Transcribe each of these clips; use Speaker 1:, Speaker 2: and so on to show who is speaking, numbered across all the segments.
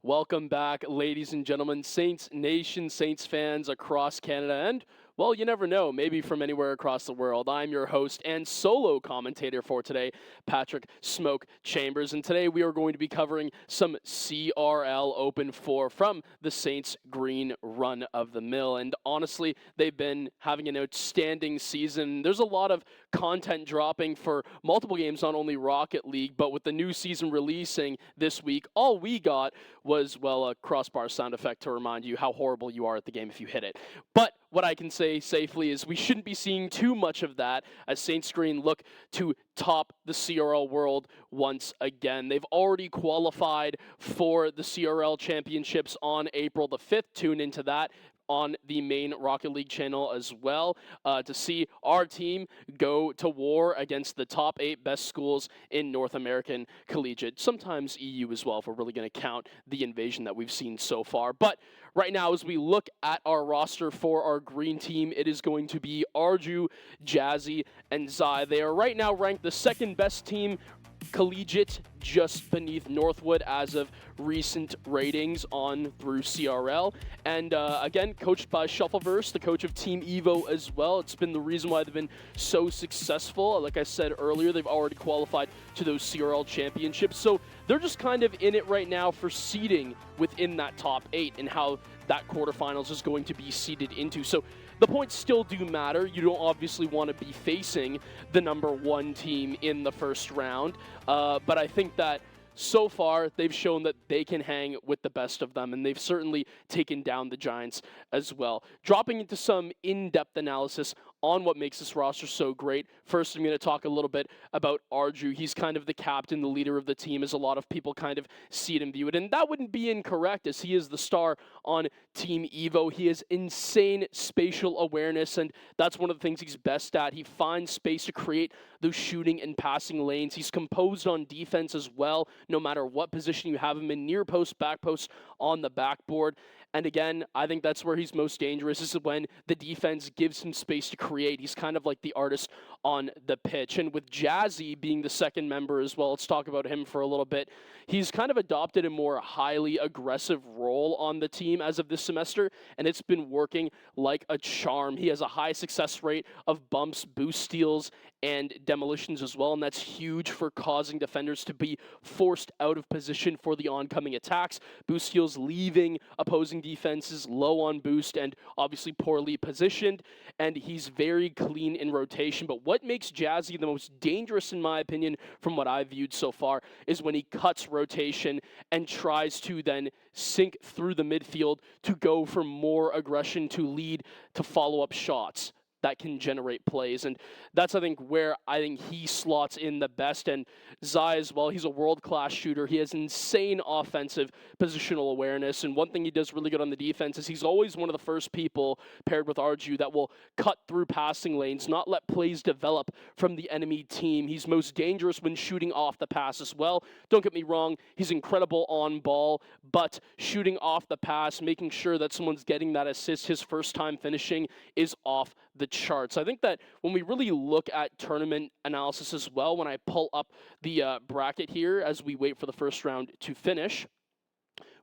Speaker 1: Welcome back, ladies and gentlemen, Saints Nation, Saints fans across Canada, and, well, you never know, maybe from anywhere across the world. I'm your host and solo commentator for today, Patrick Smoke Chambers, and today we are going to be covering some CRL Open 4 from the Saints Green run of the mill, and honestly, they've been having an outstanding season. There's a lot of content dropping for multiple games, not only Rocket League, but with the new season releasing this week, all we got was, well, a crossbar sound effect to remind you how horrible you are at the game if you hit it. But what I can say safely is we shouldn't be seeing too much of that as Saints Green look to top the CRL world once again. They've already qualified for the CRL championships on April the 5th. Tune into that on the main Rocket League channel as well to see our team go to war against the top 8 best schools in North American collegiate, sometimes EU as well, if we're really going to count the invasion that we've seen so far. But right now, as we look at our roster for our green team, it is going to be Arju, Jazzy, and Zai. They are right now ranked the second best team collegiate, just beneath Northwood as of recent ratings on through CRL. And again, coached by Shuffleverse, the coach of Team Evo as well. It's been the reason why they've been so successful. Like I said earlier, they've already qualified to those CRL championships. So they're just kind of in it right now for seeding within that top 8 and how that quarterfinals is going to be seeded into. So the points still do matter. You don't obviously want to be facing the number 1 team in the first round, but I think that so far they've shown that they can hang with the best of them, and they've certainly taken down the Giants as well. Dropping into some in-depth analysis on what makes this roster so great. First, I'm going to talk a little bit about Arju. He's kind of the captain, the leader of the team, as a lot of people kind of see it and view it. And that wouldn't be incorrect, as he is the star on Team Evo. He has insane spatial awareness, and that's one of the things he's best at. He finds space to create those shooting and passing lanes. He's composed on defense as well, no matter what position you have him in, near post, back post, on the backboard. And again, I think that's where he's most dangerous, is when the defense gives him space to create. He's kind of like the artist on the pitch. And with Jazzy being the second member as well, let's talk about him for a little bit. He's kind of adopted a more highly aggressive role on the team as of this semester, and it's been working like a charm. He has a high success rate of bumps, boost steals, and demolitions as well, and that's huge for causing defenders to be forced out of position for the oncoming attacks. Boost steals leaving opposing defenses low on boost and obviously poorly positioned, and he's very clean in rotation. But what makes Jazzy the most dangerous, in my opinion, from what I've viewed so far, is when he cuts rotation and tries to then sink through the midfield to go for more aggression, to lead to follow-up shots that can generate plays. And that's, I think, where I think he slots in the best. And Zai as well, he's a world-class shooter. He has insane offensive positional awareness. And one thing he does really good on the defense is he's always one of the first people paired with Arju that will cut through passing lanes, not let plays develop from the enemy team. He's most dangerous when shooting off the pass as well. Don't get me wrong, he's incredible on ball, but shooting off the pass, making sure that someone's getting that assist, his first time finishing, is off the charts. I think that when we really look at tournament analysis as well, when I pull up the bracket here as we wait for the first round to finish,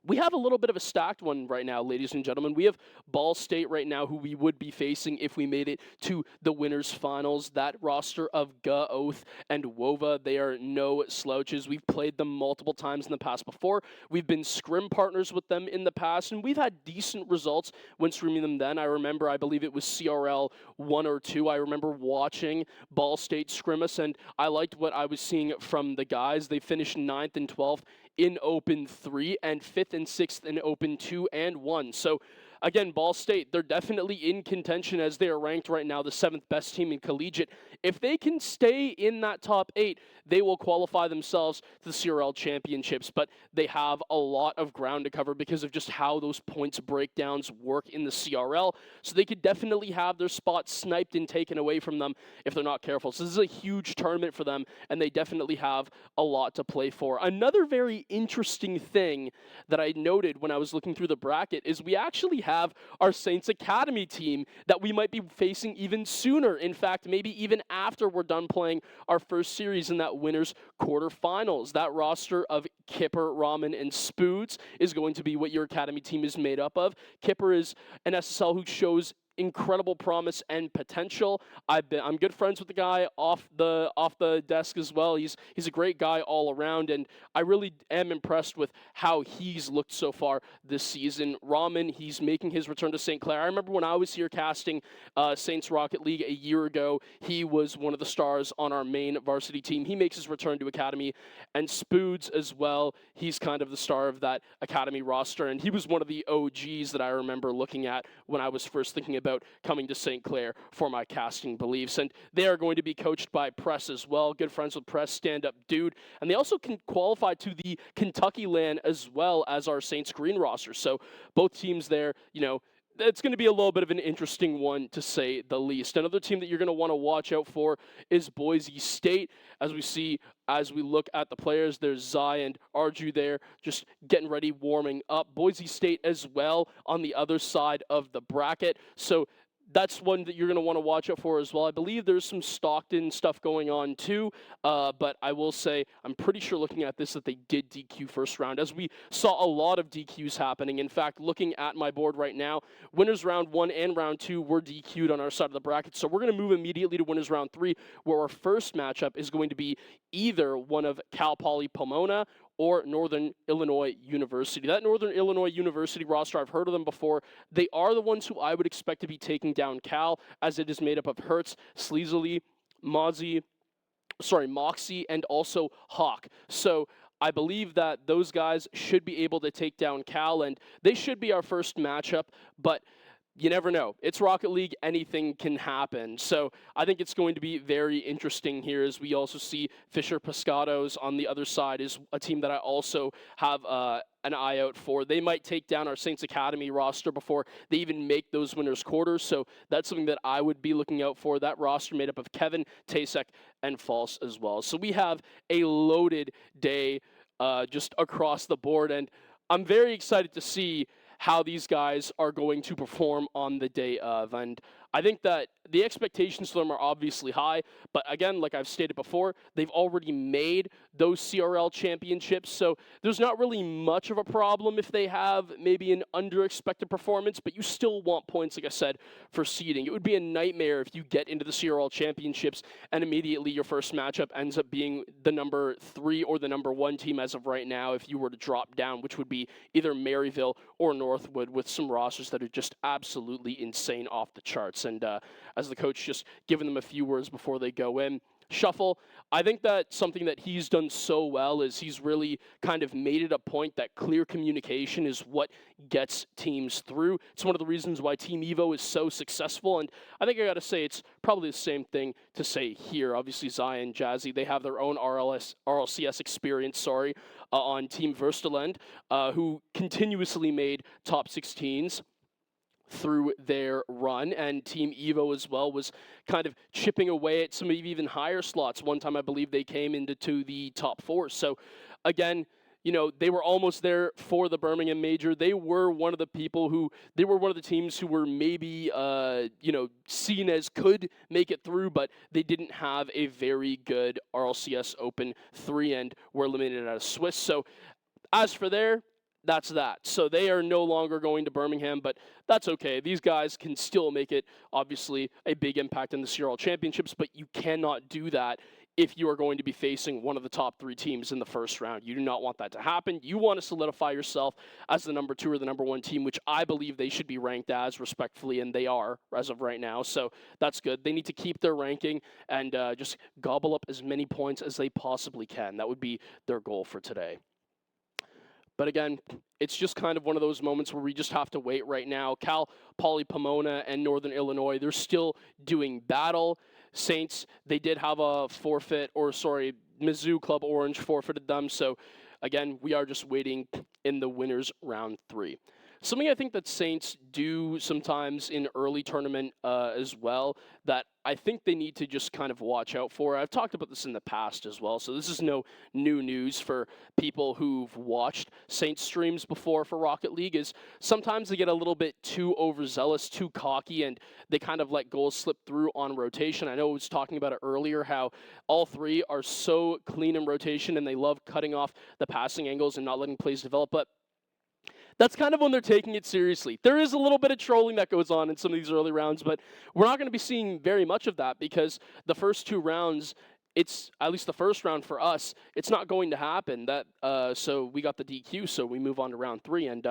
Speaker 1: we have a little bit of a stacked one right now, ladies and gentlemen. We have Ball State right now, who we would be facing if we made it to the winners finals. That roster of Ga, Oath, and Wova, they are no slouches. We've played them multiple times in the past before. We've been scrim partners with them in the past, and we've had decent results when scrimming them then. I believe it was CRL 1 or 2. I remember watching Ball State scrim us, and I liked what I was seeing from the guys. They finished 9th and 12th in Open 3 and 5th and 6th in Open 2 and 1. So again, Ball State, they're definitely in contention as they are ranked right now the 7th best team in collegiate. If they can stay in that top 8, they will qualify themselves to the CRL championships, but they have a lot of ground to cover because of just how those points breakdowns work in the CRL. So they could definitely have their spot sniped and taken away from them if they're not careful. So this is a huge tournament for them, and they definitely have a lot to play for. Another very interesting thing that I noted when I was looking through the bracket is we actually have have our Saints Academy team that we might be facing even sooner. In fact, maybe even after we're done playing our first series in that winners quarterfinals. That roster of Kipper, Ramen, and Spoods is going to be what your Academy team is made up of. Kipper is an SSL who shows incredible promise and potential. I'm good friends with the guy off the desk as well. He's a great guy all around, and I really am impressed with how he's looked so far this season. Ramen, he's making his return to St. Clair. I remember when I was here casting Saints Rocket League a year ago, he was one of the stars on our main varsity team. He makes his return to Academy, and Spoods as well. He's kind of the star of that Academy roster, and he was one of the OGs that I remember looking at when I was first thinking about coming to St. Clair for my casting beliefs. And they are going to be coached by Press as well. Good friends with Press, stand-up dude. And they also can qualify to the Kentucky LAN as well as our Saints Green roster. So both teams there, it's going to be a little bit of an interesting one, to say the least. Another team that you're going to want to watch out for is Boise State. As we look at the players, there's Zai and Arju there just getting ready, warming up. Boise State as well on the other side of the bracket. So that's one that you're going to want to watch out for as well. I believe there's some Stockton stuff going on too, but I will say I'm pretty sure looking at this that they did DQ first round, as we saw a lot of DQs happening. In fact, looking at my board right now, winners round 1 and round 2 were DQ'd on our side of the bracket, so we're going to move immediately to winners round 3, where our first matchup is going to be either one of Cal Poly Pomona or Northern Illinois University. That Northern Illinois University roster, I've heard of them before. They are the ones who I would expect to be taking down Cal, as it is made up of Hertz, Sleasley, Moxie, and also Hawk. So I believe that those guys should be able to take down Cal, and they should be our first matchup, but you never know. It's Rocket League. Anything can happen. So I think it's going to be very interesting here, as we also see Fisher Pescados on the other side is a team that I also have an eye out for. They might take down our Saints Academy roster before they even make those winners quarters. So that's something that I would be looking out for. That roster made up of Kevin, Tasek, and False as well. So we have a loaded day just across the board, and I'm very excited to see how these guys are going to perform on the day of. And I think that the expectations for them are obviously high, but again, like I've stated before, they've already made those CRL championships, so there's not really much of a problem if they have maybe an under-expected performance, but you still want points, like I said, for seeding. It would be a nightmare if you get into the CRL championships and immediately your first matchup ends up being the number 3 or the number 1 team as of right now if you were to drop down, which would be either Maryville or Northwood, with some rosters that are just absolutely insane off the charts. And as the coach, just giving them a few words before they go in. Shuffle, I think that something that he's done so well is he's really kind of made it a point that clear communication is what gets teams through. It's one of the reasons why Team Evo is so successful, and I think I got to say it's probably the same thing to say here. Obviously, Zion, Jazzy, they have their own RLCS experience, on Team Verstaland, who continuously made top 16s through their run, and Team Evo as well was kind of chipping away at some even higher slots. One time I believe they came into the top 4. So again, they were almost there for the Birmingham Major. They were one of the teams who were maybe, seen as could make it through, but they didn't have a very good RLCS Open 3 and were eliminated out of Swiss. So as for that's that. So they are no longer going to Birmingham, but that's okay. These guys can still make it, obviously, a big impact in the CRL championships, but you cannot do that if you are going to be facing one of the top 3 teams in the first round. You do not want that to happen. You want to solidify yourself as the number 2 or the number 1 team, which I believe they should be ranked as, respectfully, and they are as of right now. So that's good. They need to keep their ranking and just gobble up as many points as they possibly can. That would be their goal for today. But again, it's just kind of one of those moments where we just have to wait right now. Cal Poly Pomona and Northern Illinois, they're still doing battle. Saints, they did have a forfeit, Mizzou Club Orange forfeited them. So again, we are just waiting in the winners round 3. something I think that Saints do sometimes in early tournament as well that I think they need to just kind of watch out for. I've talked about this in the past as well, so this is no new news for people who've watched Saints streams before for Rocket League, is sometimes they get a little bit too overzealous, too cocky, and they kind of let goals slip through on rotation. I know I was talking about it earlier, how all three are so clean in rotation and they love cutting off the passing angles and not letting plays develop, but that's kind of when they're taking it seriously. There is a little bit of trolling that goes on in some of these early rounds, but we're not going to be seeing very much of that because the first two rounds, it's at least the first round for us, it's not going to happen. So we got the DQ, so we move on to round 3, and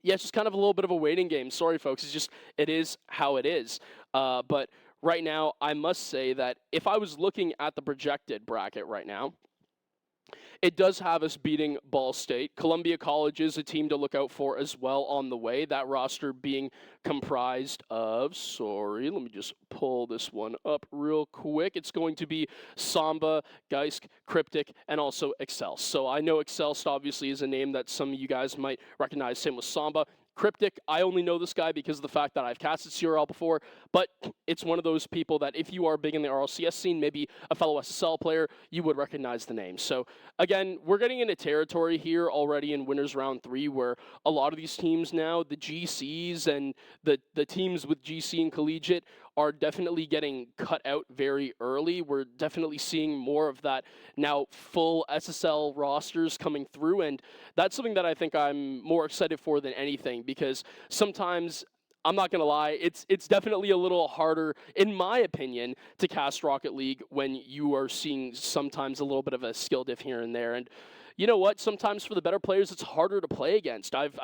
Speaker 1: yeah, it's just kind of a little bit of a waiting game. Sorry, folks. It is how it is. But right now, I must say that if I was looking at the projected bracket right now, it does have us beating Ball State. Columbia College is a team to look out for as well on the way. That roster being comprised of, sorry, let me just pull this one up real quick. It's going to be Samba, Geisk, Cryptic, and also Excel. So I know Excelst obviously is a name that some of you guys might recognize. Same with Samba. Cryptic, I only know this guy because of the fact that I've casted CRL before, but it's one of those people that if you are big in the RLCS scene, maybe a fellow SSL player, you would recognize the name. So again, we're getting into territory here already in Winners Round 3 where a lot of these teams now, the GCs and the teams with GC and Collegiate, are definitely getting cut out very early. We're definitely seeing more of that now full SSL rosters coming through, and that's something that I think I'm more excited for than anything, because sometimes, I'm not going to lie, it's definitely a little harder, in my opinion, to cast Rocket League when you are seeing sometimes a little bit of a skill diff here and there. And you know what? Sometimes for the better players, it's harder to play against. I've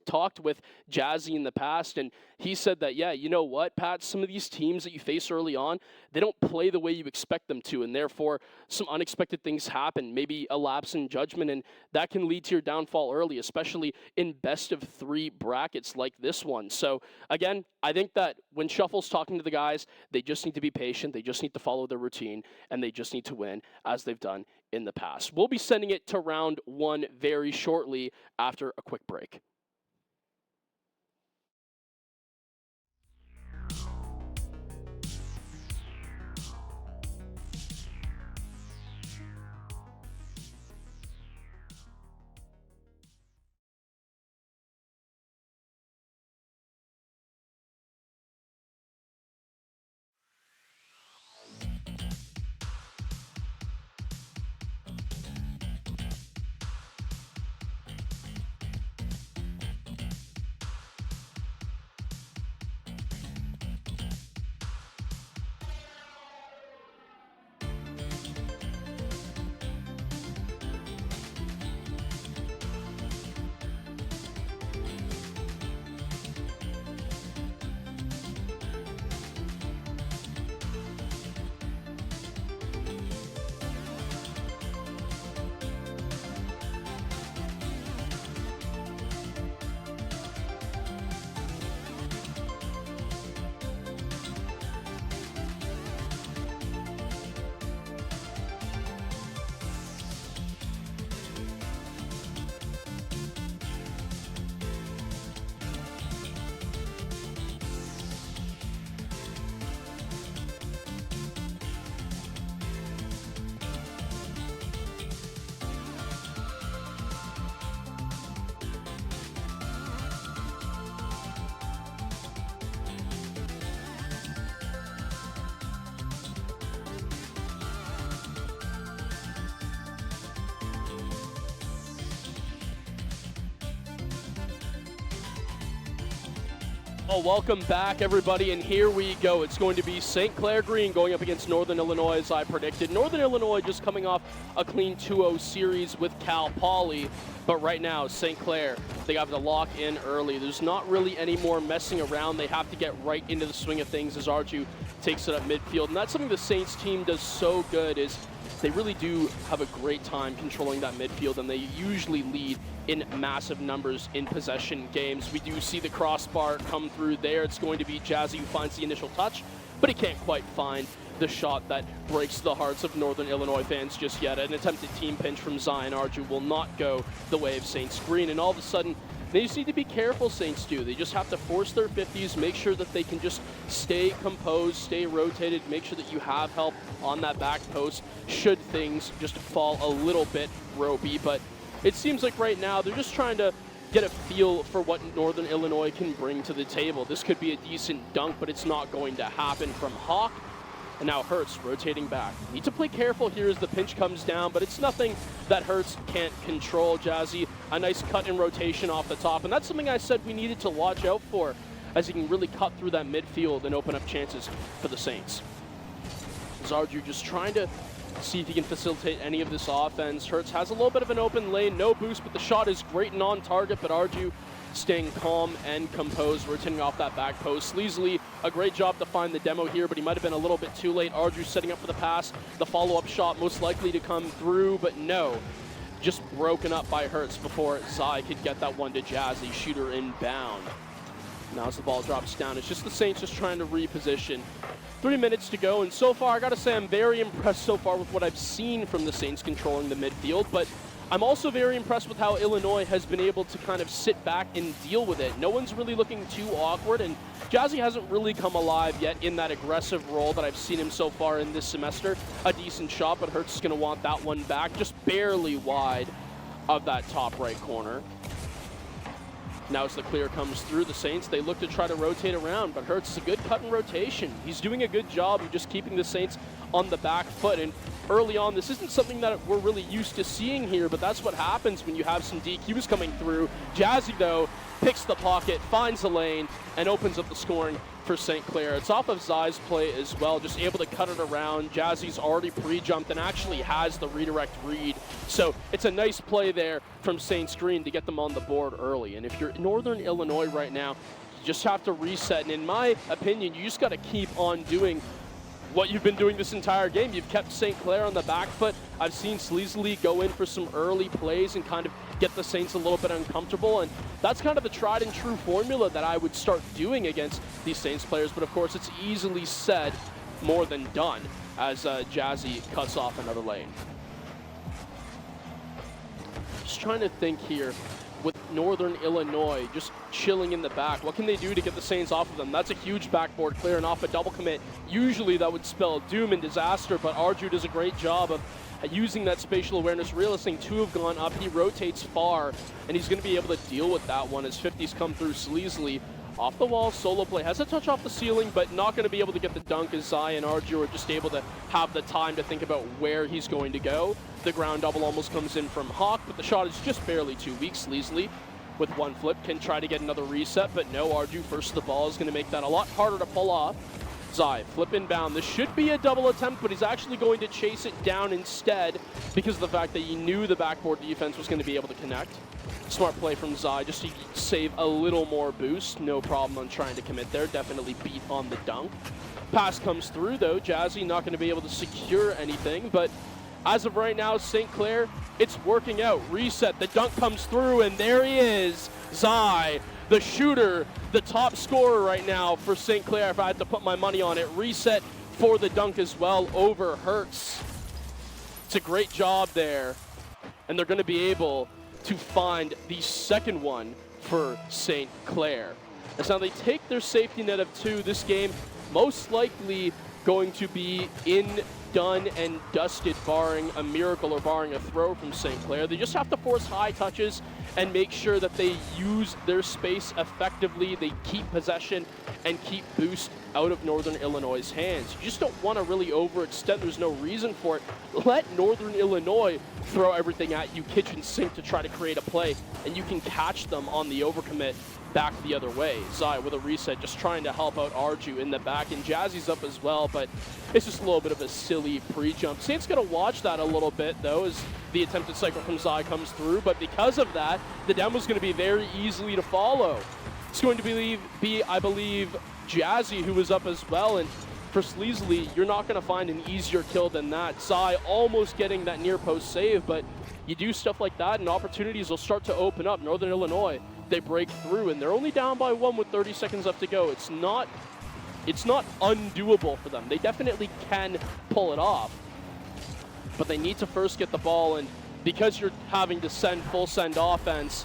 Speaker 1: talked with Jazzy in the past, and he said that, yeah, you know what, Pat, some of these teams that you face early on, they don't play the way you expect them to, and therefore some unexpected things happen, maybe a lapse in judgment, and that can lead to your downfall early, especially in best of 3 brackets like this one. So again, I think that when Shuffle's talking to the guys, they just need to be patient, they just need to follow their routine, and they just need to win as they've done in the past. We'll be sending it to round 1 very shortly after a quick break. Well, welcome back, everybody, and here we go. It's going to be St. Clair Green going up against Northern Illinois, as I predicted. Northern Illinois just coming off a clean 2-0 series with Cal Poly, but right now, St. Clair, they have to lock in early. There's not really any more messing around. They have to get right into the swing of things as Arju takes it up midfield, and that's something the Saints team does so good, is they really do have a great time controlling that midfield, and they usually lead in massive numbers in possession games. We do see the crossbar come through there. It's going to be Jazzy who finds the initial touch, but he can't quite find the shot that breaks the hearts of Northern Illinois fans just yet. An attempted team pinch from Zion Arju will not go the way of Saints Green, and all of a sudden, They just need to be careful, Saints do. They just have to force their 50s, make sure that they can just stay composed, stay rotated, make sure that you have help on that back post should things just fall a little bit ropey. But it seems like right now they're just trying to get a feel for what Northern Illinois can bring to the table. This could be a decent dunk, but it's not going to happen from Hawk. And now Hertz rotating back. Need to play careful here as the pinch comes down, but it's nothing that Hertz can't control. Jazzy, a nice cut in rotation off the top, and that's something I said we needed to watch out for, as he can really cut through that midfield and open up chances for the Saints. Zarju just trying to see if he can facilitate any of this offense. Hertz has a little bit of an open lane, no boost, but the shot is great and on target, but Arju staying calm and composed, rotating off that back post. Sleasley, a great job to find the demo here, but he might have been a little bit too late. Arju setting up for the pass, the follow-up shot most likely to come through, but no. Just broken up by Hertz before Zai could get that one to Jazzy, shooter inbound. Now as the ball drops down, it's just the Saints just trying to reposition. 3 minutes to go, and so far, I gotta say I'm very impressed so far with what I've seen from the Saints controlling the midfield, but I'm also very impressed with how Illinois has been able to kind of sit back and deal with it. No one's really looking too awkward, and Jazzy hasn't really come alive yet in that aggressive role that I've seen him so far in this semester. A decent shot, but Hertz is going to want that one back, just barely wide of that top right corner. Now as the clear comes through, the Saints, they look to try to rotate around, but Hertz is a good cut in rotation. He's doing a good job of just keeping the Saints on the back foot, and early on, this isn't something that we're really used to seeing here, but that's what happens when you have some DQs coming through. Jazzy, though, picks the pocket, finds the lane, and opens up the scoring for St. Clair. It's off of Zai's play as well, just able to cut it around. Jazzy's already pre-jumped and actually has the redirect read. So it's a nice play there from Saints Green to get them on the board early. And if you're in Northern Illinois right now, you just have to reset. And in my opinion, you just got to keep on doing what you've been doing this entire game. You've kept St. Clair on the back foot. I've seen Sleasley go in for some early plays and kind of get the Saints a little bit uncomfortable, and that's kind of the tried and true formula that I would start doing against these Saints players, but of course it's easily said, more than done, as Jazzy cuts off another lane. Just trying to think here with Northern Illinois just chilling in the back. What can they do to get the Saints off of them? That's a huge backboard clear, and off a double commit. Usually that would spell doom and disaster, but Arju does a great job of using that spatial awareness. Realizing two have gone up, he rotates far, and he's going to be able to deal with that one as 50s come through Sleasley. Off the wall, solo play, has a touch off the ceiling, but not going to be able to get the dunk as Zai and Arju are just able to have the time to think about where he's going to go. The ground double almost comes in from Hawk, but the shot is just barely too weak. Sleasley, with one flip, can try to get another reset, but no, Arju first to the ball is going to make that a lot harder to pull off. Zai, flip inbound. This should be a double attempt, but he's actually going to chase it down instead because of the fact that he knew the backboard defense was going to be able to connect. Smart play from Zai just to save a little more boost. No problem on trying to commit there. Definitely beat on the dunk. Pass comes through, though. Jazzy not going to be able to secure anything, but as of right now, St. Clair, it's working out. Reset, the dunk comes through, and there he is. Zai, the shooter, the top scorer right now for St. Clair, if I had to put my money on it. Reset for the dunk as well over Hertz. It's a great job there, and they're going to be able to find the second one for St. Clair. And so now they take their safety net of 2. This game most likely going to be done and dusted, barring a miracle or barring a throw from St. Clair. They just have to force high touches and make sure that they use their space effectively. They keep possession and keep boost out of Northern Illinois' hands. You just don't want to really overextend. There's no reason for it. Let Northern Illinois throw everything at you kitchen sink to try to create a play, and you can catch them on the overcommit back the other way. Zai with a reset, just trying to help out Arju in the back, and Jazzy's up as well, but it's just a little bit of a silly pre-jump. Saints gonna watch that a little bit, though, as the attempted cycle from Zai comes through, but because of that, the demo's gonna be very easily to follow. It's going to be, I believe, Jazzy who was up as well, and for Sleasley, you're not gonna find an easier kill than that. Zai almost getting that near post save, but you do stuff like that and opportunities will start to open up. Northern Illinois, they break through, and they're only down by 1 with 30 seconds left to go. It's not undoable for them. They definitely can pull it off, but they need to first get the ball, and because you're having to send full send offense,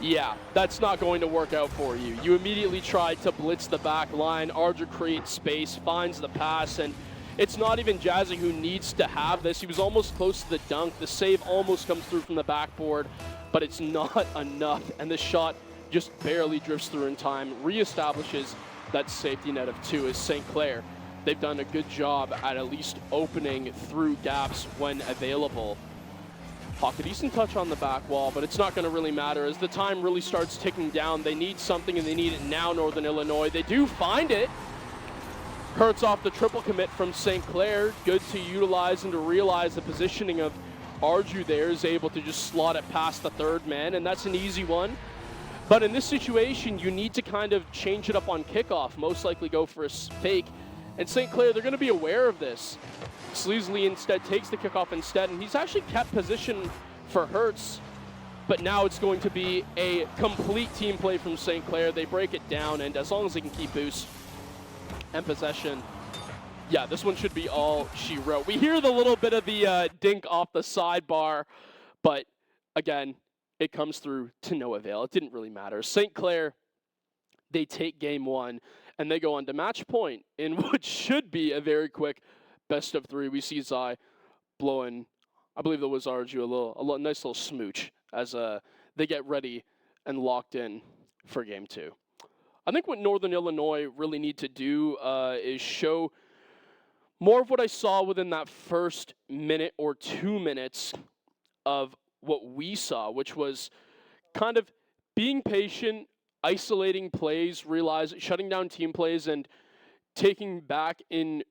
Speaker 1: Yeah, that's not going to work out for you. You immediately tried to blitz the back line. Arju creates space, finds the pass, and it's not even Jazzy who needs to have this. He was almost close to the dunk. The save almost comes through from the backboard, but it's not enough, and the shot just barely drifts through in time, reestablishes that safety net of 2 is St. Clair. They've done a good job at least opening through gaps when available. Hawk a decent touch on the back wall, but it's not going to really matter as the time really starts ticking down. They need something, and they need it now, Northern Illinois. They do find it. Hurts off the triple commit from St. Clair. Good to utilize and to realize the positioning of Arju there is able to just slot it past the third man, and that's an easy one. But in this situation, you need to kind of change it up on kickoff, most likely go for a fake. And St. Clair, they're going to be aware of this. Sleasley instead takes the kickoff instead, and he's actually kept position for Hertz. But now it's going to be a complete team play from St. Clair. They break it down, and as long as they can keep boost and possession, yeah, this one should be all she wrote. We hear the little bit of the dink off the sidebar, but again, it comes through to no avail. It didn't really matter. St. Clair, they take game 1, and they go on to match point in what should be a very quick best of 3. We see Zai blowing, I believe that was Arju, a nice little smooch as they get ready and locked in for game 2. I think what Northern Illinois really need to do is show more of what I saw within that first minute or 2 minutes of what we saw, which was kind of being patient, isolating plays, shutting down team plays, and taking back in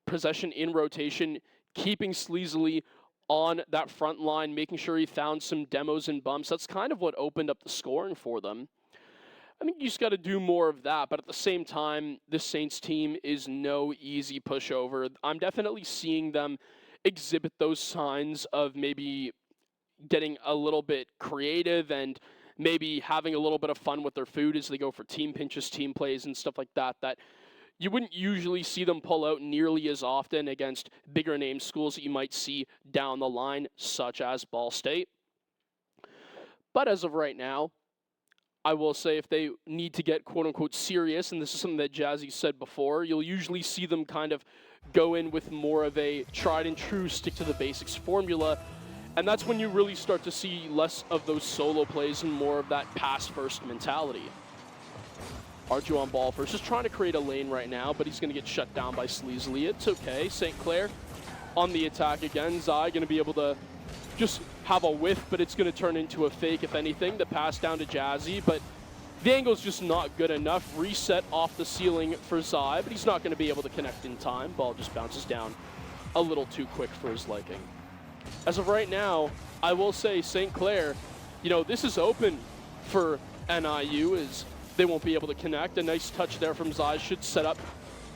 Speaker 1: possession in rotation, keeping Sleasley on that front line, making sure he found some demos and bumps. That's kind of what opened up the scoring for them. I think you just got to do more of that, but at the same time, the Saints team is no easy pushover. I'm definitely seeing them exhibit those signs of maybe getting a little bit creative and maybe having a little bit of fun with their food as they go for team pinches, team plays, and stuff like that, that you wouldn't usually see them pull out nearly as often against bigger name schools that you might see down the line, such as Ball State. But as of right now, I will say if they need to get quote-unquote serious, and this is something that Jazzy said before, you'll usually see them kind of go in with more of a tried-and-true stick-to-the-basics formula, and that's when you really start to see less of those solo plays and more of that pass-first mentality. Arju on ball first, just trying to create a lane right now, but he's going to get shut down by Sleasley. It's okay. St. Clair on the attack again. Zai going to be able to just have a whiff, but it's going to turn into a fake, if anything. The pass down to Jazzy, but the angle's just not good enough. Reset off the ceiling for Zai, but he's not going to be able to connect in time. Ball just bounces down a little too quick for his liking. As of right now, I will say St. Clair, you know, this is open for NIU, as they won't be able to connect. A nice touch there from Zai should set up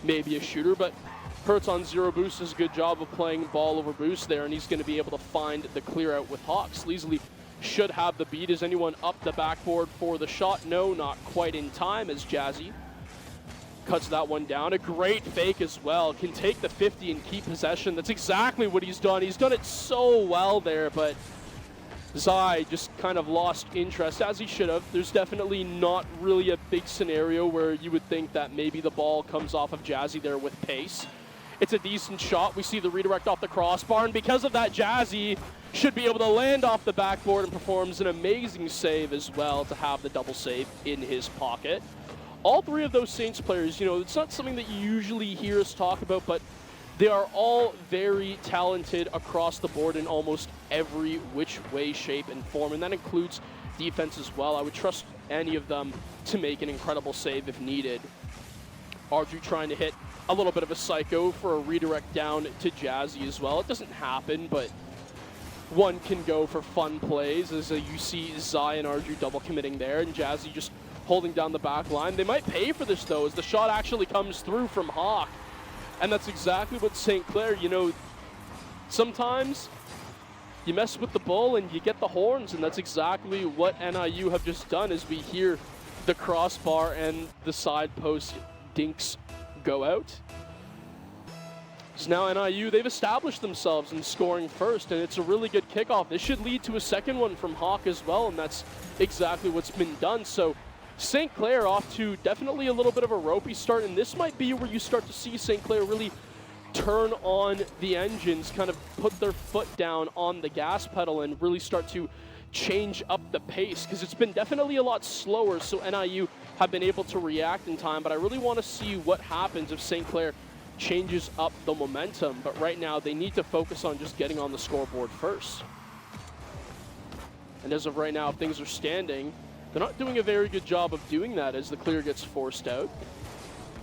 Speaker 1: maybe a shooter, but Hertz on zero boost does a good job of playing ball over boost there, and he's going to be able to find the clear out with Hawk. Sleasley should have the beat. Is anyone up the backboard for the shot? No, not quite in time, as Jazzy cuts that one down. A great fake as well. Can take the 50 and keep possession. That's exactly what he's done. He's done it so well there, but Zai just kind of lost interest, as he should have. There's definitely not really a big scenario where you would think that maybe the ball comes off of Jazzy there with pace. It's a decent shot. We see the redirect off the crossbar, and because of that, Jazzy should be able to land off the backboard and performs an amazing save as well to have the double save in his pocket. All 3 of those Saints players, you know, it's not something that you usually hear us talk about, but they are all very talented across the board in almost every which way, shape, and form, and that includes defense as well. I would trust any of them to make an incredible save if needed. Arju trying to hit a little bit of a psycho for a redirect down to Jazzy as well. It doesn't happen, but one can go for fun plays as you see Zai and Arju double committing there, and Jazzy just holding down the back line. They might pay for this, though, as the shot actually comes through from Hawk. And that's exactly what St. Clair, you know, sometimes you mess with the bull and you get the horns, and that's exactly what NIU have just done as we hear the crossbar and the side post dinks go out. So now NIU, they've established themselves in scoring first, and it's a really good kickoff. This should lead to a second one from Hawk as well, and that's exactly what's been done. So St. Clair off to definitely a little bit of a ropey start, and this might be where you start to see St. Clair really turn on the engines, kind of put their foot down on the gas pedal and really start to change up the pace, because it's been definitely a lot slower, so NIU have been able to react in time, but I really want to see what happens if St. Clair changes up the momentum. But right now, they need to focus on just getting on the scoreboard first. And as of right now, if things are standing, they're not doing a very good job of doing that as the clear gets forced out.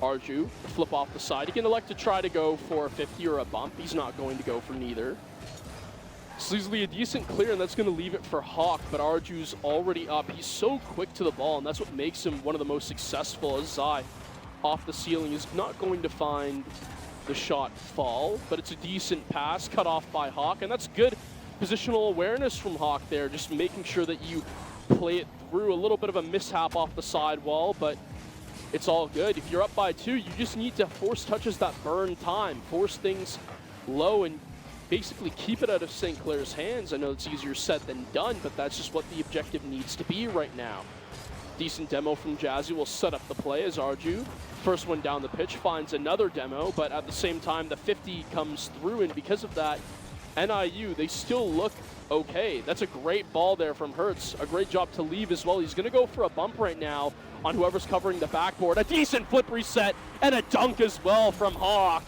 Speaker 1: Arju, flip off the side. He can elect to try to go for a 50 or a bump. He's not going to go for neither. Sleasley, a decent clear, and that's going to leave it for Hawk, but Arju's already up. He's so quick to the ball, and that's what makes him one of the most successful, as Zai off the ceiling is not going to find the shot fall, but it's a decent pass cut off by Hawk, and that's good positional awareness from Hawk there, just making sure that you play it through. A little bit of a mishap off the sidewall, but it's all good. If you're up by 2, you just need to force touches that burn time, force things low, and basically keep it out of St. Clair's hands. I know it's easier said than done, but that's just what the objective needs to be right now. Decent demo from Jazzy will set up the play as Arju, first one down the pitch, finds another demo, but at the same time, the 50 comes through, and because of that, NIU, they still look okay. That's a great ball there from Hertz. A great job to leave as well. He's going to go for a bump right now on whoever's covering the backboard. A decent flip reset and a dunk as well from Hawk,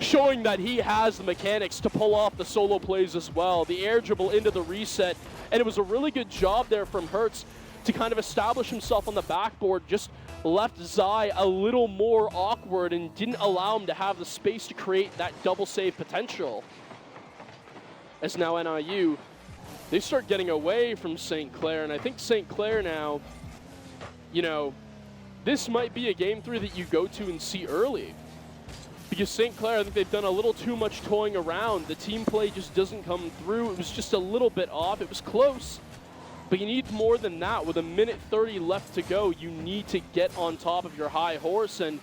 Speaker 1: showing that he has the mechanics to pull off the solo plays as well. The air dribble into the reset, and it was a really good job there from Hertz to kind of establish himself on the backboard, just left Zai a little more awkward and didn't allow him to have the space to create that double save potential. As now NIU, they start getting away from St. Clair, and I think St. Clair now, you know, this might be a game 3 that you go to and see early. Because St. Clair, I think they've done a little too much toying around. The team play just doesn't come through. It was just a little bit off. It was close, but you need more than that. With a minute 30 left to go, you need to get on top of your high horse, and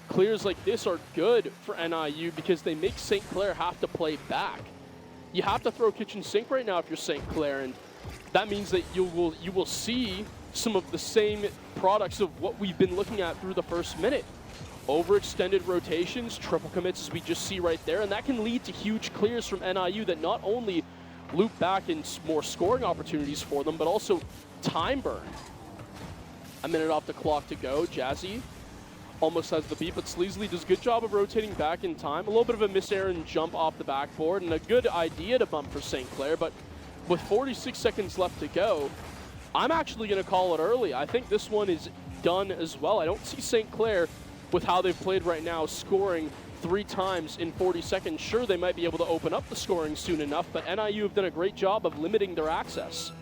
Speaker 1: clears like this are good for NIU because they make St. Clair have to play back. You have to throw kitchen sink right now if you're St. Clair, and that means that you will see some of the same products of what we've been looking at through the first minute. Overextended rotations, triple commits as we just see right there, and that can lead to huge clears from NIU that not only loop back in more scoring opportunities for them, but also time burn. A minute off the clock to go. Jazzy almost has the beat, but Sleasley does a good job of rotating back in time. A little bit of a miss-air and jump off the backboard, and a good idea to bump for St. Clair, but with 46 seconds left to go, I'm actually going to call it early. I think this one is done as well. I don't see St. Clair, with how they've played right now, scoring 3 times in 40 seconds. Sure, they might be able to open up the scoring soon enough, but NIU have done a great job of limiting their access.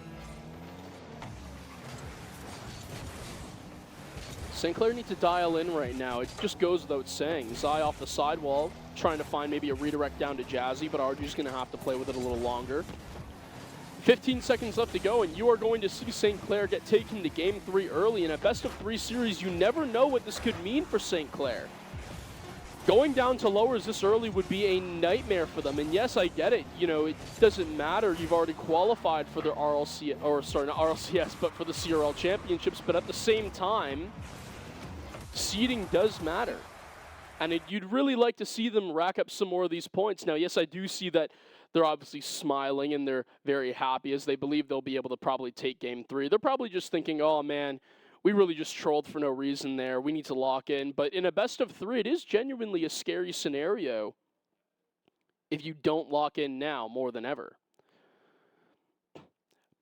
Speaker 1: St. Clair need to dial in right now. It just goes without saying. Zai off the sidewall, trying to find maybe a redirect down to Jazzy, but Arju's going to have to play with it a little longer. 15 seconds left to go, and you are going to see St. Clair get taken to game 3 early. In a best-of-3 series, you never know what this could mean for St. Clair. Going down to lowers this early would be a nightmare for them. And yes, I get it. You know, it doesn't matter. You've already qualified for the RLC, or sorry, not RLCS, but for the CRL championships. But at the same time, seeding does matter. And you'd really like to see them rack up some more of these points. Now, yes, I do see that they're obviously smiling and they're very happy as they believe they'll be able to probably take game 3. They're probably just thinking, oh man, we really just trolled for no reason there. We need to lock in. But in a best-of-3, it is genuinely a scary scenario if you don't lock in now more than ever.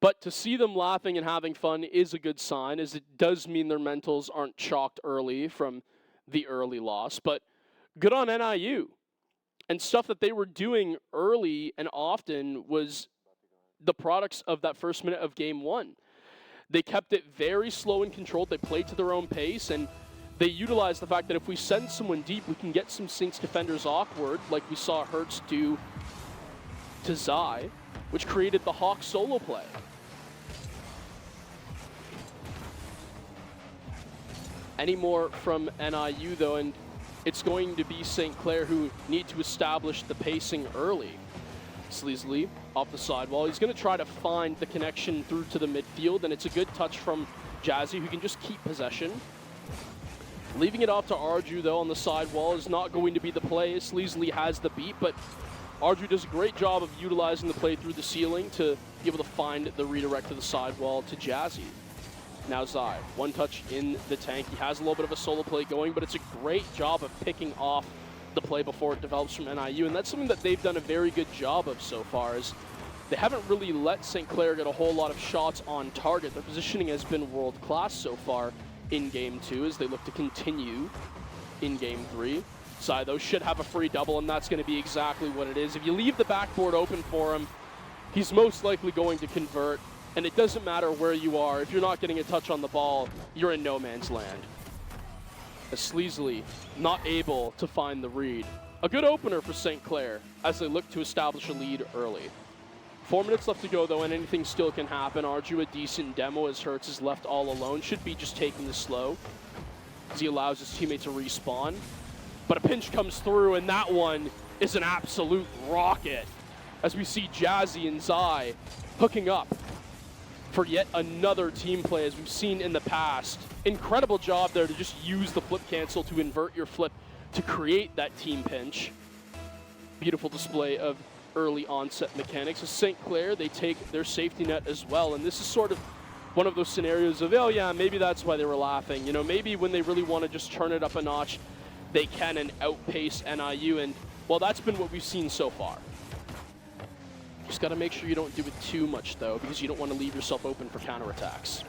Speaker 1: But to see them laughing and having fun is a good sign, as it does mean their mentals aren't chalked early from the early loss. But good on NIU. And stuff that they were doing early and often was the products of that first minute of game 1. They kept it very slow and controlled. They played to their own pace, and they utilized the fact that if we send someone deep, we can get some Saints defenders awkward, like we saw Hertz do to Zai, which created the Hawk solo play. Any more from NIU, though, and it's going to be St. Clair who need to establish the pacing early. Sleasley off the sidewall. He's going to try to find the connection through to the midfield, and it's a good touch from Jazzy, who can just keep possession. Leaving it off to Arju, though, on the sidewall is not going to be the play. Sleasley has the beat, but Arju does a great job of utilizing the play through the ceiling to be able to find the redirect to the sidewall to Jazzy. Now Zai, one touch in the tank. He has a little bit of a solo play going, but it's a great job of picking off the play before it develops from NIU, and that's something that they've done a very good job of so far, is they haven't really let St. Clair get a whole lot of shots on target. Their positioning has been world-class so far in Game 2 as they look to continue in Game 3. Zai, though, should have a free double, and that's going to be exactly what it is. If you leave the backboard open for him, he's most likely going to convert, and it doesn't matter where you are. If you're not getting a touch on the ball, you're in no man's land. As Sleasley not able to find the read. A good opener for St. Clair as they look to establish a lead early. 4 minutes left to go, though, and anything still can happen. Arju a decent demo as Hertz is left all alone. Should be just taking this slow as he allows his teammate to respawn. But a pinch comes through, and that one is an absolute rocket as we see Jazzy and Zai hooking up for yet another team play as we've seen in the past. Incredible job there to just use the flip cancel to invert your flip to create that team pinch. Beautiful display of early onset mechanics. As St. Clair, they take their safety net as well, and this is sort of one of those scenarios of, oh yeah, maybe that's why they were laughing. You know, maybe when they really want to just turn it up a notch, they can and outpace NIU, and well, that's been what we've seen so far. Just got to make sure you don't do it too much, though, because you don't want to leave yourself open for counterattacks.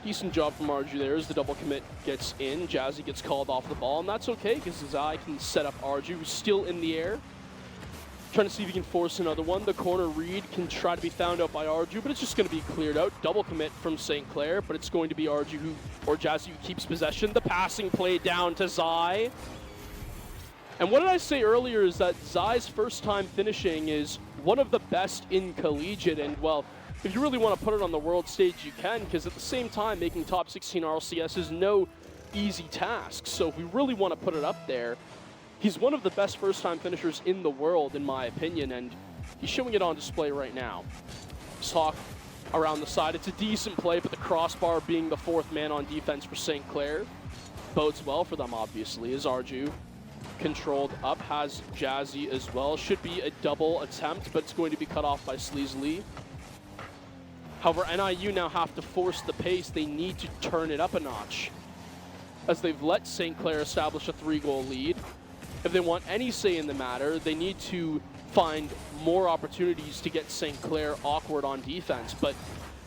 Speaker 1: Decent job from Arju there as the double commit gets in. Jazzy gets called off the ball, and that's okay because Zai can set up Arju, who's still in the air. Trying to see if he can force another one. The corner read can try to be found out by Arju, but it's just going to be cleared out. Double commit from St. Clair, but it's going to be Arju or Jazzy who keeps possession. The passing play down to Zai. And what did I say earlier is that Zai's first time finishing is one of the best in collegiate, and well, if you really want to put it on the world stage, you can, because at the same time, making top 16 RLCS is no easy task. So if we really want to put it up there, he's one of the best first-time finishers in the world, in my opinion, and he's showing it on display right now. Hawk around the side. It's a decent play, but the crossbar being the fourth man on defense for St. Clair bodes well for them, obviously, as Arju controlled up, has Jazzy as well. Should be a double attempt, but it's going to be cut off by Sleasley. However, NIU now have to force the pace. They need to turn it up a notch as they've let St. Clair establish a 3-goal lead. If they want any say in the matter, they need to find more opportunities to get St. Clair awkward on defense, but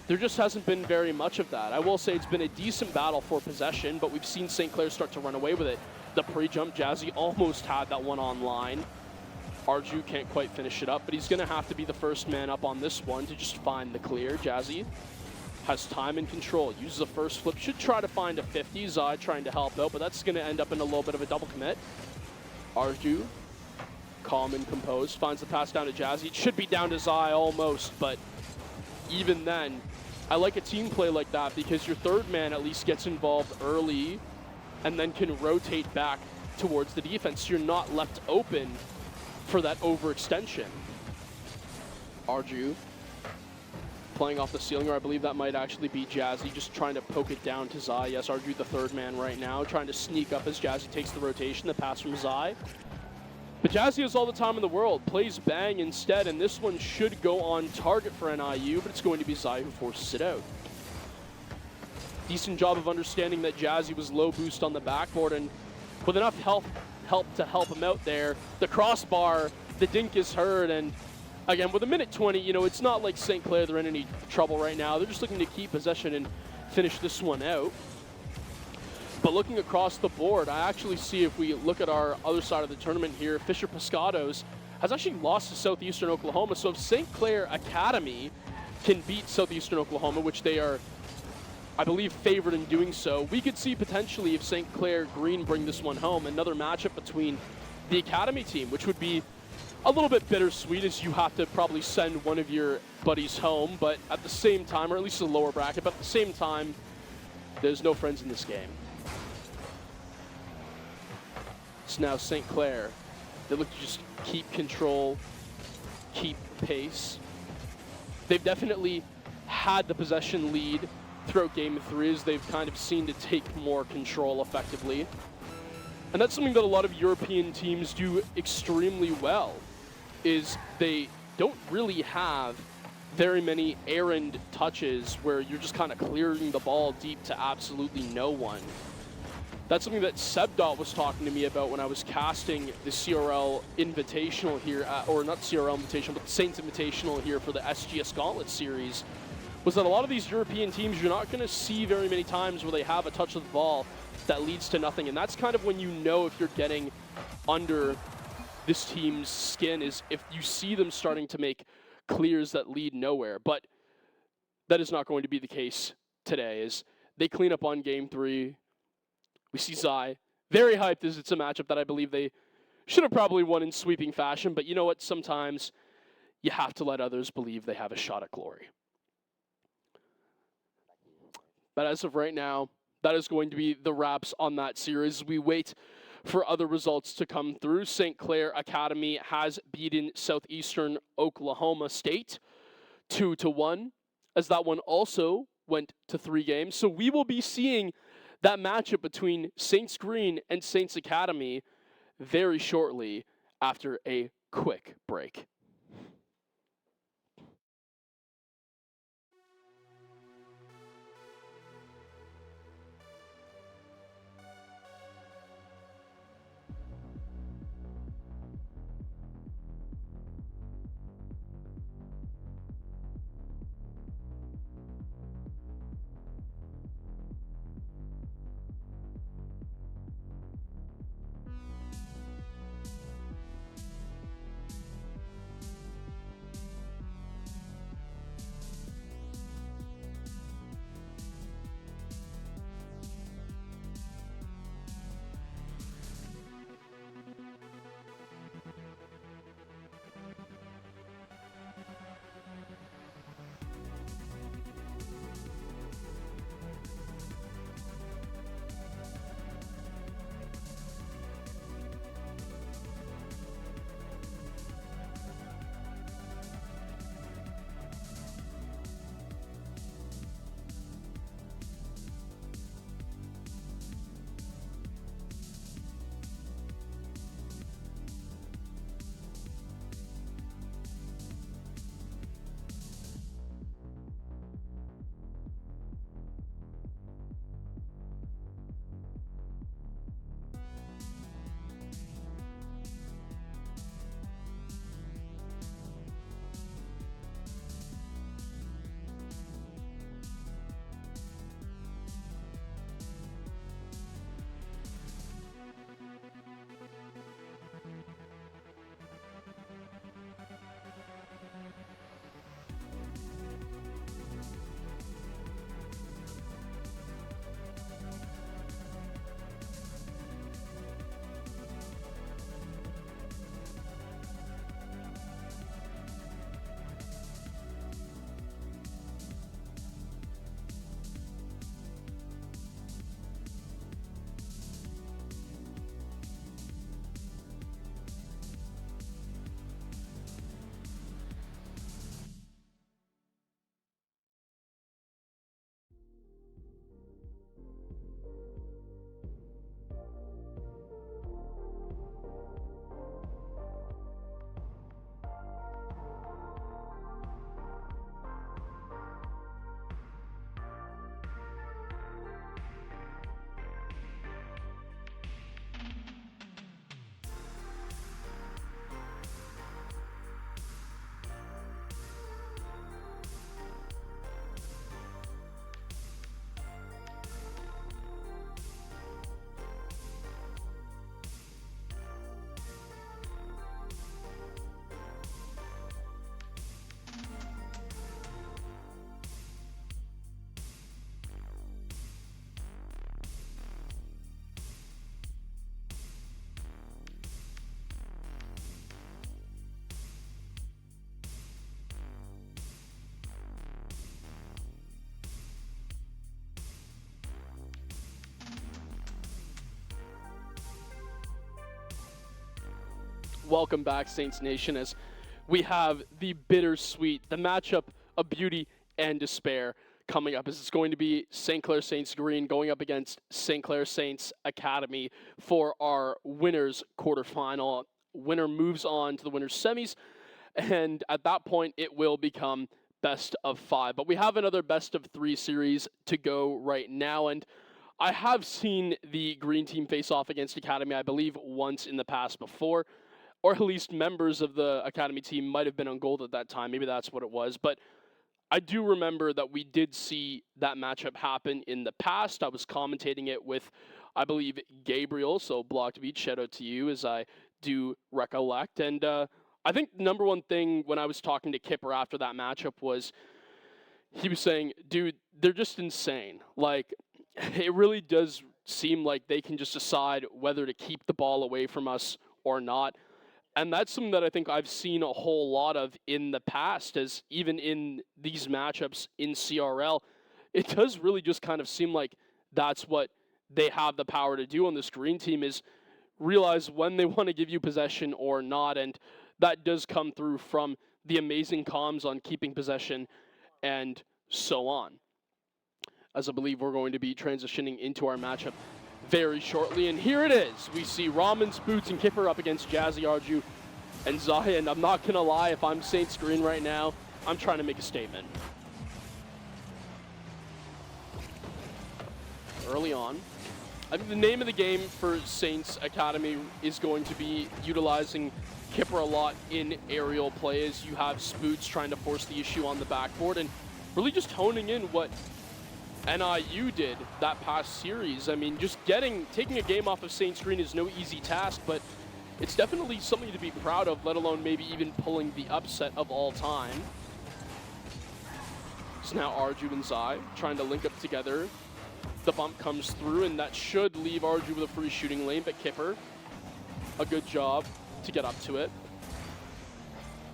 Speaker 1: there just hasn't been very much of that. I will say it's been a decent battle for possession, but we've seen St. Clair start to run away with it. The pre-jump, Jazzy almost had that one online. Arju can't quite finish it up, but he's going to have to be the first man up on this one to just find the clear. Jazzy has time and control, uses a first flip, should try to find a 50. Zai trying to help out, but that's going to end up in a little bit of a double commit. Arju, calm and composed, finds the pass down to Jazzy. It should be down to Zai almost, but even then, I like a team play like that because your third man at least gets involved early and then can rotate back towards the defense. You're not left open for that overextension. Arju playing off the ceiling, or I believe that might actually be Jazzy, just trying to poke it down to Zai. Yes, Arju the third man right now, trying to sneak up as Jazzy takes the rotation, the pass from Zai. But Jazzy has all the time in the world, plays bang instead, and this one should go on target for NIU, but it's going to be Zai who forces it out. Decent job of understanding that Jazzy was low boost on the backboard, and with enough help to help him out there, the crossbar, the dink is heard, and again, with a minute 20, you know, it's not like St. Clair, they're in any trouble right now. They're just looking to keep possession and finish this one out. But looking across the board, I actually see, if we look at our other side of the tournament here, Fisher Pescados has actually lost to Southeastern Oklahoma. So if St. Clair Academy can beat Southeastern Oklahoma, which they are, I believe, favored in doing so, we could see potentially, if St. Clair Green bring this one home, another matchup between the Academy team, which would be a little bit bittersweet as you have to probably send one of your buddies home, but at the same time, or at least the lower bracket, but at the same time, there's no friends in this game. It's now St. Clair. They look to just keep control, keep pace. They've definitely had the possession lead throughout Game 3 as they've kind of seemed to take more control effectively. And that's something that a lot of European teams do extremely well, is they don't really have very many errand touches where you're just kind of clearing the ball deep to absolutely no one. That's something that Sebdot was talking to me about when I was casting the CRL Invitational here, or not CRL Invitational, but the Saints Invitational here for the SGS Gauntlet Series, was that a lot of these European teams you're not going to see very many times where they have a touch of the ball that leads to nothing. And that's kind of when you know if you're getting under this team's skin, is if you see them starting to make clears that lead nowhere. But that is not going to be the case today, as they clean up on Game 3. We see Zai very hyped, as it's a matchup that I believe they should have probably won in sweeping fashion. But you know what? Sometimes you have to let others believe they have a shot at glory. But as of right now, that is going to be the wraps on that series. We wait for other results to come through. St. Clair Academy has beaten Southeastern Oklahoma State 2-1, as that one also went to 3 games. So we will be seeing that matchup between Saints Green and Saints Academy very shortly after a quick break. Welcome back, Saints Nation, as we have the bittersweet, the matchup of beauty and despair coming up, as it's going to be St. Clair Saints Green going up against St. Clair Saints Academy for our winners quarterfinal. Winner moves on to the winners semis, and at that point it will become best of 5. But we have another best of 3 series to go right now, and I have seen the green team face off against Academy, I believe, once in the past before, or at least members of the Academy team might have been on gold at that time. Maybe that's what it was. But I do remember that we did see that matchup happen in the past. I was commentating it with, I believe, Gabriel. So Blocked Beach, shout out to you, as I do recollect. And I think the number one thing when I was talking to Kipper after that matchup was, he was saying, dude, they're just insane. Like, it really does seem like they can just decide whether to keep the ball away from us or not. And that's something that I think I've seen a whole lot of in the past, as even in these matchups in CRL, it does really just kind of seem like that's what they have the power to do on this green team, is realize when they want to give you possession or not. And that does come through from the amazing comms on keeping possession and so on. As I believe we're going to be transitioning into our matchup very shortly. And here it is. We see Ramen, Boots, and Kipper up against Jazzy, Arju, and Zaya. And I'm not going to lie, if I'm Saints Green right now, I'm trying to make a statement. Early on, I think the name of the game for Saints Academy is going to be utilizing Kipper a lot in aerial play, as you have Spoots trying to force the issue on the backboard and really just honing in what NIU did that past series. I mean, just taking a game off of Saints Green is no easy task, but it's definitely something to be proud of, let alone maybe even pulling the upset of all time. So now Arju and Zai trying to link up together. The bump comes through, and that should leave Arju with a free shooting lane, but Kipper, a good job to get up to it.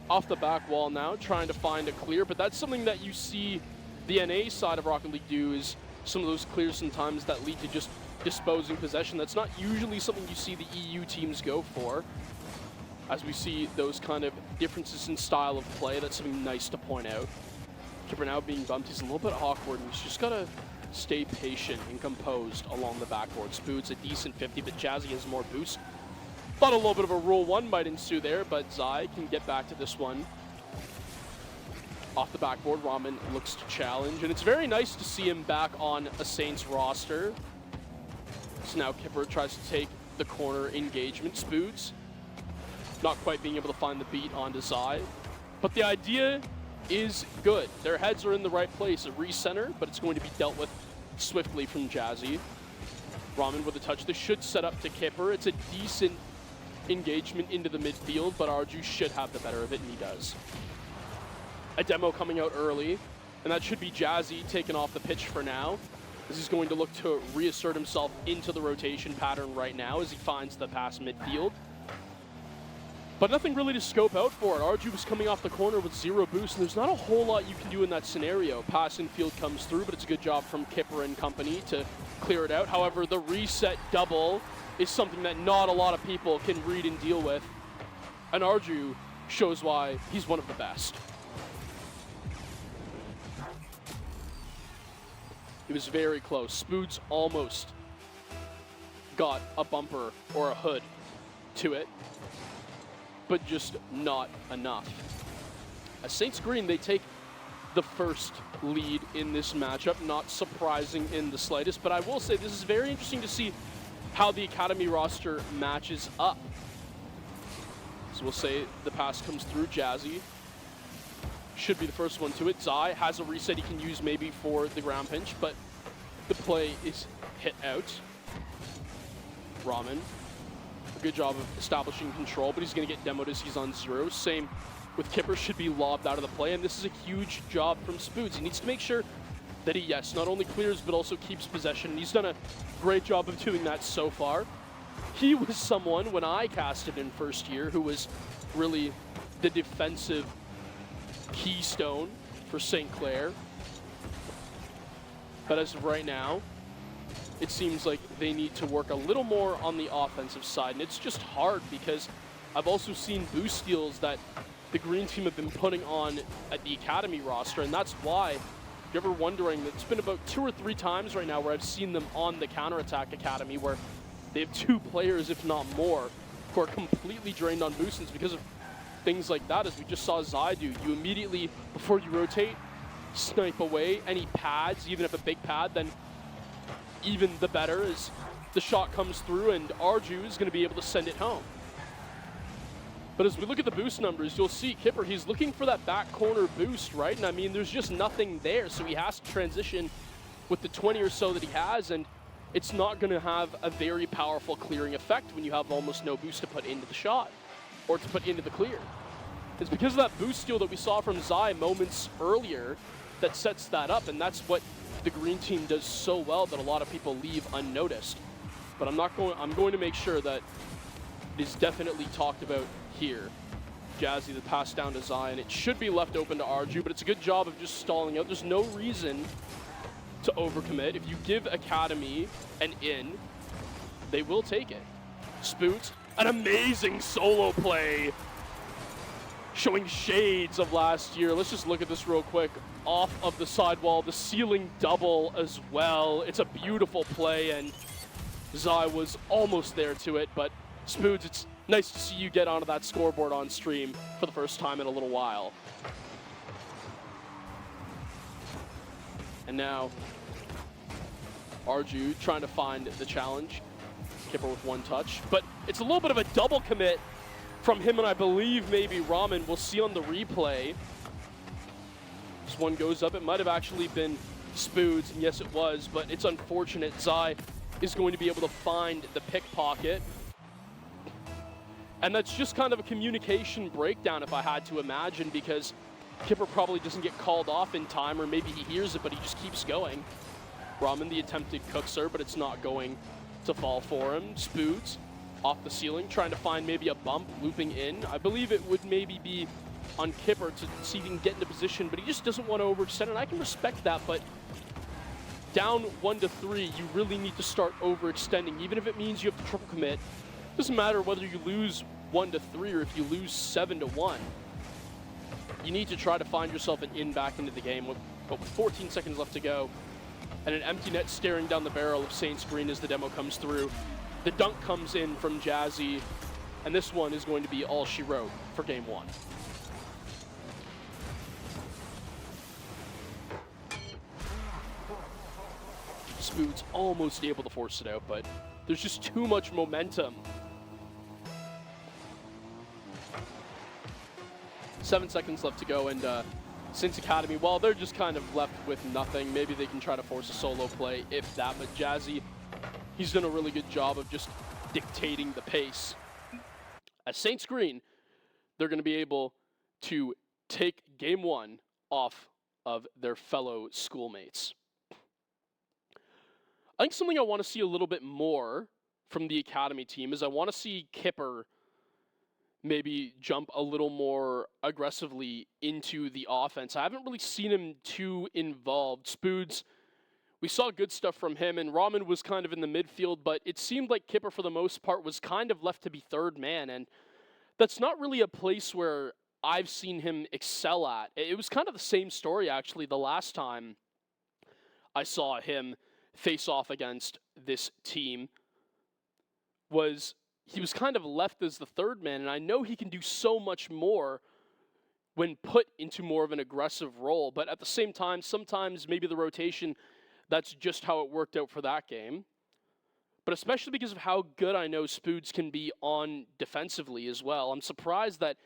Speaker 1: Off the back wall now, trying to find a clear, but that's something that you see the NA side of Rocket League do, is some of those clears sometimes that lead to just disposing possession. That's not usually something you see the EU teams go for. As we see those kind of differences in style of play, that's something nice to point out. Kipper now being bumped, he's a little bit awkward, and he's just got to stay patient and composed along the backboard. Spood's a decent 50, but Jazzy has more boost. Thought a little bit of a Rule 1 might ensue there, but Zai can get back to this one. Off the backboard, Ramen looks to challenge, and it's very nice to see him back on a Saints roster. So now Kipper tries to take the corner engagement. Spoods not quite being able to find the beat onto Zai, but the idea is good. Their heads are in the right place. A recenter, but it's going to be dealt with swiftly from Jazzy. Ramen with a touch. This should set up to Kipper. It's a decent engagement into the midfield, but Arju should have the better of it, and he does. A demo coming out early, and that should be Jazzy taken off the pitch for now. This is going to look to reassert himself into the rotation pattern right now as he finds the pass midfield. But nothing really to scope out for it. Arju was coming off the corner with 0 boost, and there's not a whole lot you can do in that scenario. Pass infield comes through, but it's a good job from Kipper and company to clear it out. However, the reset double is something that not a lot of people can read and deal with, and Arju shows why he's one of the best. It was very close. Spoods almost got a bumper or a hood to it, but just not enough. As Saints Green, they take the first lead in this matchup, not surprising in the slightest, but I will say this is very interesting to see how the Academy roster matches up. So we'll say the pass comes through. Jazzy should be the first one to it. Zai has a reset he can use maybe for the ground pinch, but the play is hit out. Ramen, a good job of establishing control, but he's going to get demoed as he's on 0. Same with Kipper, should be lobbed out of the play, and this is a huge job from Spoods. He needs to make sure that he, yes, not only clears, but also keeps possession, and he's done a great job of doing that so far. He was someone, when I casted in first year, who was really the defensive keystone for St. Clair. But as of right now, it seems like they need to work a little more on the offensive side. And it's just hard because I've also seen boost steals that the green team have been putting on at the academy roster, and that's why, if you're ever wondering, it's been about 2 or 3 times right now where I've seen them on the counterattack academy where they have 2 players, if not more, who are completely drained on boosts, and it's because of things like that, as we just saw Zai do. You immediately, before you rotate, snipe away any pads, even if a big pad, then even the better as the shot comes through and Arju is going to be able to send it home. But as we look at the boost numbers, you'll see Kipper, he's looking for that back corner boost, right? And I mean, there's just nothing there, so he has to transition with the 20 or so that he has, and it's not going to have a very powerful clearing effect when you have almost no boost to put into the shot or to put into the clear. It's because of that boost steal that we saw from Zai moments earlier that sets that up, and that's what the green team does so well that a lot of people leave unnoticed. But I'm going to make sure that it is definitely talked about here. Jazzy, the pass down to Zai, and it should be left open to Arju, but it's a good job of just stalling out. There's no reason to overcommit. If you give Academy an in, they will take it. Spoot, an amazing solo play, showing shades of last year. Let's just look at this real quick. Off of the sidewall, the ceiling double as well. It's a beautiful play, and Zai was almost there to it, but Spoods, it's nice to see you get onto that scoreboard on stream for the first time in a little while. And now, Arju trying to find the challenge. Kipper with 1 touch, but it's a little bit of a double commit from him, and I believe maybe Ramen. We'll see on the replay. This one goes up. It might have actually been Spoods, and yes it was, but it's unfortunate. Zai is going to be able to find the pickpocket. And that's just kind of a communication breakdown, if I had to imagine, because Kipper probably doesn't get called off in time, or maybe he hears it, but he just keeps going. Ramen, the attempted cook serve, but it's not going to fall for him. Spoods off the ceiling, trying to find maybe a bump, looping in. I believe it would maybe be on Kipper to see if he can get into position, but he just doesn't want to overextend, and I can respect that, but down 1 to 3, you really need to start overextending, even if it means you have to triple commit. Doesn't matter whether you lose 1 to 3 or if you lose 7 to 1. You need to try to find yourself an in back into the game, but with 14 seconds left to go, and an empty net staring down the barrel of Saints Green as the demo comes through. The dunk comes in from Jazzy, and this one is going to be all she wrote for game 1. Spood's almost able to force it out, but there's just too much momentum. 7 seconds left to go, and Saints Academy, well, they're just kind of left with nothing. Maybe they can try to force a solo play, if that, but Jazzy, he's done a really good job of just dictating the pace. As Saints Green, they're going to be able to take game 1 off of their fellow schoolmates. I think something I want to see a little bit more from the Academy team is I want to see Kipper maybe jump a little more aggressively into the offense. I haven't really seen him too involved. Spoods, we saw good stuff from him, and Ramen was kind of in the midfield, but it seemed like Kipper, for the most part, was kind of left to be third man, and that's not really a place where I've seen him excel at. It was kind of the same story, actually, the last time I saw him face off against this team. He was kind of left as the third man, and I know he can do so much more when put into more of an aggressive role, but at the same time, sometimes maybe the rotation, that's just how it worked out for that game. But especially because of how good I know Spoods can be on defensively as well. I'm surprised that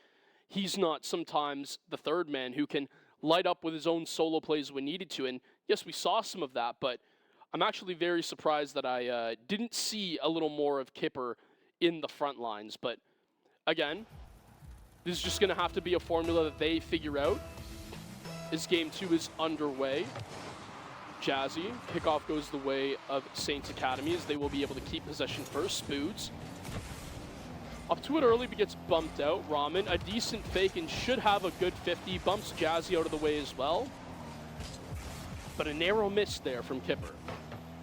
Speaker 1: he's not sometimes the third man who can light up with his own solo plays when needed to, and yes, we saw some of that, but I'm actually very surprised that I didn't see a little more of Kipper in the front lines. But again, this is just going to have to be a formula that they figure out as game 2 is underway. Jazzy, kickoff goes the way of Saints Academy as they will be able to keep possession first. Spoods up to it early but gets bumped out. Ramen, a decent fake and should have a good 50. Bumps Jazzy out of the way as well. But a narrow miss there from Kipper.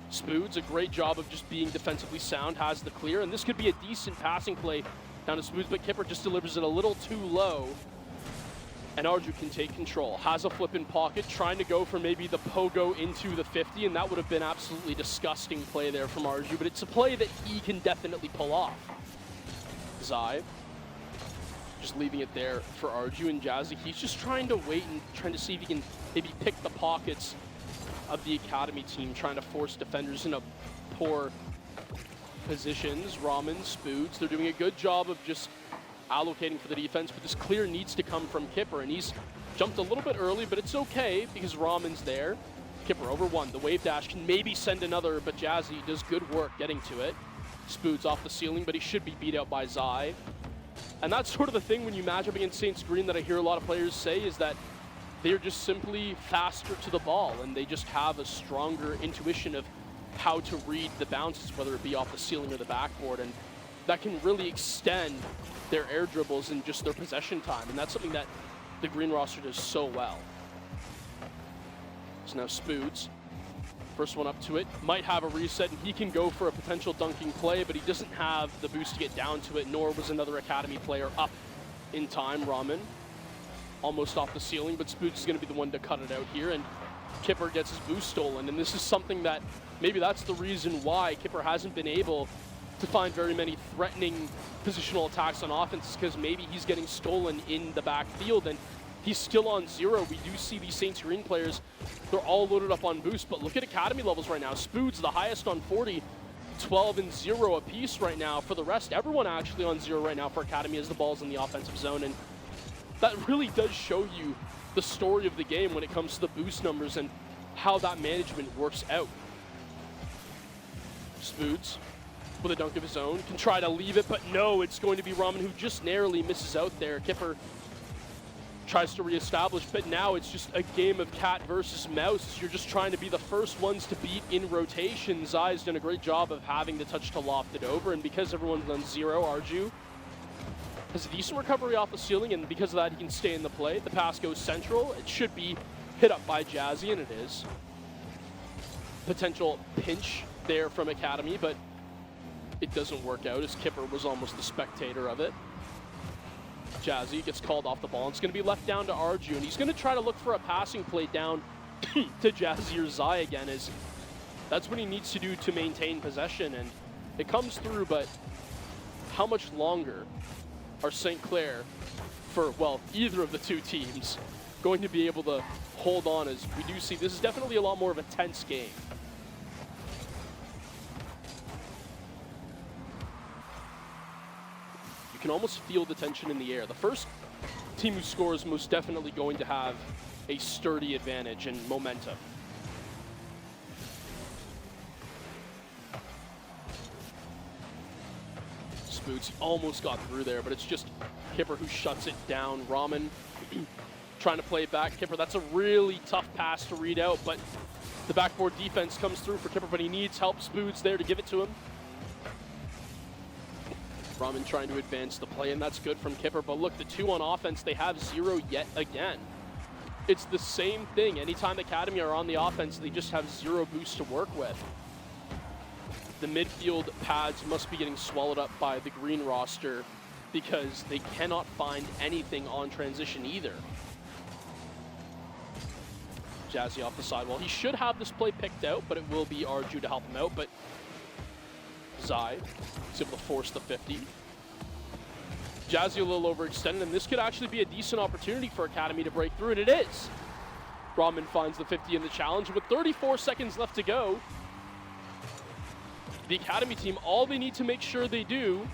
Speaker 1: Spoods, a great job of just being defensively sound, has the clear, and this could be a decent passing play Down to Smooth, but Kipper just delivers it a little too low. And Arju can take control. Has a flip in pocket, trying to go for maybe the pogo into the 50, and that would have been absolutely disgusting play there from Arju, but it's a play that he can definitely pull off. Zai, just leaving it there for Arju, and Jazzy, he's just trying to wait and trying to see if he can maybe pick the pockets of the Academy team, trying to force defenders into poor positions. Ramen, Spoods, they're doing a good job of just allocating for the defense, but this clear needs to come from Kipper, and he's jumped a little bit early, but it's okay because Ramen's there. Kipper over one. The wave dash can maybe send another, but Jazzy does good work getting to it. Spoods off the ceiling, but he should be beat out by Zai. And that's sort of the thing when you match up against Saints Green that I hear a lot of players say, is that they're just simply faster to the ball, and they just have a stronger intuition of how to read the bounces, whether it be off the ceiling or the backboard, and that can really extend their air dribbles and just their possession time, and that's something that the Green roster does so well. So now Spoods, first one up to it, might have a reset, and he can go for a potential dunking play, but he doesn't have the boost to get down to it, nor was another Academy player up in time. Ramen almost off the ceiling, but Spoods is going to be the one to cut it out here, and Kipper gets his boost stolen, and this is something that maybe that's the reason why Kipper hasn't been able to find very many threatening positional attacks on offense, because maybe he's getting stolen in the backfield and he's still on zero. We do see these Saints Green players, they're all loaded up on boost, but look at Academy levels right now. Spoods, the highest on 40, 12 and 0 apiece right now. For the rest, everyone actually on 0 right now for Academy as the ball's in the offensive zone, and that really does show you the story of the game when it comes to the boost numbers and how that management works out. Spoods with a dunk of his own, can try to leave it, but no, it's going to be Ramen who just narrowly misses out there. Kipper tries to reestablish, but now it's just a game of cat versus mouse. You're just trying to be the first ones to beat in rotation. Zai's done a great job of having the touch to loft it over, and because everyone's on 0, Arju has a decent recovery off the ceiling, and because of that, he can stay in the play. The pass goes central. It should be hit up by Jazzy, and it is. Potential pinch there from Academy, but it doesn't work out as Kipper was almost the spectator of it. Jazzy gets called off the ball. It's going to be left down to Arju, and he's going to try to look for a passing play down to Jazzy or Zai again, as that's what he needs to do to maintain possession, and it comes through, but how much longer are St. Clair, for, well, either of the two teams, going to be able to hold on, as we do see this is definitely a lot more of a tense game. You can almost feel the tension in the air. The first team who scores is most definitely going to have a sturdy advantage and momentum. Spoods almost got through there, but it's just Kipper who shuts it down. Ramen trying to play it back. Kipper, that's a really tough pass to read out, but the backboard defense comes through for Kipper, but he needs help. Spoods there to give it to him. Ramen trying to advance the play, and that's good from Kipper. But look, the two on offense, they have 0 yet again. It's the same thing. Anytime Academy are on the offense, they just have 0 boost to work with. The midfield pads must be getting swallowed up by the Green roster because they cannot find anything on transition either. Jazzy off the sidewall. He should have this play picked out, but it will be Arju to help him out. But Zai is able to force the 50. Jazzy a little overextended, and this could actually be a decent opportunity for Academy to break through, and it is. Ramen finds the 50 in the challenge. With 34 seconds left to go, the Academy team, all they need to make sure they do,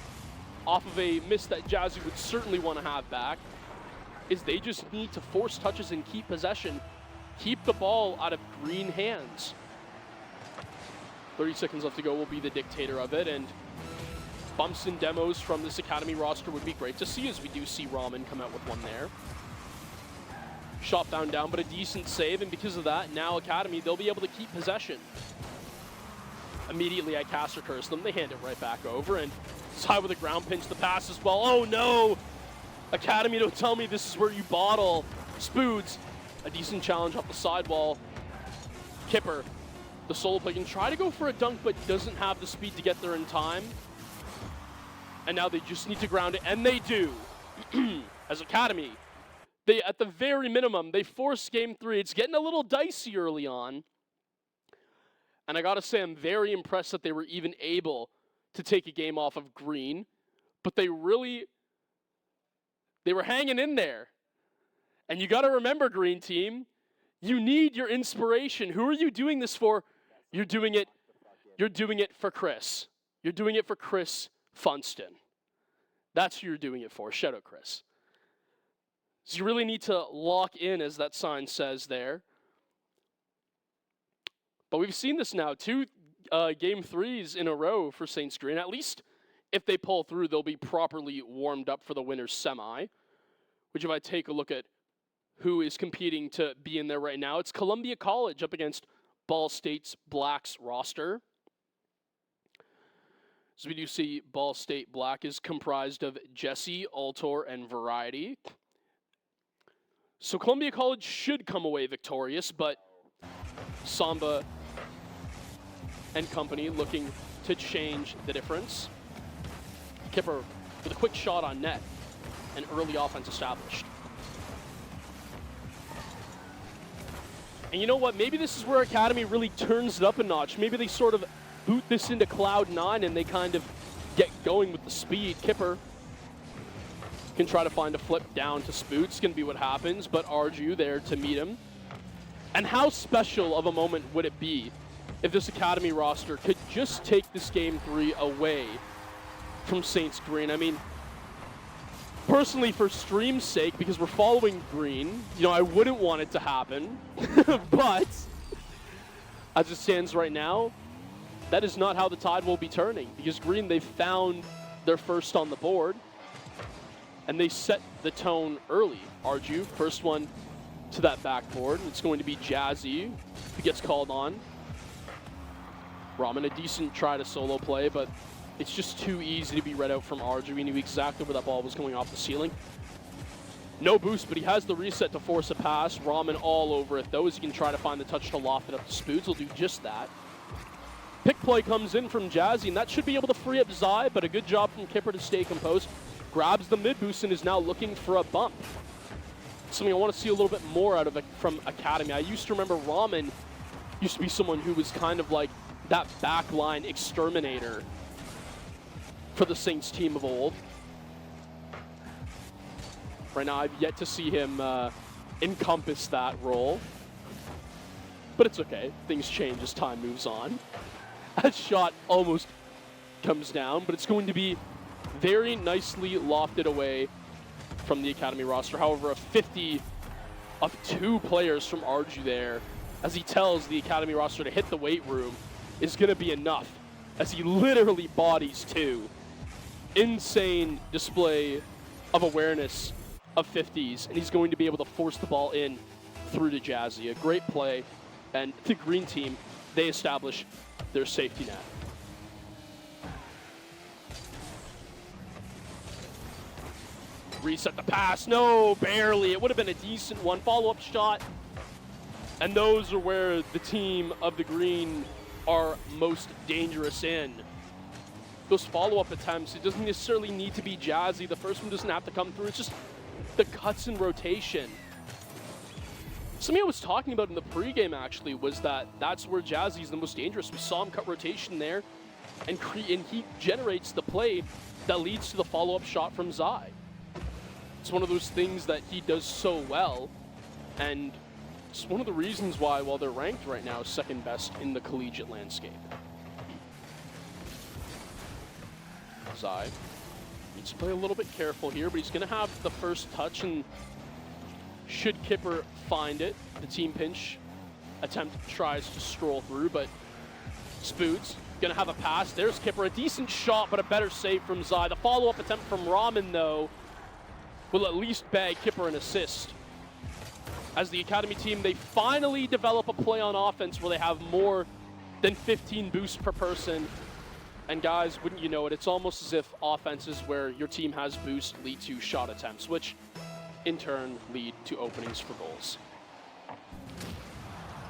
Speaker 1: off of a miss that Jazzy would certainly want to have back, is they just need to force touches and keep possession. Keep the ball out of Green hands. 30 seconds left to go will be the dictator of it, and bumps and demos from this Academy roster would be great to see, as we do see Ramen come out with one there. Shot down, but a decent save, and because of that, now Academy, they'll be able to keep possession. Immediately I cast or curse them, they hand it right back over, and Zai with a ground pinch, the pass as well. Oh no! Academy, don't tell me this is where you bottle. Spoods, a decent challenge off the sidewall. Kipper, the solo play, can try to go for a dunk, but doesn't have the speed to get there in time. And now they just need to ground it, and they do. As Academy, they, at the very minimum, they force game 3. It's getting a little dicey early on. And I gotta say, I'm very impressed that they were even able to take a game off of green. But they were hanging in there. And you gotta remember, green team, you need your inspiration. Who are you doing this for? You're doing it for Chris. You're doing it for Chris Funston. That's who you're doing it for. Shout out, Chris. So you really need to lock in, as that sign says there. But we've seen this now, 2 game 3s in a row for Saints Green. At least if they pull through, they'll be properly warmed up for the winner's semi. Which, if I take a look at who is competing to be in there right now, it's Columbia College up against Ball State's Blacks roster. So we do see Ball State Black is comprised of Jesse, Altor, and Variety. So Columbia College should come away victorious, but Samba and company looking to change the difference. Kipper with a quick shot on net, and early offense established. And you know what? Maybe this is where Academy really turns it up a notch. Maybe they sort of boot this into Cloud 9 and they kind of get going with the speed. Kipper can try to find a flip down to Spoot. It's going to be what happens, but Arju there to meet him. And how special of a moment would it be if this Academy roster could just take this game 3 away from Saints Green? I mean, personally, for stream's sake, because we're following Green, you know, I wouldn't want it to happen. But as it stands right now, that is not how the tide will be turning, because Green, they've found their first on the board, and they set the tone early. Arju, first one to that backboard. It's going to be Jazzy who gets called on. Ramen, a decent try to solo play, but it's just too easy to be read out from Arju. He knew exactly where that ball was going off the ceiling. No boost, but he has the reset to force a pass. Ramen all over it, though, as he can try to find the touch to loft it up to Spoods. He'll do just that. Pick play comes in from Jazzy, and that should be able to free up Zai, but a good job from Kipper to stay composed. Grabs the mid boost and is now looking for a bump. Something I want to see a little bit more out of it from Academy. I used to remember Ramen used to be someone who was kind of like that backline exterminator for the Saints team of old. Right now, I've yet to see him encompass that role. But it's okay. Things change as time moves on. That shot almost comes down, but it's going to be very nicely lofted away from the Academy roster. However, a 50 of 2 players from Arju there, as he tells the Academy roster to hit the weight room, is going to be enough, as he literally bodies 2. Insane display of awareness of 50s, and he's going to be able to force the ball in through to Jazzy. A great play, and the green team, they establish their safety net. Reset the pass. No, barely. It would have been a decent one. Follow-up shot. And those are where the team of the green are most dangerous in. Those follow-up attempts, it doesn't necessarily need to be Jazzy. The first one doesn't have to come through. It's just the cuts in rotation. Something I was talking about in the pregame, actually, was that that's where Jazzy's the most dangerous. We saw him cut rotation there, and he generates the play that leads to the follow-up shot from Zai. It's one of those things that he does so well, and it's one of the reasons why, while they're ranked right now, second best in the collegiate landscape. Zai needs to play a little bit careful here, but he's going to have the first touch, and should Kipper find it, the team pinch attempt tries to stroll through, but Spoots going to have a pass. There's Kipper, a decent shot, but a better save from Zai. The follow-up attempt from Ramen, though, will at least bag Kipper an assist. As the Academy team, they finally develop a play on offense where they have more than 15 boosts per person. And guys, wouldn't you know it, it's almost as if offenses where your team has boost lead to shot attempts, which in turn lead to openings for goals.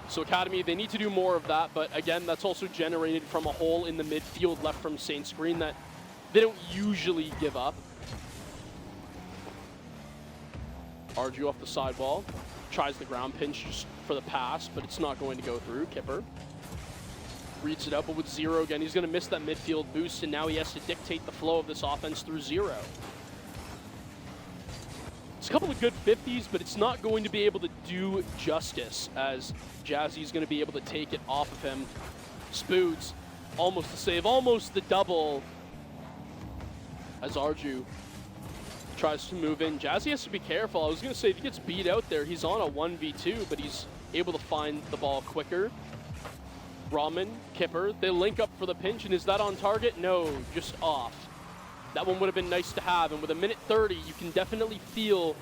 Speaker 1: So Academy, they need to do more of that, but again, that's also generated from a hole in the midfield left from Saints Green that they don't usually give up. Arju off the sidewall, tries the ground pinch just for the pass, but it's not going to go through. Kipper reads it out, but with Zero again, he's going to miss that midfield boost, and now he has to dictate the flow of this offense through Zero. It's a couple of good 50s, but it's not going to be able to do justice, as Jazzy's going to be able to take it off of him. Spoods, almost the save, almost the double, as Arju tries to move in. Jazzy has to be careful. I was going to say, if he gets beat out there, he's on a 1v2, but he's able to find the ball quicker. Ramen, Kipper, they link up for the pinch, and is that on target? No, just off. That one would have been nice to have, and with a minute 30, you can definitely feel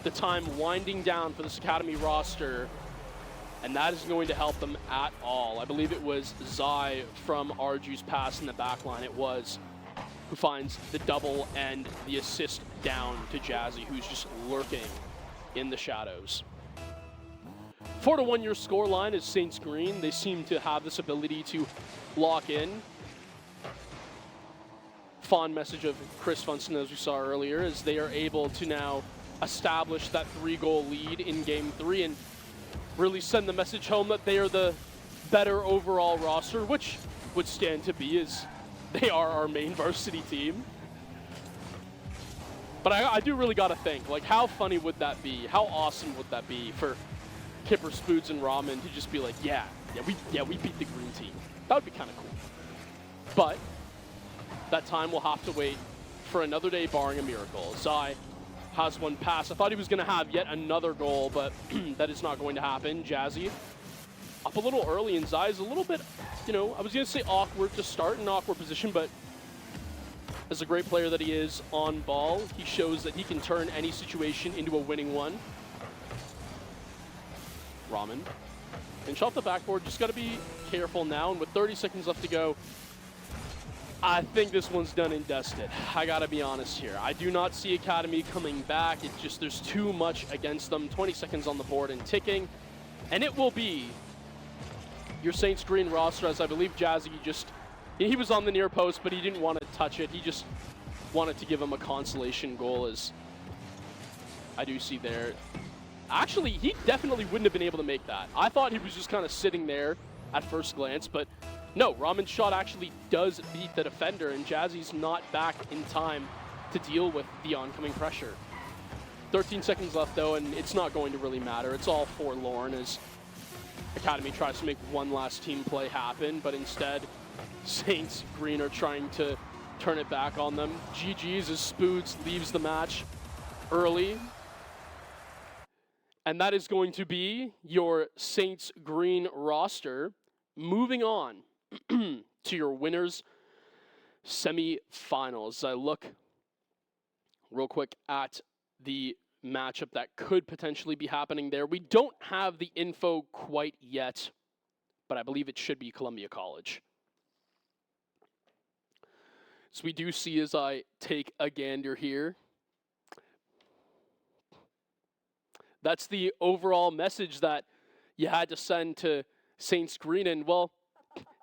Speaker 1: the time winding down for this Academy roster, and that isn't going to help them at all. I believe it was Zai from Arju's pass in the back line. It was who finds the double and the assist down to Jazzy, who's just lurking in the shadows. 4-1 your score line is Saints Green. They seem to have this ability to lock in. Fond message of Chris Funston, as we saw earlier, as they are able to now establish that 3-goal lead in Game 3 and really send the message home that they are the better overall roster, which would stand to be, as they are our main varsity team. But I do really got to think, like, how funny would that be? How awesome would that be for Kipper, Spoods, and Ramen to just be like, yeah, we beat the green team. That would be kind of cool. But that time will have to wait for another day, barring a miracle. Zai has one pass. I thought he was going to have yet another goal, but that is not going to happen. Jazzy up a little early, and Zai is a little bit, you know, I was going to say awkward to start, in an awkward position, but as a great player that he is on ball, he shows that he can turn any situation into a winning one. Ramen. Pinch off the backboard, just got to be careful now, and with 30 seconds left to go, I think this one's done and dusted. I gotta be honest here. I do not see Academy coming back. It's just, there's too much against them. 20 seconds on the board and ticking. And it will be your Saints Green roster, as I believe Jazzy he was on the near post, but he didn't want to touch it. He just wanted to give him a consolation goal, as I do see there. Actually, he definitely wouldn't have been able to make that. I thought he was just kind of sitting there at first glance, but no, Ramen's shot actually does beat the defender, and Jazzy's not back in time to deal with the oncoming pressure. 13 seconds left, though, and it's not going to really matter. It's all forlorn as Academy tries to make one last team play happen, but instead, Saints Green are trying to turn it back on them. GG's as Spoods leaves the match early. And that is going to be your Saints Green roster. Moving on to your winners semi-finals. I look real quick at the matchup that could potentially be happening there. We don't have the info quite yet, but I believe it should be Columbia College. So we do see, as I take a gander here, that's the overall message that you had to send to Saints Green, and well,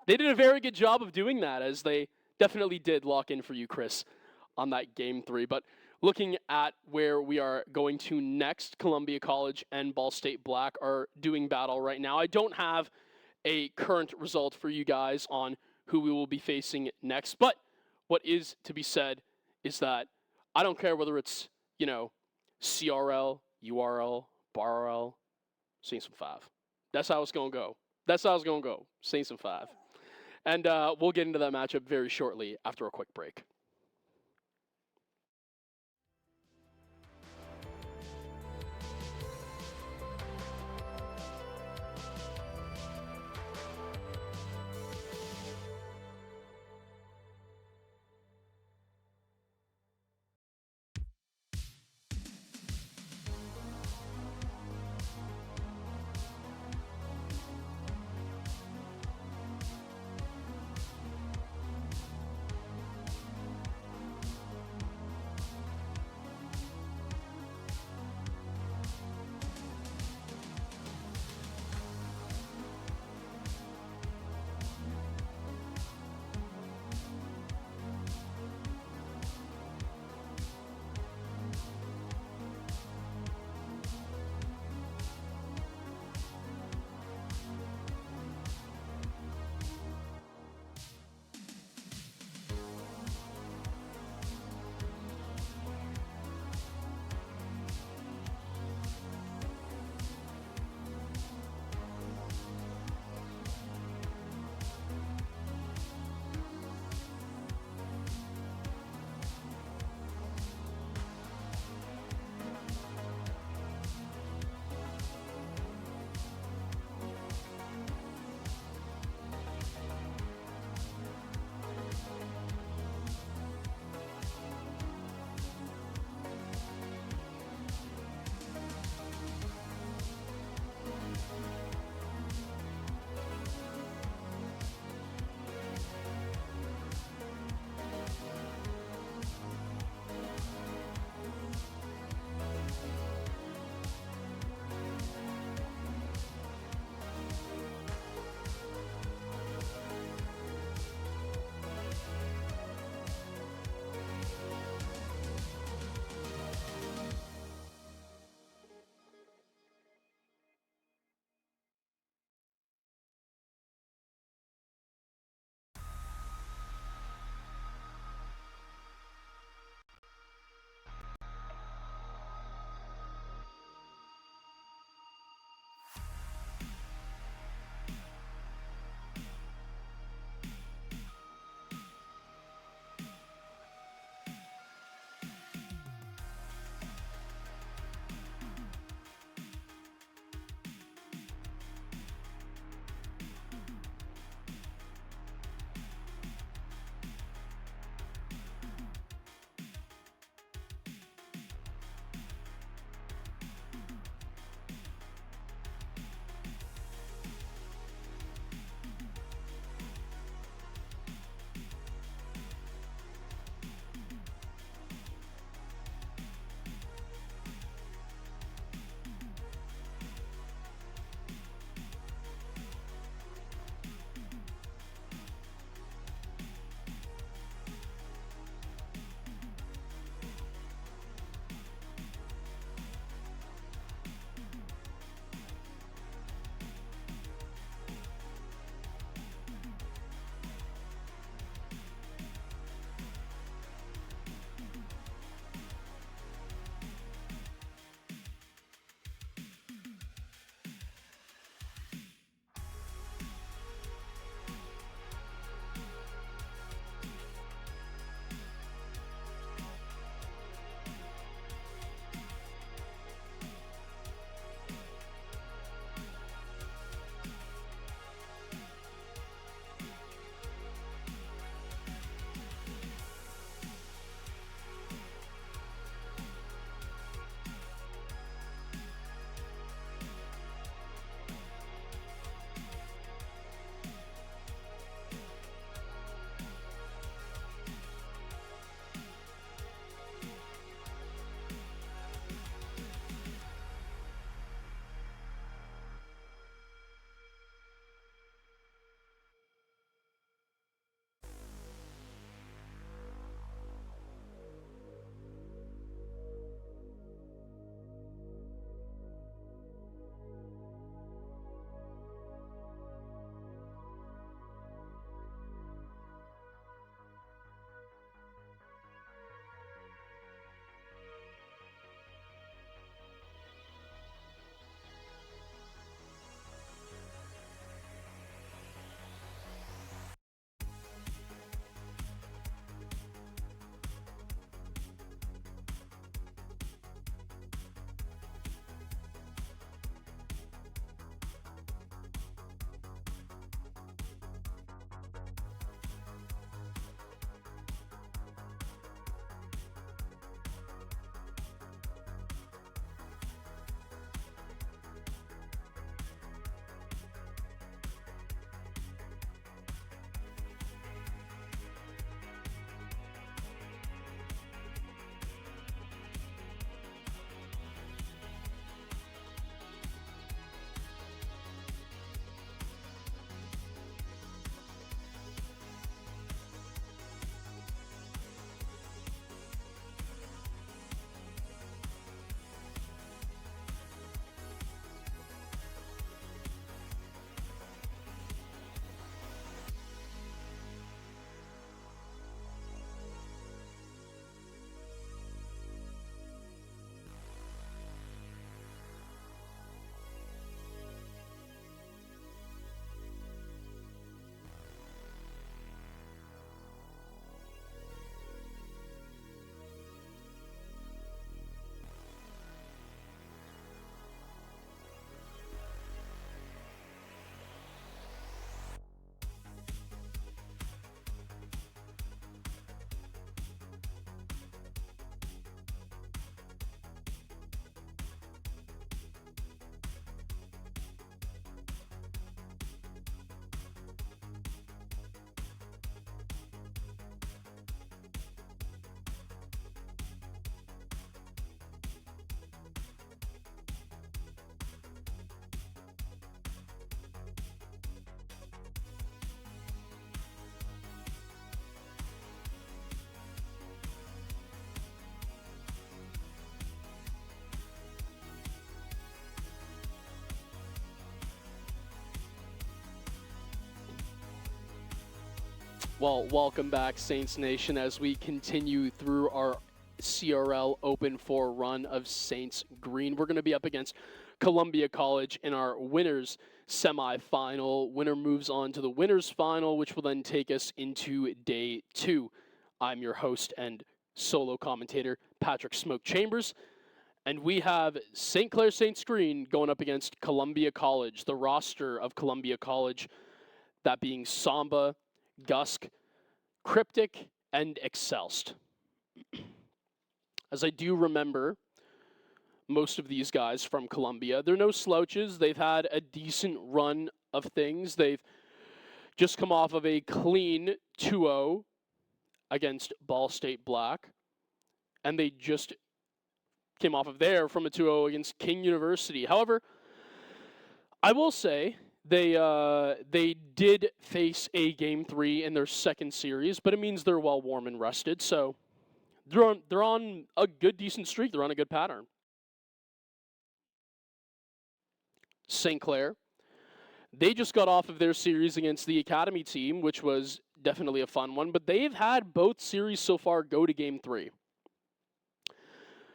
Speaker 1: they did a very good job of doing that, as they definitely did lock in for you, Chris, on that Game 3. But looking at where we are going to next, Columbia College and Ball State Black are doing battle right now. I don't have a current result for you guys on who we will be facing next, but what is to be said is that I don't care whether it's, you know, CRL, URL, BARL, Saints in 5. That's how it's going to go. That's how it's going to go. Saints in 5. And we'll get into that matchup very shortly after a quick break. Well, welcome back, Saints Nation, as we continue through our CRL Open 4 run of Saints Green. We're going to be up against Columbia College in our winners semifinal. Winner moves on to the winners final, which will then take us into day 2. I'm your host and solo commentator, Patrick Smoke Chambers, and we have St. Clair Saints Green going up against Columbia College, the roster of Columbia College, that being Samba, Gusk, Cryptic, and Excelst. As I do remember most of these guys from Columbia, they're no slouches. They've had a decent run of things. They've just come off of a clean 2-0 against Ball State Black, and they just came off of there from a 2-0 against King University. However, I will say they did face a Game 3 in their second series, but it means they're well warm and rested, so they're on a good, decent streak. They're on a good pattern. St. Clair, they just got off of their series against the Academy team, which was definitely a fun one, but they've had both series so far go to Game 3.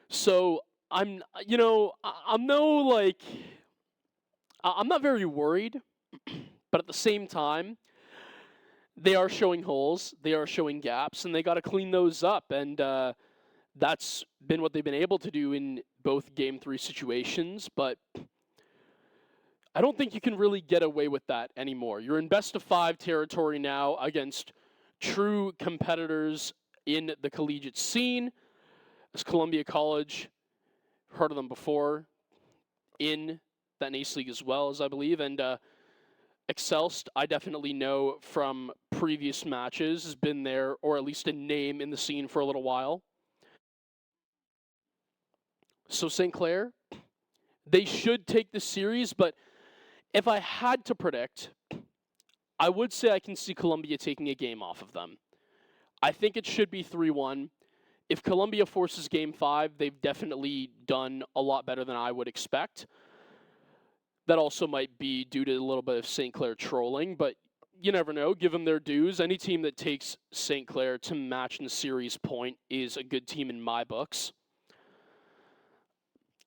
Speaker 1: So I'm not very worried, but at the same time, they are showing holes, they are showing gaps, and they got to clean those up. And that's been what they've been able to do in both Game 3 situations. But I don't think you can really get away with that anymore. You're in best-of-5 territory now against true competitors in the collegiate scene. As Columbia College, heard of them before, in that NACE League as well, as I believe. And Excelst, I definitely know from previous matches, has been there, or at least a name in the scene for a little while. So St. Clair, they should take the series, but if I had to predict, I would say I can see Columbia taking a game off of them. I think it should be 3-1. If Columbia forces Game 5, they've definitely done a lot better than I would expect. That also might be due to a little bit of St. Clair trolling, but you never know. Give them their dues. Any team that takes St. Clair to match in the series point is a good team in my books.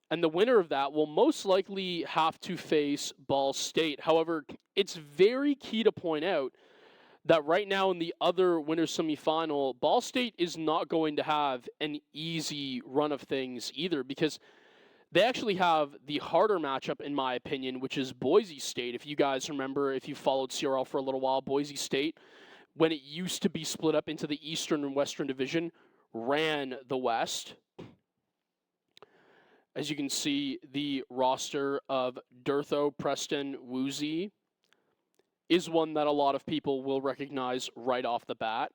Speaker 1: And the winner of that will most likely have to face Ball State. However, it's very key to point out that right now in the other winners semifinal, Ball State is not going to have an easy run of things either, because they actually have the harder matchup, in my opinion, which is Boise State. If you guys remember, if you followed CRL for a little while, Boise State, when it used to be split up into the Eastern and Western Division, ran the West. As you can see, the roster of Durtho, Preston, Woozy is one that a lot of people will recognize right off the bat.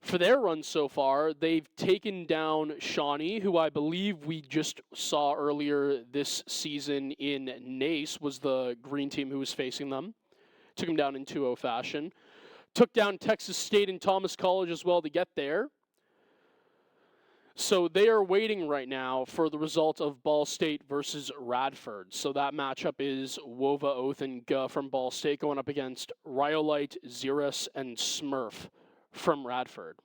Speaker 1: For their run so far, they've taken down Shawnee, who I believe we just saw earlier this season in NACE, was the green team who was facing them. Took them down in 2-0 fashion. Took down Texas State and Thomas College as well to get there. So they are waiting right now for the result of Ball State versus Radford. So that matchup is Wova, Oath, and Guh from Ball State going up against Rhyolite, Xerus, and Smurf from Radford.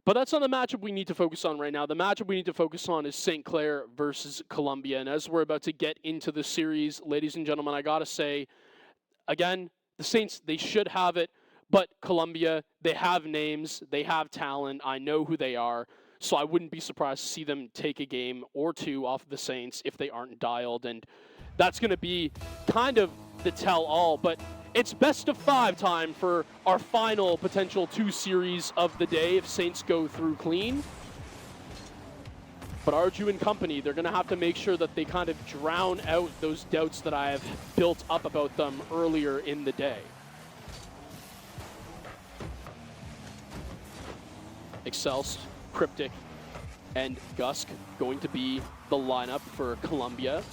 Speaker 1: But that's not the matchup we need to focus on right now. The matchup we need to focus on is St. Clair versus Columbia. And as we're about to get into the series, ladies and gentlemen, I got to say, again, the Saints, they should have it. But Columbia, they have names, they have talent, I know who they are, so I wouldn't be surprised to see them take a game or two off of the Saints if they aren't dialed, and that's going to be kind of the tell-all, but it's best-of-5 time for our final potential 2 series of the day if Saints go through clean. But Arju and company, they're going to have to make sure that they kind of drown out those doubts that I have built up about them earlier in the day. Excelst, Cryptic, and Gusk going to be the lineup for Columbia.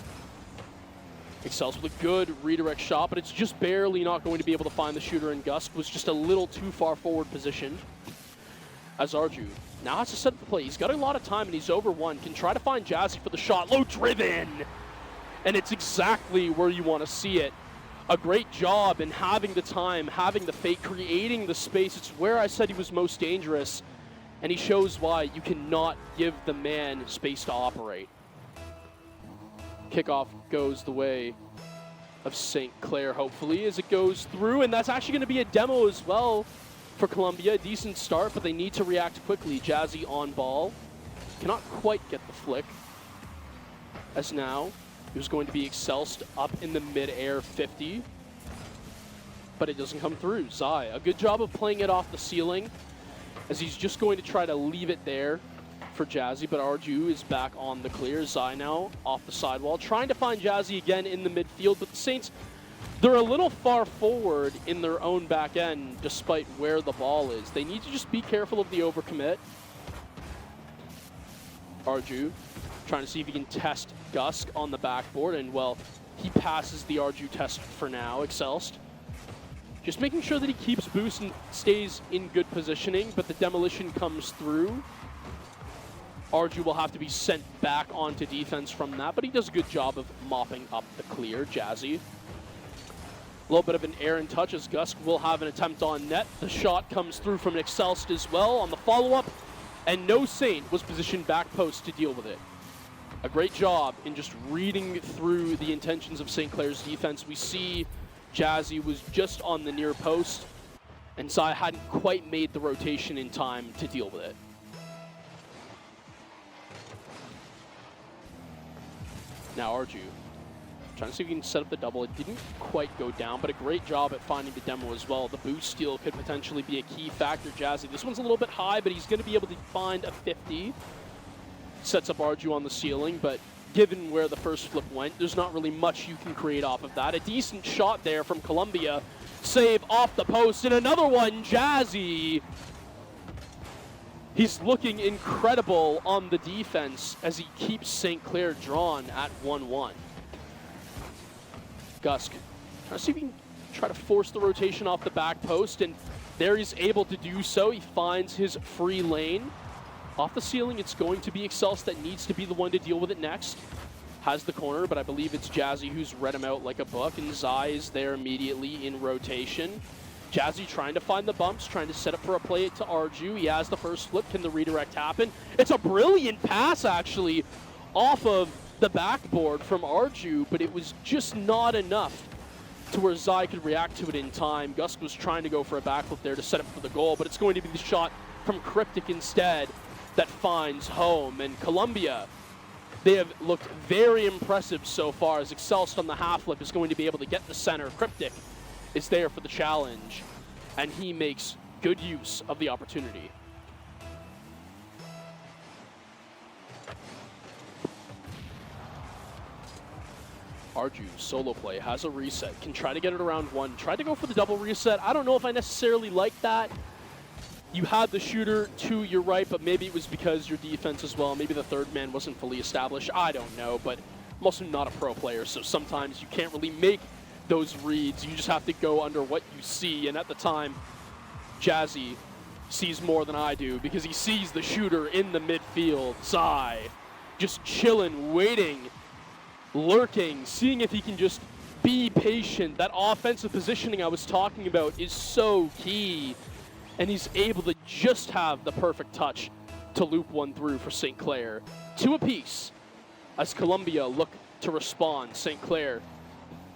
Speaker 1: Excelst with a good redirect shot, but it's just barely not going to be able to find the shooter, and Gusk was just a little too far forward positioned. As Arju now has to set up the play. He's got a lot of time, and he's over one. Can try to find Jazzy for the shot. Low driven! And it's exactly where you want to see it. a great job in having the time, having the fake, creating the space. It's where I said he was most dangerous, and he shows why you cannot give the man space to operate. Kickoff goes the way of St. Clair, hopefully, as it goes through, and that's actually going to be a demo as well for Columbia. A decent start, but they need to react quickly. Jazzy on ball. Cannot quite get the flick, as now he was going to be Excelst up in the mid-air 50, but it doesn't come through. Zai, a good job of playing it off the ceiling, as he's just going to try to leave it there for Jazzy, but Arju is back on the clear. Zai now off the sidewall, trying to find Jazzy again in the midfield, but the Saints, they're a little far forward in their own back end despite where the ball is. They need to just be careful of the overcommit. Arju trying to see if he can test Gusk on the backboard, and well, he passes the Arju test for now. Excelst just making sure that he keeps boost and stays in good positioning, but the demolition comes through. Arju will have to be sent back onto defense from that, but he does a good job of mopping up the clear. Jazzy, a little bit of an air and touch as Gusk will have an attempt on net. The shot comes through from an Excelst as well on the follow-up, and no Saint was positioned back post to deal with it. A great job in just reading through the intentions of St. Clair's defense. We see Jazzy was just on the near post, and Zai hadn't quite made the rotation in time to deal with it. Now Arju trying to see if he can set up the double. It didn't quite go down, but a great job at finding the demo as well. The boost steal could potentially be a key factor. Jazzy, this one's a little bit high, but he's going to be able to find a 50. Sets up Arju on the ceiling, but given where the first flip went, there's not really much you can create off of that. A decent shot there from Columbia. Save off the post, and another one, Jazzy. He's looking incredible on the defense as he keeps St. Clair drawn at 1-1. Gusk trying to see if he can try to force the rotation off the back post, and there he's able to do so. He finds his free lane. Off the ceiling, it's going to be Excelst that needs to be the one to deal with it next. Has the corner, but I believe it's Jazzy who's read him out like a book, and Zai is there immediately in rotation. Jazzy trying to find the bumps, trying to set up for a play to Arju. He has the first flip. Can the redirect happen? It's a brilliant pass, actually, off of the backboard from Arju, but it was just not enough to where Zai could react to it in time. Gusk was trying to go for a backflip there to set up for the goal, but it's going to be the shot from Cryptic instead that finds home. And Columbia, they have looked very impressive so far, as Excelst on the half flip is going to be able to get the center. Cryptic is there for the challenge, and he makes good use of the opportunity. Arju, solo play, has a reset, can try to get it around one, tried to go for the double reset. I don't know if I necessarily like that. You had the shooter to your right, but maybe it was because your defense as well. Maybe the third man wasn't fully established. I don't know, but I'm also not a pro player, so sometimes you can't really make those reads. You just have to go under what you see, and at the time, Jazzy sees more than I do because he sees the shooter in the midfield. Zai just chilling, waiting, lurking, seeing if he can just be patient. That offensive positioning I was talking about is so key, and he's able to just have the perfect touch to loop one through for St. Clair. 2 apiece as Columbia look to respond. St. Clair,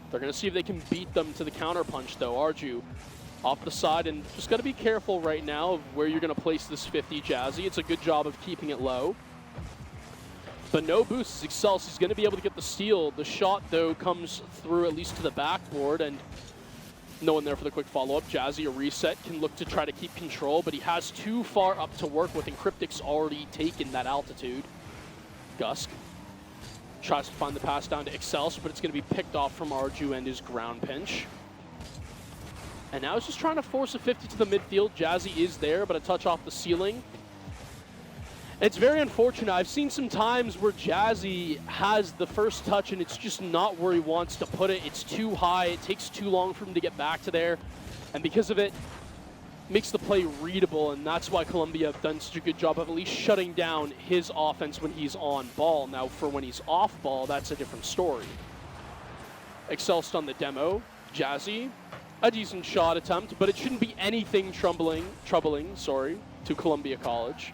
Speaker 1: they're going to see if they can beat them to the counterpunch, though. Arju off the side, and just got to be careful right now of where you're going to place this 50 Jazzy. It's a good job of keeping it low. But no boost as Excelst. He's going to be able to get the steal. The shot, though, comes through at least to the backboard, and no one there for the quick follow-up. Jazzy, a reset, can look to try to keep control, but he has too far up to work with, and Cryptic's already taken that altitude. Gusk tries to find the pass down to Excelst, but it's going to be picked off from Arju and his ground pinch. And now he's just trying to force a 50 to the midfield. Jazzy is there, but a touch off the ceiling. It's very unfortunate. I've seen some times where Jazzy has the first touch and it's just not where he wants to put it. It's too high. It takes too long for him to get back to there. And because of it, makes the play readable, and that's why Columbia have done such a good job of at least shutting down his offense when he's on ball. Now, for when he's off ball, that's a different story. Excelst on the demo. Jazzy, a decent shot attempt, but it shouldn't be anything troubling, to Columbia College.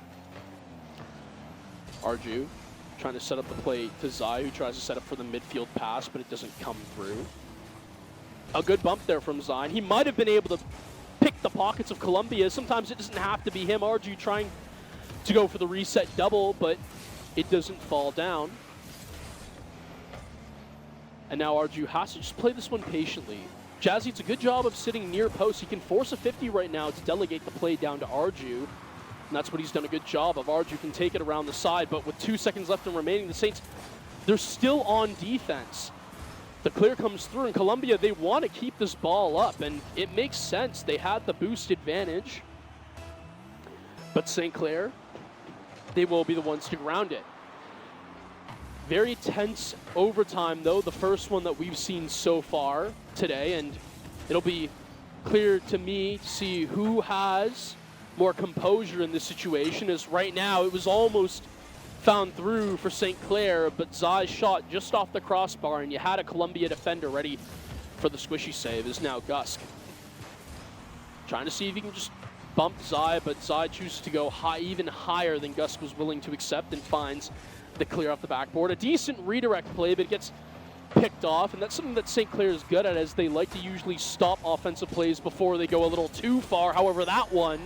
Speaker 1: Arju trying to set up the play to Zai, who tries to set up for the midfield pass, but it doesn't come through. A good bump there from Zai. He might have been able to pick the pockets of Columbia. Sometimes it doesn't have to be him. Arju trying to go for the reset double, but it doesn't fall down. And now Arju has to just play this one patiently. Jazzy, it's a good job of sitting near post. He can force a 50 right now to delegate the play down to Arju. And that's what he's done a good job of. Arju can take it around the side, but with 2 seconds left and remaining, the Saints, they're still on defense. The clear comes through, and Columbia, they want to keep this ball up, and it makes sense. They had the boost advantage. But St. Clair, they will be the ones to ground it. Very tense overtime, though, the first one that we've seen so far today, and it'll be clear to me to see who has more composure in this situation, as right now it was almost found through for St. Clair, but Zai's shot just off the crossbar, and you had a Columbia defender ready for the squishy save, is now Gusk. Trying to see if he can just bump Zai, but Zai chooses to go high, even higher than Gusk was willing to accept, and finds the clear off the backboard. A decent redirect play, but it gets picked off, and that's something that St. Clair is good at, as they like to usually stop offensive plays before they go a little too far. However, that one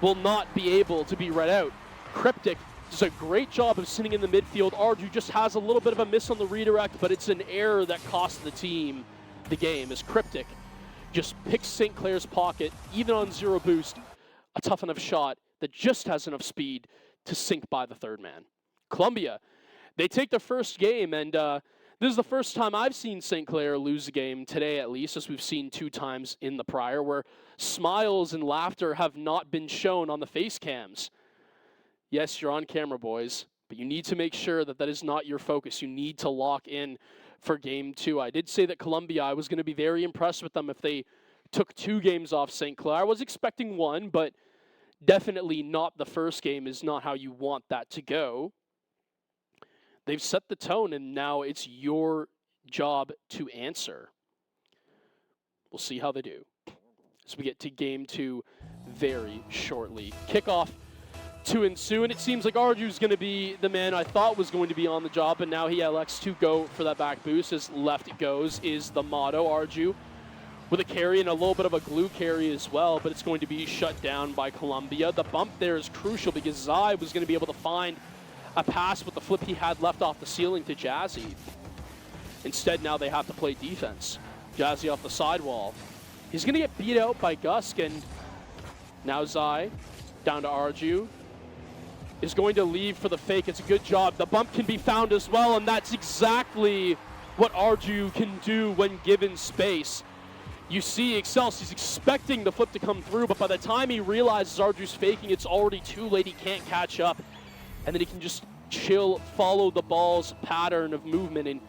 Speaker 1: will not be able to be read out. Cryptic does a great job of sitting in the midfield. Arju just has a little bit of a miss on the redirect, but it's an error that cost the team the game, as Cryptic just picks St. Clair's pocket, even on zero boost, a tough enough shot that just has enough speed to sink by the third man. Columbia, they take the first game, and this is the first time I've seen St. Clair lose a game today, at least, as we've seen 2 times in the prior, where smiles and laughter have not been shown on the face cams. Yes, you're on camera, boys, but you need to make sure that that is not your focus. You need to lock in for game 2. I did say that Columbia, I was going to be very impressed with them if they took 2 games off St. Clair. I was expecting 1, but definitely not the first game is not how you want that to go. They've set the tone, and now it's your job to answer. We'll see how they do as we get to game 2 very shortly. Kickoff to ensue, and it seems like Arju's going to be the man I thought was going to be on the job, and now he elects to go for that back boost, as left goes is the motto. Arju with a carry and a little bit of a glue carry as well, but it's going to be shut down by Columbia. The bump there is crucial because Zai was going to be able to find a pass with the flip he had left off the ceiling to Jazzy. Instead, now they have to play defense. Jazzy off the sidewall. He's going to get beat out by Gusk, and now Zai down to Arju is going to leave for the fake. It's a good job. The bump can be found as well, and that's exactly what Arju can do when given space. You see Excelsior, he's expecting the flip to come through, but by the time he realizes Arju's faking, it's already too late. He can't catch up, and then he can just chill, follow the ball's pattern of movement, and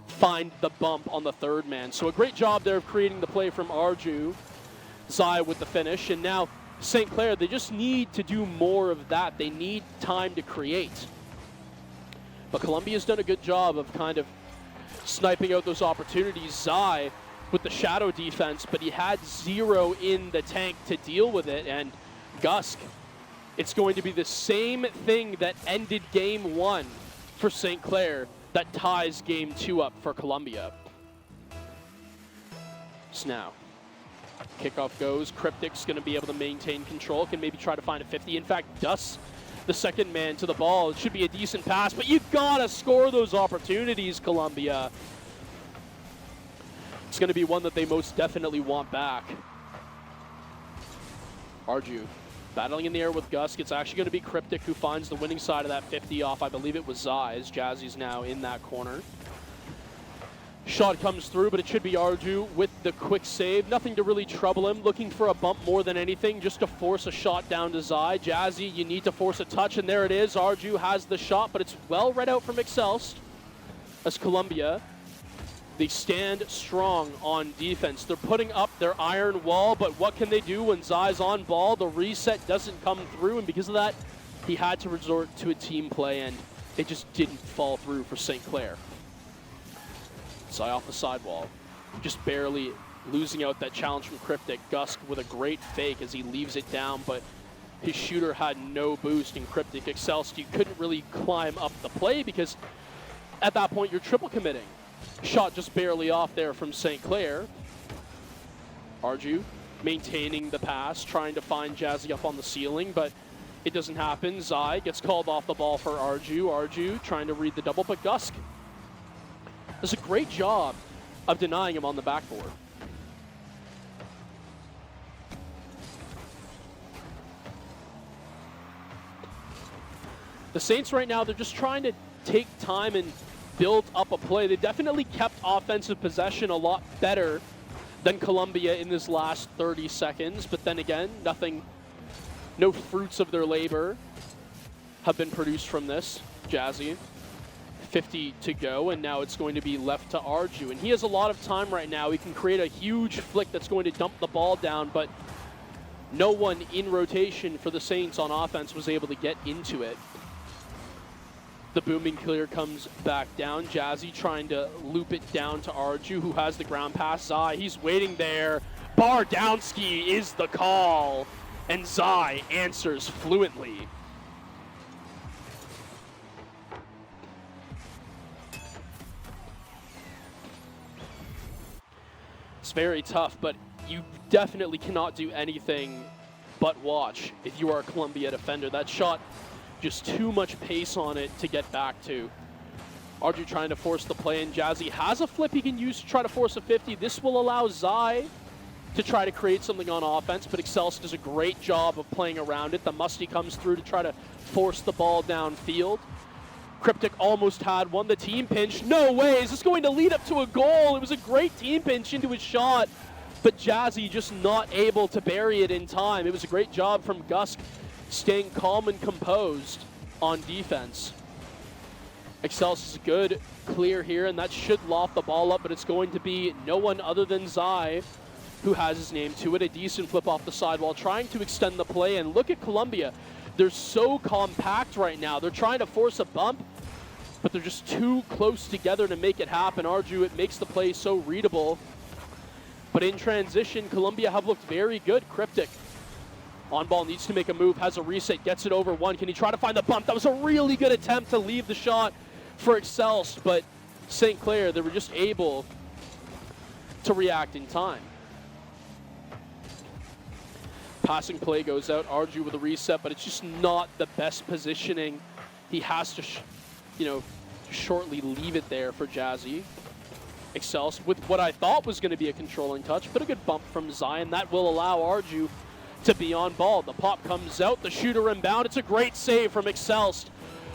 Speaker 1: find the bump on the third man. So a great job there of creating the play from Arju. Zai with the finish, and now St. Clair, they just need to do more of that. They need time to create. But Columbia's done a good job of kind of sniping out those opportunities. Zai with the shadow defense, but he had 0 in the tank to deal with it, and Gusk, it's going to be the same thing that ended game 1 for St. Clair that ties game 2 up for Columbia. So now, kickoff goes. Cryptic's going to be able to maintain control, can maybe try to find a 50. In fact, Dusts the second man to the ball. It should be a decent pass, but you've got to score those opportunities, Columbia. It's going to be one that they most definitely want back. Arju battling in the air with Gusk. It's actually going to be Cryptic who finds the winning side of that 50 off, I believe it was Zai, as Jazzy's now in that corner. Shot comes through, but it should be Arju with the quick save. Nothing to really trouble him. Looking for a bump more than anything, just to force a shot down to Zai. Jazzy, you need to force a touch, and there it is. Arju has the shot, but it's well read out from Excelst. As Columbia, they stand strong on defense. They're putting up their iron wall, but what can they do when Zai's on ball? The reset doesn't come through, and because of that, he had to resort to a team play, and it just didn't fall through for St. Clair. Zai off the sidewall, just barely losing out that challenge from Cryptic. Gusk with a great fake as he leaves it down, but his shooter had no boost, and Cryptic Excelsior couldn't really climb up the play because at that point you're triple committing. Shot just barely off there from St. Clair. Arju maintaining the pass, trying to find Jazzy up on the ceiling, but it doesn't happen. Zai gets called off the ball for Arju. Arju trying to read the double, but Gusk does a great job of denying him on the backboard. The Saints right now, they're just trying to take time and build up a play. They definitely kept offensive possession a lot better than Columbia in this last 30 seconds, but then again, no fruits of their labor have been produced from this. Jazzy, 50 to go, and now it's going to be left to Arju, and he has a lot of time right now. He can create a huge flick that's going to dump the ball down, but no one in rotation for the Saints on offense was able to get into it. The booming clear comes back down. Jazzy trying to loop it down to Arju, who has the ground pass. Zai, he's waiting there. Bardowski is the call, and Zai answers fluently. It's very tough, but you definitely cannot do anything but watch if you are a Columbia defender. That shot, just too much pace on it to get back to. Arju trying to force the play, and Jazzy has a flip he can use to try to force a 50. This will allow Zai to try to create something on offense, but Excelsior does a great job of playing around it. The Musty comes through to try to force the ball downfield. Cryptic almost had one. The team pinch. No way. Is this going to lead up to a goal? It was a great team pinch into his shot, but Jazzy just not able to bury it in time. It was a great job from Gusk staying calm and composed on defense. Excelsior's good clear here, and that should loft the ball up, but it's going to be no one other than Zai who has his name to it. A decent flip off the side while trying to extend the play, and look at Columbia. They're so compact right now. They're trying to force a bump, but they're just too close together to make it happen. Arju, it makes the play so readable. But in transition, Columbia have looked very good. Cryptic on ball, needs to make a move, has a reset, gets it over one. Can he try to find the bump? That was a really good attempt to leave the shot for Excelsior, but St. Clair, they were just able to react in time. Passing play goes out. Arju with a reset, but it's just not the best positioning. He has to, shortly leave it there for Jazzy. Excelsior with what I thought was going to be a controlling touch, but a good bump from Zion. That will allow Arju to be on ball. The pop comes out, the shooter inbound. It's a great save from Excelsior.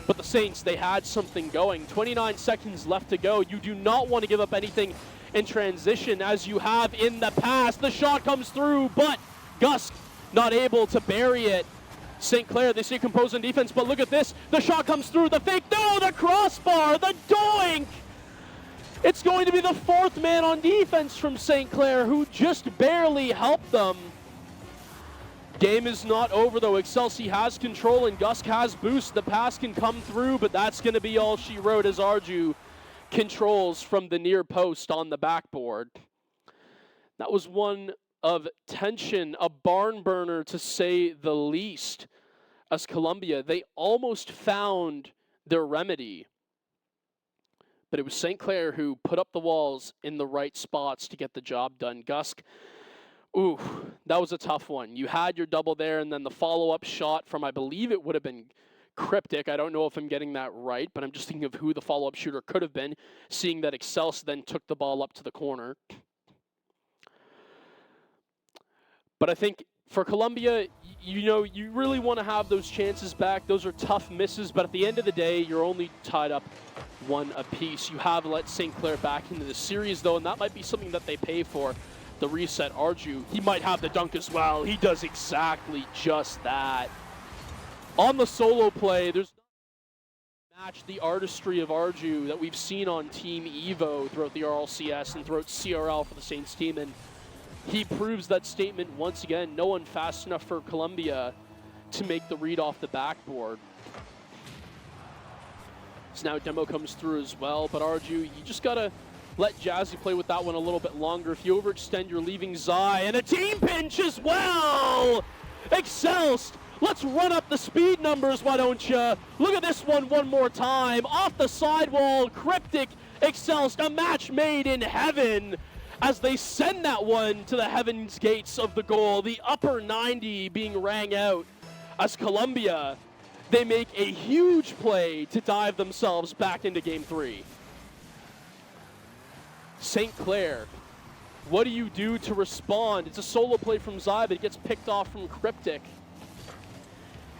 Speaker 1: But the Saints, they had something going. 29 seconds left to go. You do not want to give up anything in transition as you have in the past. The shot comes through, but Gusk not able to bury it. St. Clair, they stay composed on defense, but look at this. The shot comes through, the fake, no, the crossbar, the doink! It's going to be the fourth man on defense from St. Clair, who just barely helped them. Game is not over though. Excelsior has control and Gusk has boost. The pass can come through, but that's going to be all she wrote as Arju controls from the near post on the backboard. That was one of tension, a barn burner to say the least, as Columbia, they almost found their remedy. But it was St. Clair who put up the walls in the right spots to get the job done. Gusk, ooh, that was a tough one. You had your double there, and then the follow-up shot from, I believe it would have been Cryptic. I don't know if I'm getting that right, but I'm just thinking of who the follow-up shooter could have been, seeing that Excelsior then took the ball up to the corner. But I think for Columbia, you really want to have those chances back. Those are tough misses, but at the end of the day, you're only tied up one apiece. You have let St. Clair back into the series, though, and that might be something that they pay for. The reset, Arju, he might have the dunk as well. He does exactly just that. On the solo play, there's match the artistry of Arju that we've seen on Team Evo throughout the RLCS and throughout CRL for the Saints team, and he proves that statement once again. No one fast enough for Columbia to make the read off the backboard. So now demo comes through as well, but Arju, you just gotta let Jazzy play with that one a little bit longer. If you overextend, you're leaving Zai, and a team pinch as well! Excelst, let's run up the speed numbers, why don't you? Look at this one more time. Off the sidewall, Cryptic, Excelst, a match made in heaven as they send that one to the heavens gates of the goal. The upper 90 being rang out as Colombia, they make a huge play to dive themselves back into Game 3. St. Clair, what do you do to respond? It's a solo play from Zai, but it gets picked off from Cryptic.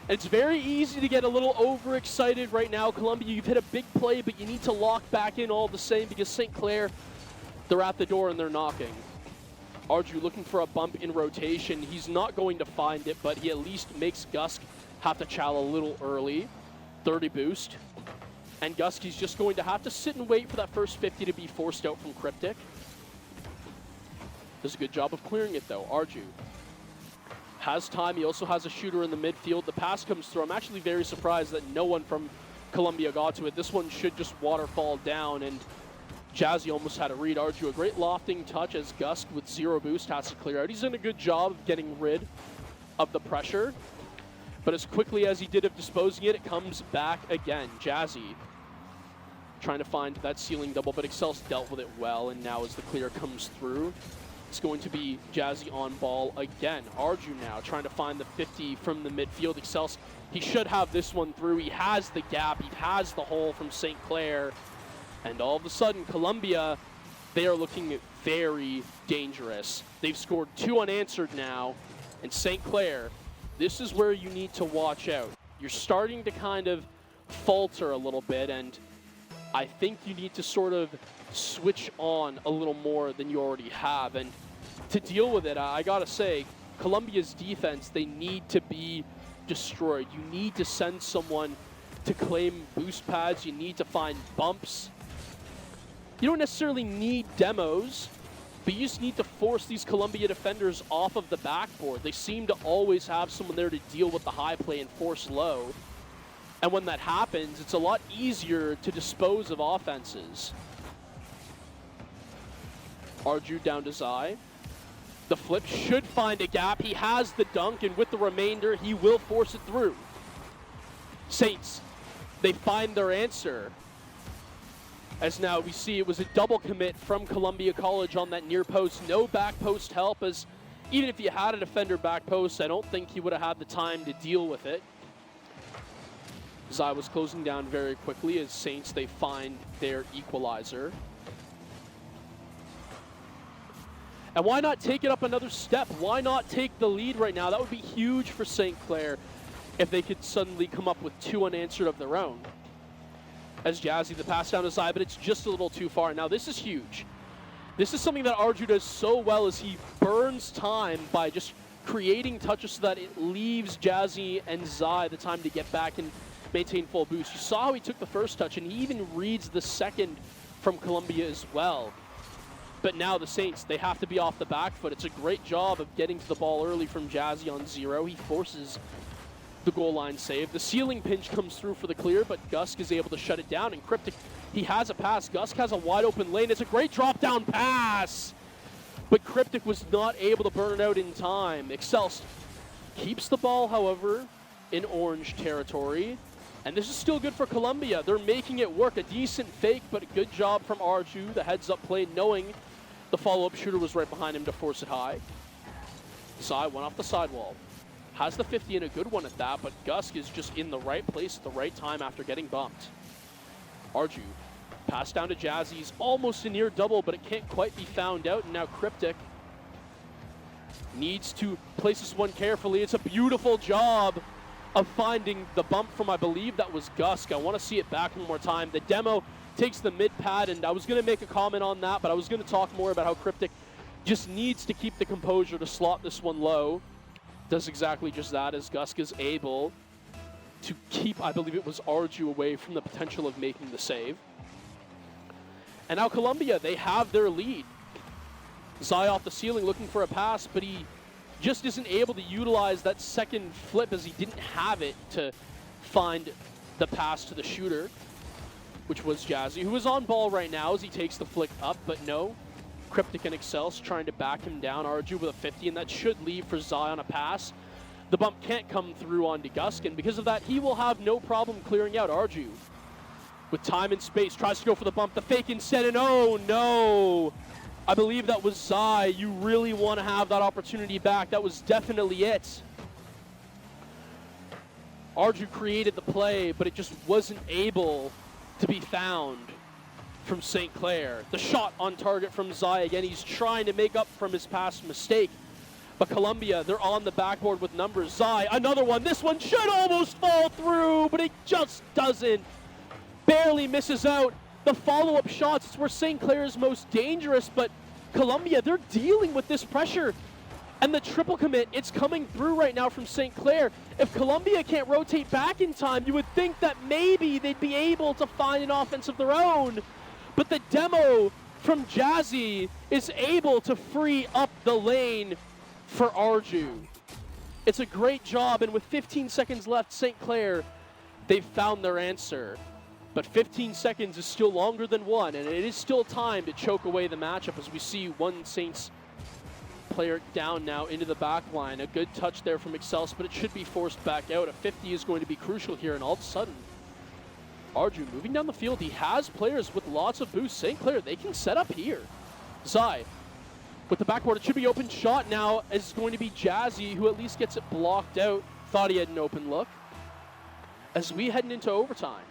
Speaker 1: It's very easy to get a little overexcited right now. Colombia, you've hit a big play, but you need to lock back in all the same because St. Clair, they're at the door and they're knocking. Arju looking for a bump in rotation. He's not going to find it, but he at least makes Gusk have to chow a little early. 30 boost. And Gusky's just going to have to sit and wait for that first 50 to be forced out from Cryptic. Does a good job of clearing it though. Arju has time. He also has a shooter in the midfield. The pass comes through. I'm actually very surprised that no one from Colombia got to it. This one should just waterfall down, and Jazzy almost had a read. Arju, a great lofting touch as Gusk with 0 boost has to clear out. He's done a good job of getting rid of the pressure, but as quickly as he did of disposing it, it comes back again. Jazzy trying to find that ceiling double, but Excel's dealt with it well, and now as the clear comes through, it's going to be Jazzy on ball again. Arju now trying to find the 50 from the midfield. Excel, he should have this one through. He has the gap. He has the hole from St. Clair. And all of a sudden, Colombia, they are looking very dangerous. They've scored 2 unanswered now. And St. Clair, this is where you need to watch out. You're starting to kind of falter a little bit, and I think you need to sort of switch on a little more than you already have. And to deal with it, I gotta say, Colombia's defense, they need to be destroyed. You need to send someone to claim boost pads. You need to find bumps. You don't necessarily need demos, but you just need to force these Colombia defenders off of the backboard. They seem to always have someone there to deal with the high play and force low. And when that happens, it's a lot easier to dispose of offenses. Arju down to Zai. The flip should find a gap. He has the dunk, and with the remainder, he will force it through. Saints, they find their answer. As now we see it was a double commit from Columbia College on that near post. No back post help, as even if you had a defender back post, I don't think he would have had the time to deal with it. Zai was closing down very quickly as Saints, they find their equalizer. And why not take it up another step? Why not take the lead right now? That would be huge for St. Clair if they could suddenly come up with 2 unanswered of their own. As Jazzy, the pass down to Zai, but it's just a little too far. Now this is huge. This is something that Arju does so well, as he burns time by just creating touches so that it leaves Jazzy and Zai the time to get back and maintain full boost. You saw how he took the first touch, and he even reads the second from Colombia as well. But now the Saints, they have to be off the back foot. It's a great job of getting to the ball early from Jazzy on 0. He forces the goal line save. The ceiling pinch comes through for the clear, but Gusk is able to shut it down. And Cryptic, he has a pass. Gusk has a wide open lane. It's a great drop down pass, but Cryptic was not able to burn it out in time. Excelst keeps the ball, however, in orange territory. And this is still good for Colombia. They're making it work. A decent fake, but a good job from Arju. The heads up play, knowing the follow-up shooter was right behind him to force it high. Zai went off the sidewall. Has the 50 and a good one at that, but Gusk is just in the right place at the right time after getting bumped. Arju, pass down to Jazzy. He's almost a near double, but it can't quite be found out. And now Cryptic needs to place this one carefully. It's a beautiful job of finding the bump from, I believe that was Gusk. I want to see it back one more time. The demo takes the mid pad, and I was going to make a comment on that, but I was going to talk more about how Cryptic just needs to keep the composure to slot this one low. Does exactly just that, as Gusk is able to keep, I believe it was Arju, away from the potential of making the save. And now Colombia, they have their lead. Zai off the ceiling looking for a pass, but he just isn't able to utilize that second flip as he didn't have it to find the pass to the shooter. which was Jazzy, who is on ball right now as he takes the flick up, but no. Cryptic and Excels trying to back him down. Arju with a 50, and that should leave for Zai on a pass. The bump can't come through onto Guskin. Because of that, he will have no problem clearing out Arju. With time and space, tries to go for the bump. The fake instead, and oh no! I believe that was Zai. You really want to have that opportunity back. That was definitely it. Arju created the play, but it just wasn't able to be found from St. Clair. The shot on target from Zai. Again, he's trying to make up from his past mistake. But Columbia, they're on the backboard with numbers. Zai, another one. This one should almost fall through, but it just doesn't. Barely misses out. The follow-up shots, it's where St. Clair is most dangerous, but Columbia, they're dealing with this pressure. And the triple commit, it's coming through right now from St. Clair. If Columbia can't rotate back in time, you would think that maybe they'd be able to find an offense of their own. But the demo from Jazzy is able to free up the lane for Arju. It's a great job, and with 15 seconds left, St. Clair, they've found their answer. But 15 seconds is still longer than one, and it is still time to choke away the matchup as we see one Saints player down now into the back line. A good touch there from Excels, but it should be forced back out. A 50 is going to be crucial here, and all of a sudden, Arju moving down the field. He has players with lots of boost. St. Clair, they can set up here. Zai with the backboard. It should be open shot now. Is going to be Jazzy, who at least gets it blocked out. Thought he had an open look. As we heading into overtime.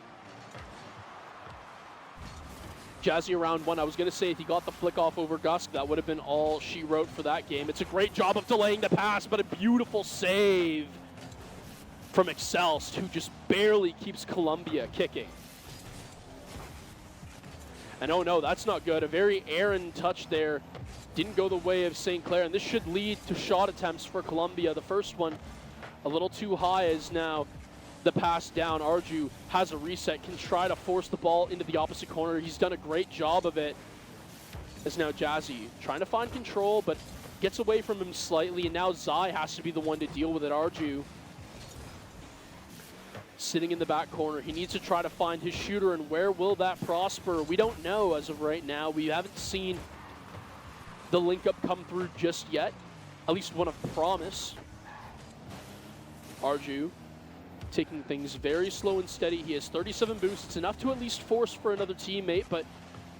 Speaker 1: Jazzy around one. I was going to say if he got the flick off over Gusk, that would have been all she wrote for that game. It's a great job of delaying the pass, but a beautiful save from Excels, who just barely keeps Columbia kicking. And oh no, that's not good. A very errant touch there. Didn't go the way of St. Clair, and this should lead to shot attempts for Columbia. The first one a little too high is now the pass down. Arju has a reset, can try to force the ball into the opposite corner. He's done a great job of it. As now Jazzy trying to find control, but gets away from him slightly, and now Zai has to be the one to deal with it. Arju sitting in the back corner. He needs to try to find his shooter, and where will that prosper? We don't know as of right now. We haven't seen the link up come through just yet, at least one of promise. Arju taking things very slow and steady. He has 37 boosts. It's enough to at least force for another teammate, but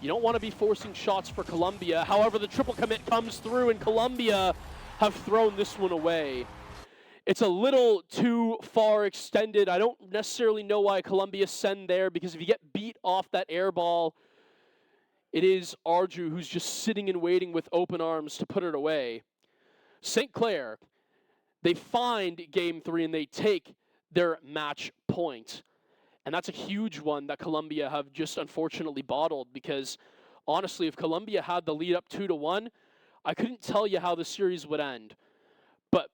Speaker 1: you don't want to be forcing shots for Columbia. However, the triple commit comes through, and Columbia have thrown this one away. It's a little too far extended. I don't necessarily know why Columbia send there, because if you get beat off that air ball, it is Arju who's just sitting and waiting with open arms to put it away. St. Clair, they find game 3 and they take their match point. And that's a huge one that Columbia have just unfortunately bottled, because honestly, if Columbia had the lead up 2-1, I couldn't tell you how the series would end. But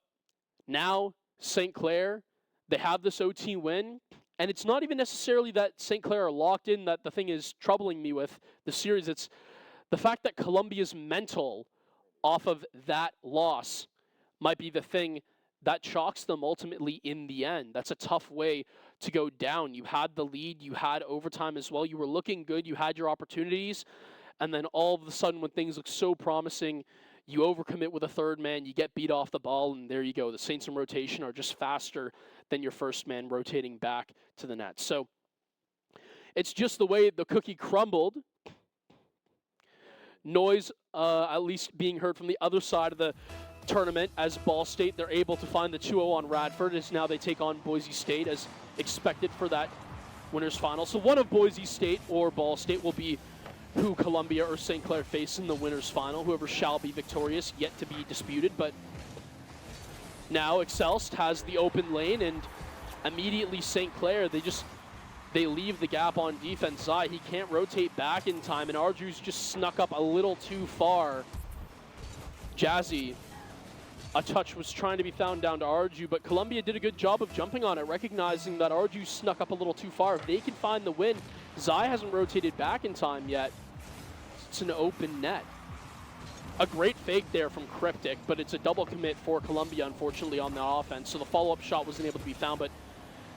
Speaker 1: now St. Clair, they have this OT win, and it's not even necessarily that St. Clair are locked in that the thing is troubling me with the series. It's the fact that Columbia's mental off of that loss might be the thing that chalks them ultimately in the end. That's a tough way to go down. You had the lead, you had overtime as well, you were looking good, you had your opportunities, and then all of a sudden when things look so promising, you overcommit with a third man, you get beat off the ball, and there you go. The Saints in rotation are just faster than your first man rotating back to the net. So it's just the way the cookie crumbled. Noise at least being heard from the other side of the tournament as Ball State, they're able to find the 2-0 on Radford as now they take on Boise State as expected for that winners final. So one of Boise State or Ball State will be who Columbia or St. Clair face in the winners final. Whoever shall be victorious, yet to be disputed. But now Excelst has the open lane, and immediately St. Clair, they leave the gap on defense. Zai, he can't rotate back in time, and Arju's just snuck up a little too far. Jazzy, a touch was trying to be found down to Arju, but Columbia did a good job of jumping on it, recognizing that Arju snuck up a little too far. If they can find the win, Zai hasn't rotated back in time yet. It's an open net. A great fake there from Cryptic, but it's a double commit for Columbia, unfortunately, on the offense. So the follow-up shot wasn't able to be found, but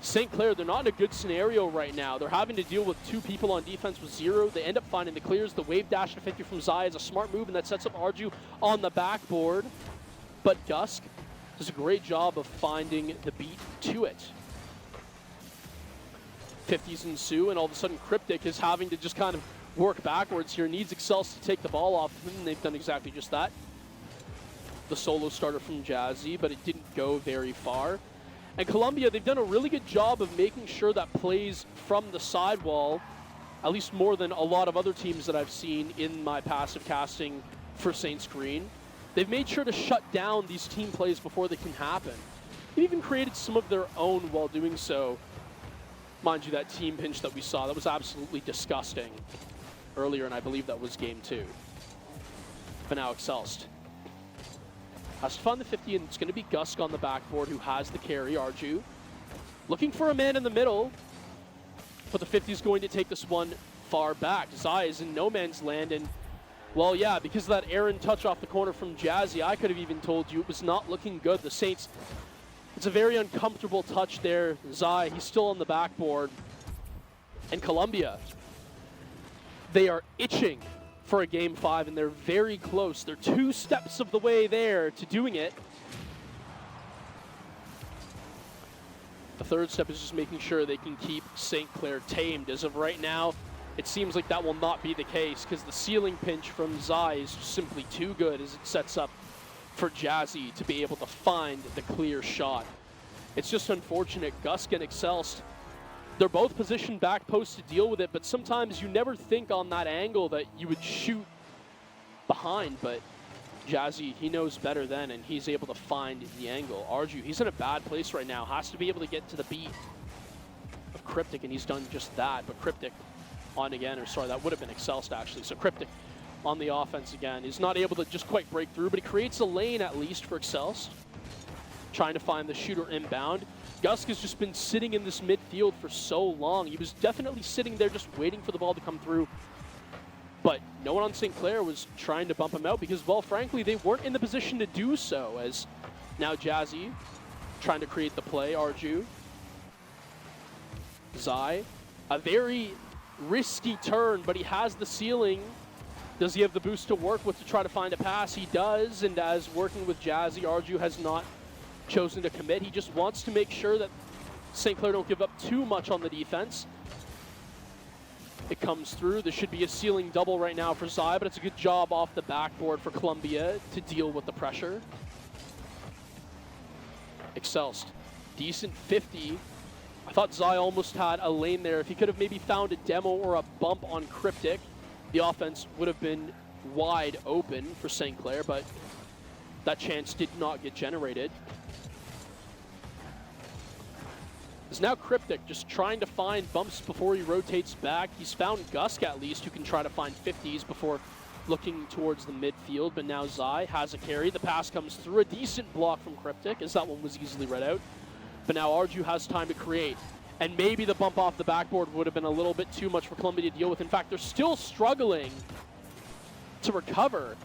Speaker 1: St. Clair, they're not in a good scenario right now. They're having to deal with 2 people on defense with 0. They end up finding the clears. The wave dash to 50 from Zai is a smart move, and that sets up Arju on the backboard. But Gusk does a great job of finding the beat to it. 50s ensue, and all of a sudden Cryptic is having to just kind of work backwards here. Needs Excels to take the ball off him, and they've done exactly just that. The solo starter from Jazzy, but it didn't go very far. And Columbia, they've done a really good job of making sure that plays from the sidewall, at least more than a lot of other teams that I've seen in my passive casting for Saints Green. They've made sure to shut down these team plays before they can happen. They've even created some of their own while doing so. Mind you, that team pinch that we saw, that was absolutely disgusting earlier, and I believe that was game 2. But now Excelst has to find the 50, and it's going to be Gusk on the backboard who has the carry. Arju looking for a man in the middle, but the 50 is going to take this one far back. Zai is in no man's land, and well, yeah, because of that Aaron touch off the corner from Jazzy, I could have even told you it was not looking good. The Saints, it's a very uncomfortable touch there. Zai, he's still on the backboard. And Columbia, they are itching for a game 5, and they're very close. They're 2 steps of the way there to doing it. The third step is just making sure they can keep St. Clair tamed. As of right now, it seems like that will not be the case, because the ceiling pinch from Zai is just simply too good as it sets up for Jazzy to be able to find the clear shot. It's just unfortunate. Gusk and Excelst, they're both positioned back post to deal with it, but sometimes you never think on that angle that you would shoot behind, but Jazzy, he knows better then, and he's able to find the angle. Arju, he's in a bad place right now, has to be able to get to the beat of Cryptic, and he's done just that, but Cryptic on again, or sorry, that would have been Excelst actually, so Cryptic on the offense again. He's not able to just quite break through, but he creates a lane at least for Excelst, trying to find the shooter inbound. Gusk has just been sitting in this midfield for so long. He was definitely sitting there just waiting for the ball to come through. But no one on St. Clair was trying to bump him out because, well, frankly, they weren't in the position to do so, as now Jazzy trying to create the play. Arju. Zai. A very risky turn, but he has the ceiling. Does he have the boost to work with to try to find a pass? He does, and as working with Jazzy, Arju has not chosen to commit. He just wants to make sure that St. Clair don't give up too much on the defense. It comes through. There should be a ceiling double right now for Zai, but it's a good job off the backboard for Columbia to deal with the pressure. Excelst, decent 50. I thought Zai almost had a lane there. If he could have maybe found a demo or a bump on Cryptic, the offense would have been wide open for St. Clair, but that chance did not get generated. Is now Cryptic just trying to find bumps before he rotates back. He's found Gusk at least, who can try to find 50s before looking towards the midfield, but now Zai has a carry. The pass comes through, a decent block from Cryptic, as that one was easily read out. But now Arju has time to create, and maybe the bump off the backboard would have been a little bit too much for Columbia to deal with. In fact, they're still struggling to recover.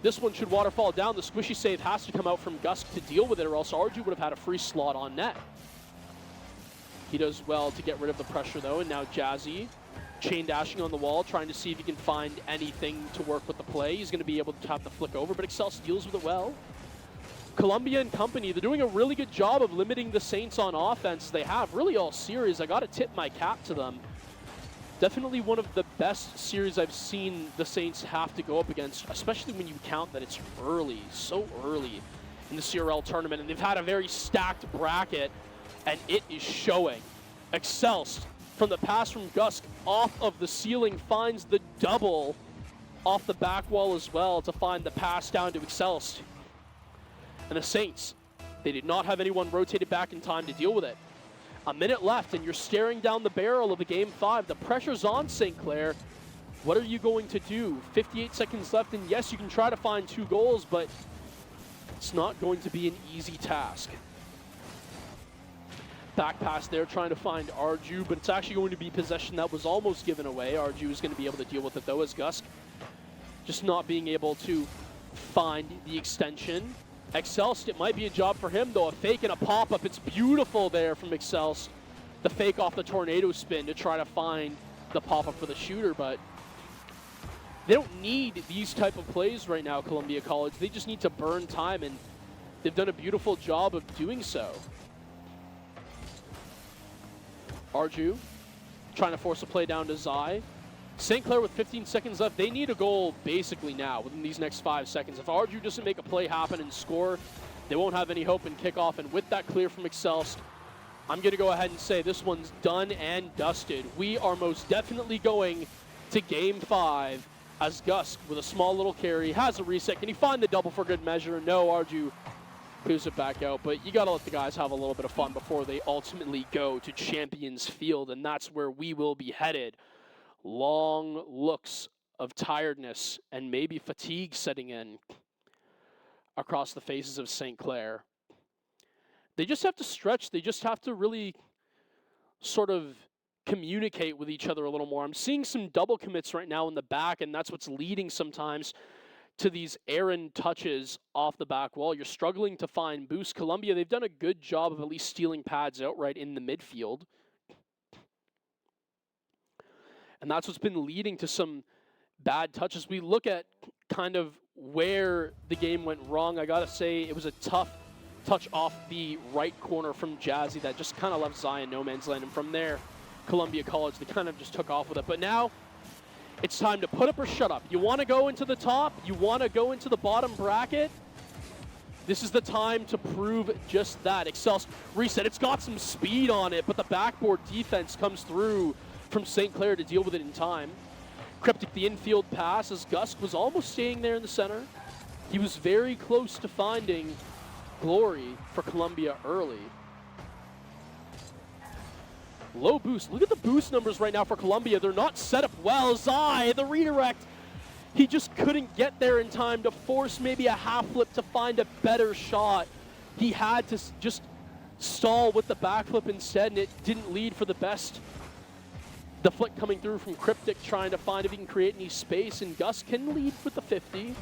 Speaker 1: This one should waterfall down. The squishy save has to come out from Gusk to deal with it, or else Arju would have had a free slot on net. He does well to get rid of the pressure, though, and now Jazzy chain dashing on the wall, trying to see if he can find anything to work with the play. He's going to be able to have the flick over, but Excelst deals with it well. Columbia and company, they're doing a really good job of limiting the Saints on offense. They have really all series. I got to tip my cap to them. Definitely one of the best series I've seen the Saints have to go up against, especially when you count that it's early, so early in the CRL tournament, and they've had a very stacked bracket, and it is showing. Excelst, from the pass from Gusk off of the ceiling, finds the double off the back wall as well to find the pass down to Excelst. And the Saints, they did not have anyone rotated back in time to deal with it. A minute left, and you're staring down the barrel of the Game 5. The pressure's on St. Clair. What are you going to do? 58 seconds left, and yes, you can try to find 2 goals, but it's not going to be an easy task. Back pass there, trying to find Arju, but it's actually going to be possession that was almost given away. Arju is going to be able to deal with it, though, as Gusk just not being able to find the extension. Excelst, it might be a job for him, though. A fake and a pop-up. It's beautiful there from Excelst. the fake off the tornado spin to try to find the pop-up for the shooter, but they don't need these type of plays right now, Columbia College. They just need to burn time, and they've done a beautiful job of doing so. Arju trying to force a play down to Zai. St. Clair with 15 seconds left. They need a goal basically now within these next 5 seconds. If Arju doesn't make a play happen and score, they won't have any hope in kickoff. And with that clear from Excelst, I'm going to go ahead and say this one's done and dusted. We are most definitely going to Game 5 as Gusk, with a small little carry, has a reset. Can he find the double for good measure? No, Arju clears it back out. But you got to let the guys have a little bit of fun before they ultimately go to Champions Field, and that's where we will be headed. Long looks of tiredness and maybe fatigue setting in across the faces of St. Clair. They just have to stretch. They just have to really sort of communicate with each other a little more. I'm seeing some double commits right now in the back, and that's what's leading sometimes to these errant touches off the back wall. You're struggling to find boost. Columbia, they've done a good job of at least stealing pads outright in the midfield. And that's what's been leading to some bad touches. We look at kind of where the game went wrong. I got to say, it was a tough touch off the right corner from Jazzy that just kind of left Zion no man's land. And from there, Columbia College, they kind of just took off with it. But now, it's time to put up or shut up. You want to go into the top? You want to go into the bottom bracket? This is the time to prove just that. Excelst reset. It's got some speed on it, but the backboard defense comes through from St. Clair to deal with it in time. Cryptic the infield pass as Gusk was almost staying there in the center. He was very close to finding glory for Columbia early. Low boost. Look at the boost numbers right now for Columbia. They're not set up well. Zai, the redirect. He just couldn't get there in time to force maybe a half flip to find a better shot. He had to just stall with the backflip instead, and it didn't lead for the best. The flick coming through from Cryptic, trying to find if he can create any space, and Gus can lead with the 50.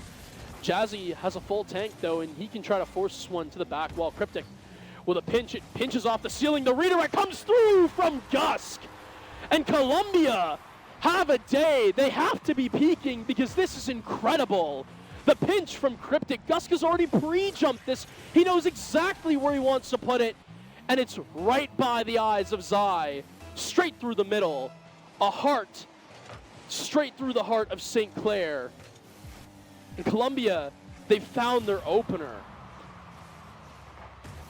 Speaker 1: Jazzy has a full tank, though, and he can try to force this one to the back wall. Cryptic with a pinch. It pinches off the ceiling. The redirect comes through from Gusk. And Columbia have a day. They have to be peaking because this is incredible. The pinch from Cryptic. Gusk has already pre-jumped this. He knows exactly where he wants to put it. And it's right by the eyes of Zai. Straight through the middle. A heart. Straight through the heart of St. Clair. And Columbia, they found their opener.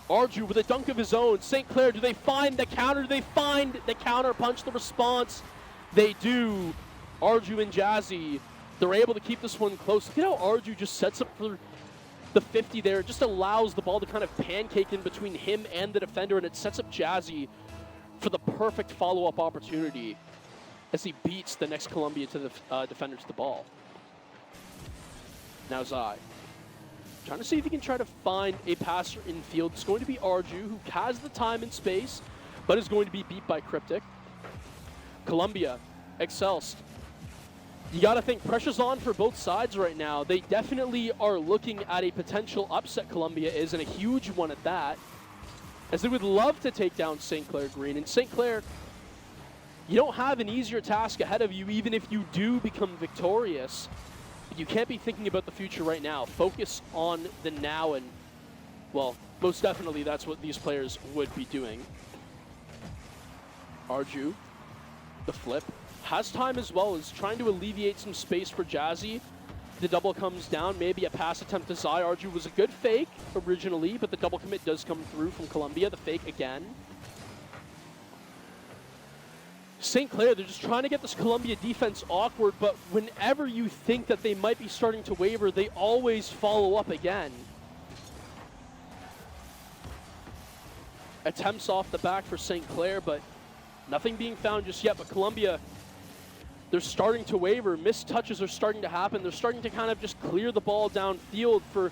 Speaker 1: Arju with a dunk of his own. St. Clair, do they find the counter? Do they find the counter punch, the response? They do. Arju and Jazzy, they're able to keep this one close. Look at how Arju just sets up for the 50 there. It just allows the ball to kind of pancake in between him and the defender, and it sets up Jazzy for the perfect follow-up opportunity as he beats the next Columbia to the defender to the ball. Now Zai. Trying to see if he can try to find a passer in field. It's going to be Arju, who has the time and space, but is going to be beat by Cryptic. Columbia, Excelst. You got to think pressure's on for both sides right now. They definitely are looking at a potential upset, Columbia is, and a huge one at that, as they would love to take down St. Clair Green. And St. Clair, you don't have an easier task ahead of you, even if you do become victorious. You can't be thinking about the future right now. Focus on the now, and, well, most definitely that's what these players would be doing. Arju, the flip, has time as well, is trying to alleviate some space for Jazzy. The double comes down, maybe a pass attempt to Zai. Arju was a good fake originally, but the double commit does come through from Columbia. The fake again. St. Clair, they're just trying to get this Columbia defense awkward, but whenever you think that they might be starting to waver, they always follow up again. Attempts off the back for St. Clair, but nothing being found just yet. But Columbia, they're starting to waver. Missed touches are starting to happen. They're starting to kind of just clear the ball downfield for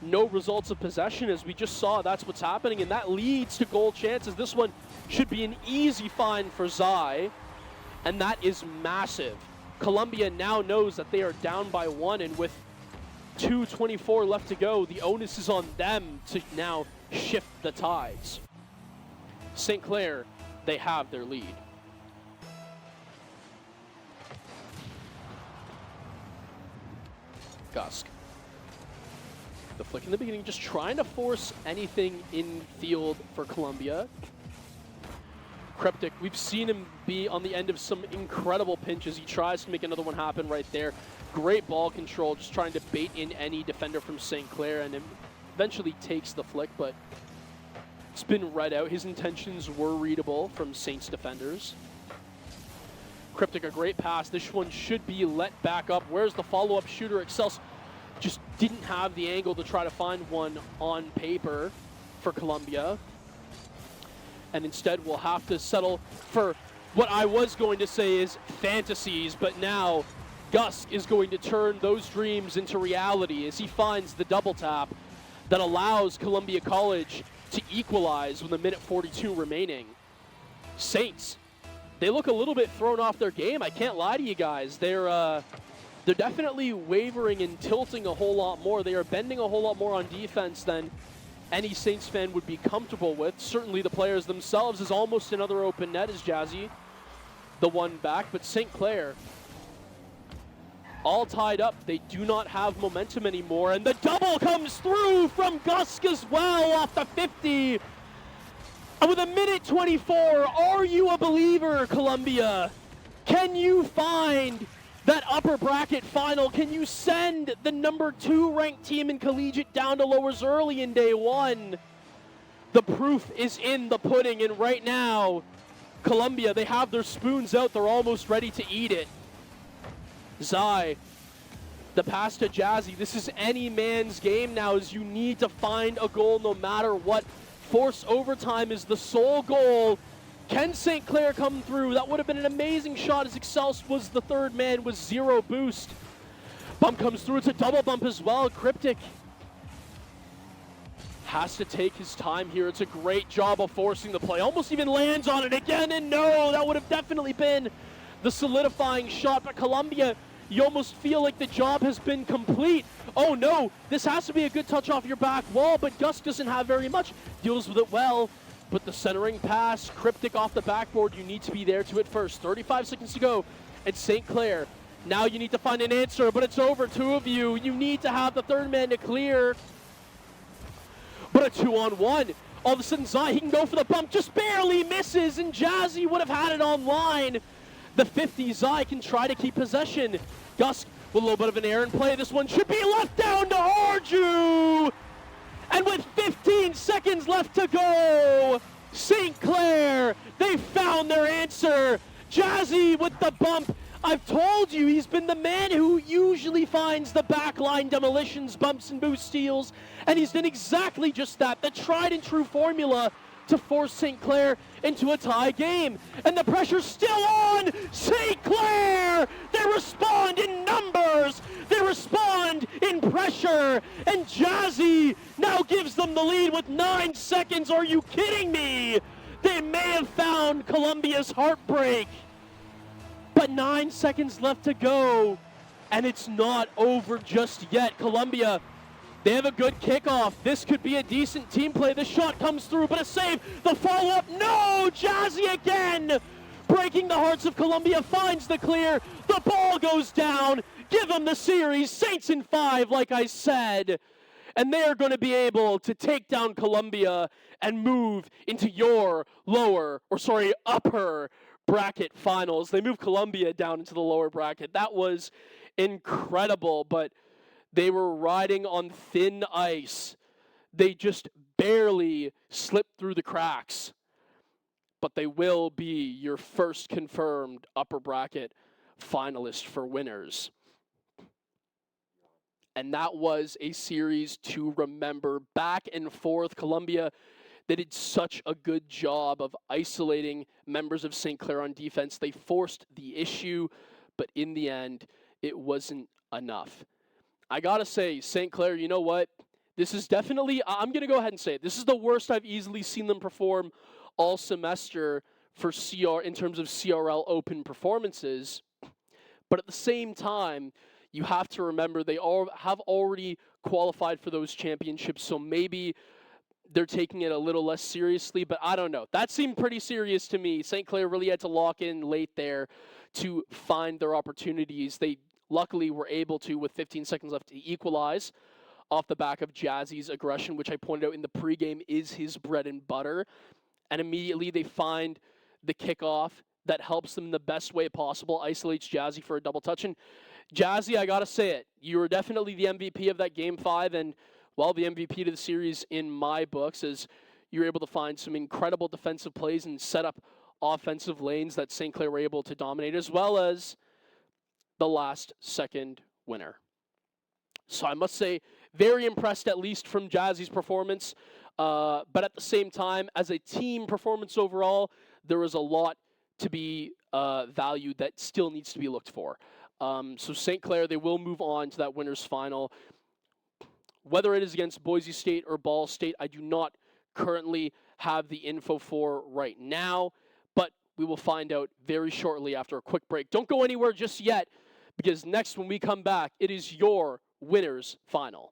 Speaker 1: no results of possession. As we just saw, that's what's happening, and that leads to goal chances. This one should be an easy find for Zai, and that is massive. Columbia now knows that they are down by 1, and with 2:24 left to go, the onus is on them to now shift the tides. St. Clair they have their lead. Gusk. The flick in the beginning, just trying to force anything in field for Columbia. Cryptic, we've seen him be on the end of some incredible pinches. He tries to make another one happen right there. Great ball control, just trying to bait in any defender from St. Clair, and eventually takes the flick, but it's been read out. His intentions were readable from Saints defenders. Cryptic, a great pass. This one should be let back up. Where's the follow-up shooter? Excels just didn't have the angle to try to find one on paper for Columbia. And instead we'll have to settle for what I was going to say is fantasies, but now Gusk is going to turn those dreams into reality as he finds the double tap that allows Columbia College to equalize with 1:42 remaining. Saints, they look a little bit thrown off their game. I can't lie to you guys. They're definitely wavering and tilting a whole lot more. They are bending a whole lot more on defense than any Saints fan would be comfortable with. Certainly the players themselves is almost another open net as Jazzy, the one back. But St. Clair, all tied up. They do not have momentum anymore. And the double comes through from Gusk as well off the 50. And with 1:24, are you a believer, Columbia? Can you find that upper bracket final? Can you send the number 2 ranked team in collegiate down to lowers early in day 1? The proof is in the pudding, and right now, Columbia, they have their spoons out. They're almost ready to eat it. Zai, the pass to Jazzy. This is any man's game now, as you need to find a goal no matter what. Force overtime is the sole goal. Can St. Clair come through? That would have been an amazing shot as Excels was the third man with 0 boost. Bump comes through. It's a double bump as well. Cryptic has to take his time here. It's a great job of forcing the play. Almost even lands on it again, and no, that would have definitely been the solidifying shot. But Columbia, you almost feel like the job has been complete. Oh no, this has to be a good touch off your back wall, but Gus doesn't have very much. Deals with it well. But the centering pass, Cryptic off the backboard, you need to be there to it first. 35 seconds to go. And St. Clair, now you need to find an answer, but it's over. 2 of you. You need to have the third man to clear. But a 2-on-1. All of a sudden, Zai, he can go for the bump, just barely misses, and Jazzy would have had it online. The 50, Zai can try to keep possession. Gusk with a little bit of an errant play. This one should be left down to Arju. And with 15 seconds left to go, St. Clair, they found their answer. Jazzy with the bump. I've told you, he's been the man who usually finds the backline demolitions, bumps and boost steals, and he's done exactly just that. The tried and true formula to force St. Clair into a tie game. And the pressure's still on. St. Clair, they respond in numbers. They respond in pressure. And Jazzy now gives them the lead with 9 seconds. Are you kidding me? They may have found Columbia's heartbreak. But 9 seconds left to go. And it's not over just yet. Columbia, they have a good kickoff. This could be a decent team play. The shot comes through, but a save. The follow-up, no! Jazzy again! Breaking the hearts of Columbia, finds the clear. The ball goes down. Give them the series. Saints in 5, like I said. And they're going to be able to take down Columbia and move into your upper bracket finals. They move Columbia down into the lower bracket. That was incredible, but they were riding on thin ice. They just barely slipped through the cracks. But they will be your first confirmed upper bracket finalist for winners. And that was a series to remember. Back and forth, Columbia, they did such a good job of isolating members of St. Clair on defense. They forced the issue, but in the end, it wasn't enough. I gotta say, St. Clair, you know what? This is definitely, I'm gonna go ahead and say it. This is the worst I've easily seen them perform all semester for in terms of CRL Open performances. But at the same time, you have to remember they all have already qualified for those championships. So maybe they're taking it a little less seriously, but I don't know. That seemed pretty serious to me. St. Clair really had to lock in late there to find their opportunities. They luckily were able to, with 15 seconds left, to equalize off the back of Jazzy's aggression, which I pointed out in the pregame is his bread and butter. And immediately they find the kickoff that helps them the best way possible, isolates Jazzy for a double touch. And Jazzy, I got to say it, you were definitely the MVP of that Game 5, and well, the MVP to the series in my books, as you were able to find some incredible defensive plays and set up offensive lanes that St. Clair were able to dominate, as well as the last second winner. So I must say, very impressed at least from Jazzy's performance, but at the same time, as a team performance overall, there was a lot to be valued that still needs to be looked for. So St. Clair, they will move on to that winner's final. Whether it is against Boise State or Ball State, I do not currently have the info for right now, but we will find out very shortly after a quick break. Don't go anywhere just yet, because next when we come back, it is your winner's final.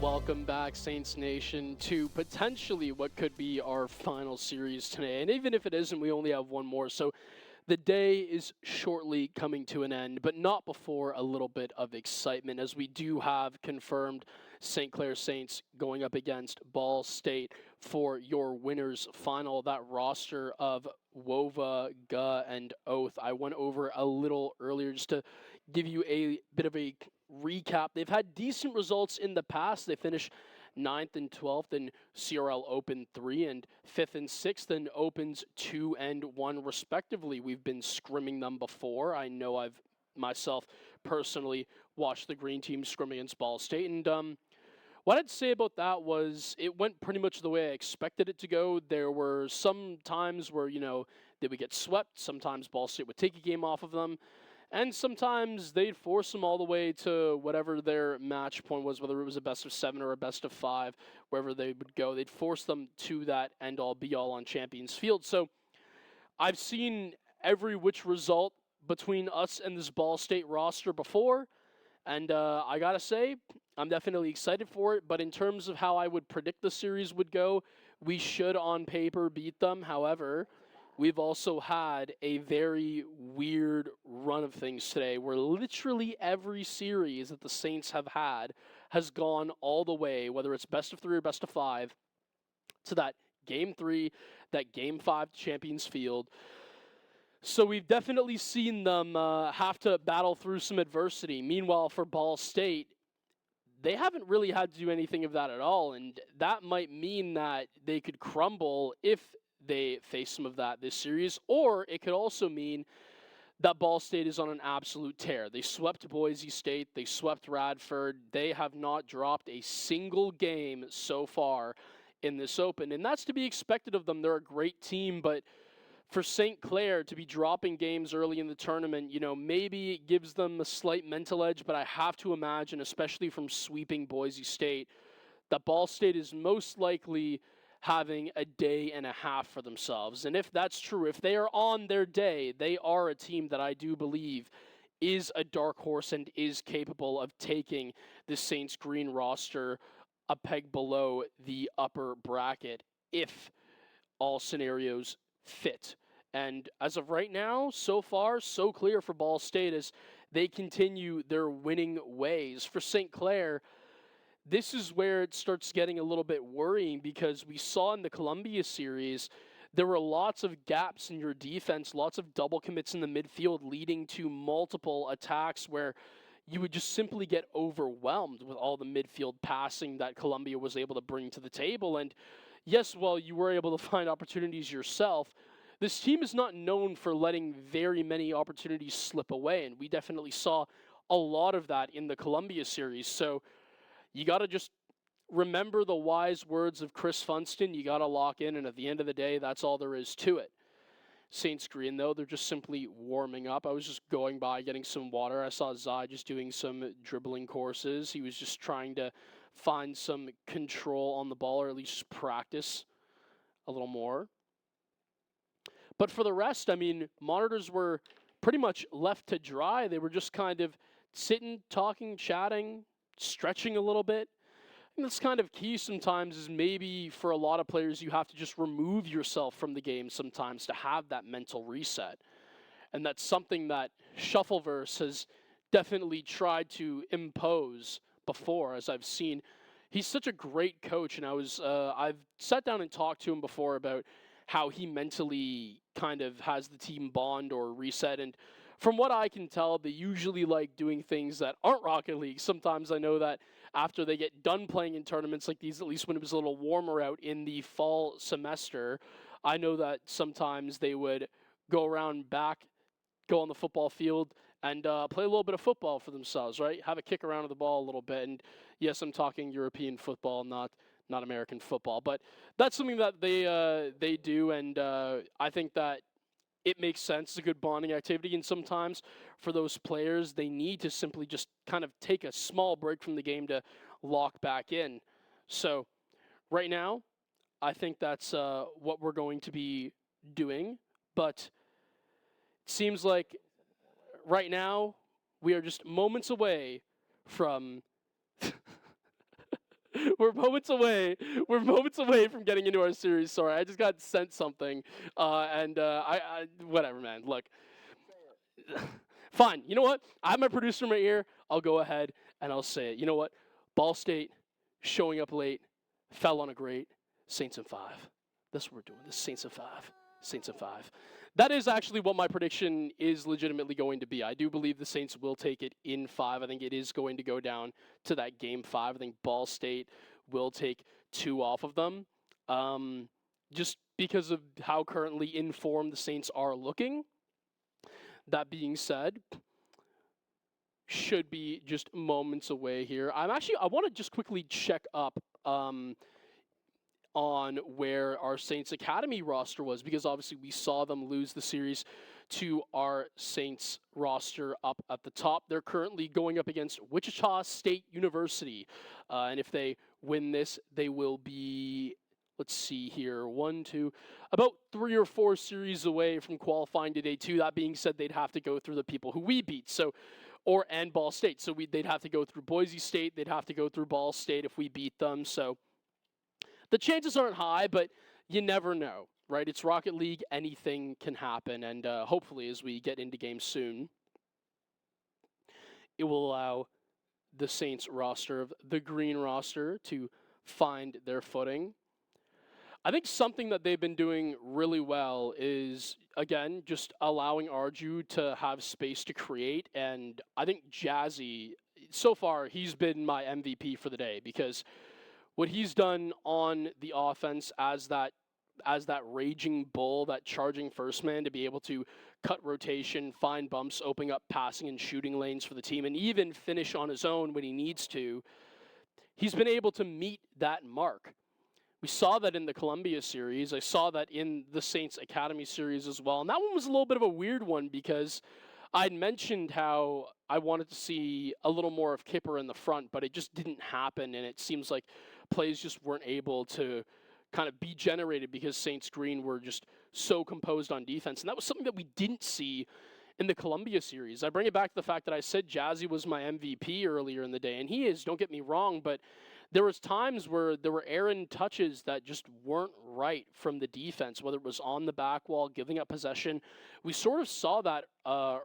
Speaker 1: Welcome back, Saints Nation, to potentially what could be our final series today. And even if it isn't, we only have one more. So the day is shortly coming to an end, but not before a little bit of excitement, as we do have confirmed St. Clair Saints going up against Ball State for your winners final. That roster of Wova, Ga, and Oath, I went over a little earlier just to give you a bit of a recap. They've had decent results in the past. They finished 9th and 12th in CRL Open 3 and 5th and 6th in Opens 2 and 1 respectively. We've been scrimming them before. I know I've myself personally watched the green team scrim against Ball State, and what I'd say about that was it went pretty much the way I expected it to go. There were some times where, they would get swept. Sometimes Ball State would take a game off of them. And sometimes they'd force them all the way to whatever their match point was, whether it was a best of 7 or a best of 5, wherever they would go. They'd force them to that end-all, be-all on Champions Field. So I've seen every which result between us and this Ball State roster before, and I gotta say, I'm definitely excited for it. But in terms of how I would predict the series would go, we should on paper beat them. However, we've also had a very weird run of things today where literally every series that the Saints have had has gone all the way, whether it's best of 3 or best of 5, to that Game 3, that Game 5 Champions Field. So we've definitely seen them have to battle through some adversity. Meanwhile, for Ball State, they haven't really had to do anything of that at all, and that might mean that they could crumble if they face some of that this series, or it could also mean that Ball State is on an absolute tear. They swept Boise State, they swept Radford, they have not dropped a single game so far in this Open, and that's to be expected of them. They're a great team, but for St. Clair to be dropping games early in the tournament, maybe it gives them a slight mental edge, but I have to imagine, especially from sweeping Boise State, that Ball State is most likely having a day and a half for themselves. And if that's true, if they are on their day, they are a team that I do believe is a dark horse and is capable of taking the Saints green roster a peg below the upper bracket if all scenarios fit. And as of right now, so far, so clear for Ball State as they continue their winning ways. For St. Clair, this is where it starts getting a little bit worrying, because we saw in the Columbia series, there were lots of gaps in your defense, lots of double commits in the midfield, leading to multiple attacks where you would just simply get overwhelmed with all the midfield passing that Columbia was able to bring to the table. And yes, while you were able to find opportunities yourself, this team is not known for letting very many opportunities slip away, and we definitely saw a lot of that in the Columbia series. So you got to just remember the wise words of Chris Funston. You got to lock in, and at the end of the day, that's all there is to it. Saints green, though, they're just simply warming up. I was just going by, getting some water. I saw Zai just doing some dribbling courses. He was just trying to find some control on the ball, or at least just practice a little more. But for the rest, monitors were pretty much left to dry. They were just kind of sitting, talking, chatting, stretching a little bit. And that's kind of key sometimes, is maybe for a lot of players, you have to just remove yourself from the game sometimes to have that mental reset. And that's something that Shuffleverse has definitely tried to impose before, as I've seen. He's such a great coach, and I've sat down and talked to him before about how he mentally kind of has the team bond or reset. And from what I can tell, they usually like doing things that aren't Rocket League. Sometimes I know that after they get done playing in tournaments like these, at least when it was a little warmer out in the fall semester, I know that sometimes they would go around back, go on the football field, and play a little bit of football for themselves, right? Have a kick around of the ball a little bit. And yes, I'm talking European football, not American football. But that's something that they do, and I think that it makes sense. It's a good bonding activity, and sometimes for those players, they need to simply just kind of take a small break from the game to lock back in. So right now, I think that's what we're going to be doing, but it seems like right now we are just moments away from We're moments away. We're moments away from getting into our series. Sorry, I just got sent something, I whatever, man. Look, fine. You know what? I have my producer in my ear. I'll go ahead and I'll say it. You know what? Ball State showing up late, fell on a great. Saints in 5. That's what we're doing. This Saints in 5. Saints in 5. That is actually what my prediction is legitimately going to be. I do believe the Saints will take it in 5. I think it is going to go down to that game 5. I think Ball State will take 2 off of them. Just because of how currently informed the Saints are looking. That being said, should be just moments away here. I want to just quickly check up on where our Saints Academy roster was, because obviously we saw them lose the series to our Saints roster up at the top. They're currently going up against Wichita State University, and if they win this, they will be, let's see here, about 3 or 4 series away from qualifying to day 2. That being said, they'd have to go through the people who we beat, and Ball State. So they'd have to go through Boise State, they'd have to go through Ball State if we beat them. So the chances aren't high, but you never know, right? It's Rocket League, anything can happen, and hopefully as we get into games soon, it will allow the Saints roster, the green roster, to find their footing. I think something that they've been doing really well is, again, just allowing Arju to have space to create, and I think Jazzy, so far, he's been my MVP for the day, because what he's done on the offense as that raging bull, that charging first man, to be able to cut rotation, find bumps, opening up passing and shooting lanes for the team, and even finish on his own when he needs to, he's been able to meet that mark. We saw that in the Columbia series. I saw that in the Saints Academy series as well. And that one was a little bit of a weird one, because I'd mentioned how I wanted to see a little more of Kipper in the front, but it just didn't happen, and it seems like plays just weren't able to kind of be generated because Saints Green were just so composed on defense. And that was something that we didn't see in the Columbia series. I bring it back to the fact that I said Jazzy was my MVP earlier in the day, and he is, don't get me wrong, but there was times where there were errant touches that just weren't right from the defense, whether it was on the back wall, giving up possession. We sort of saw that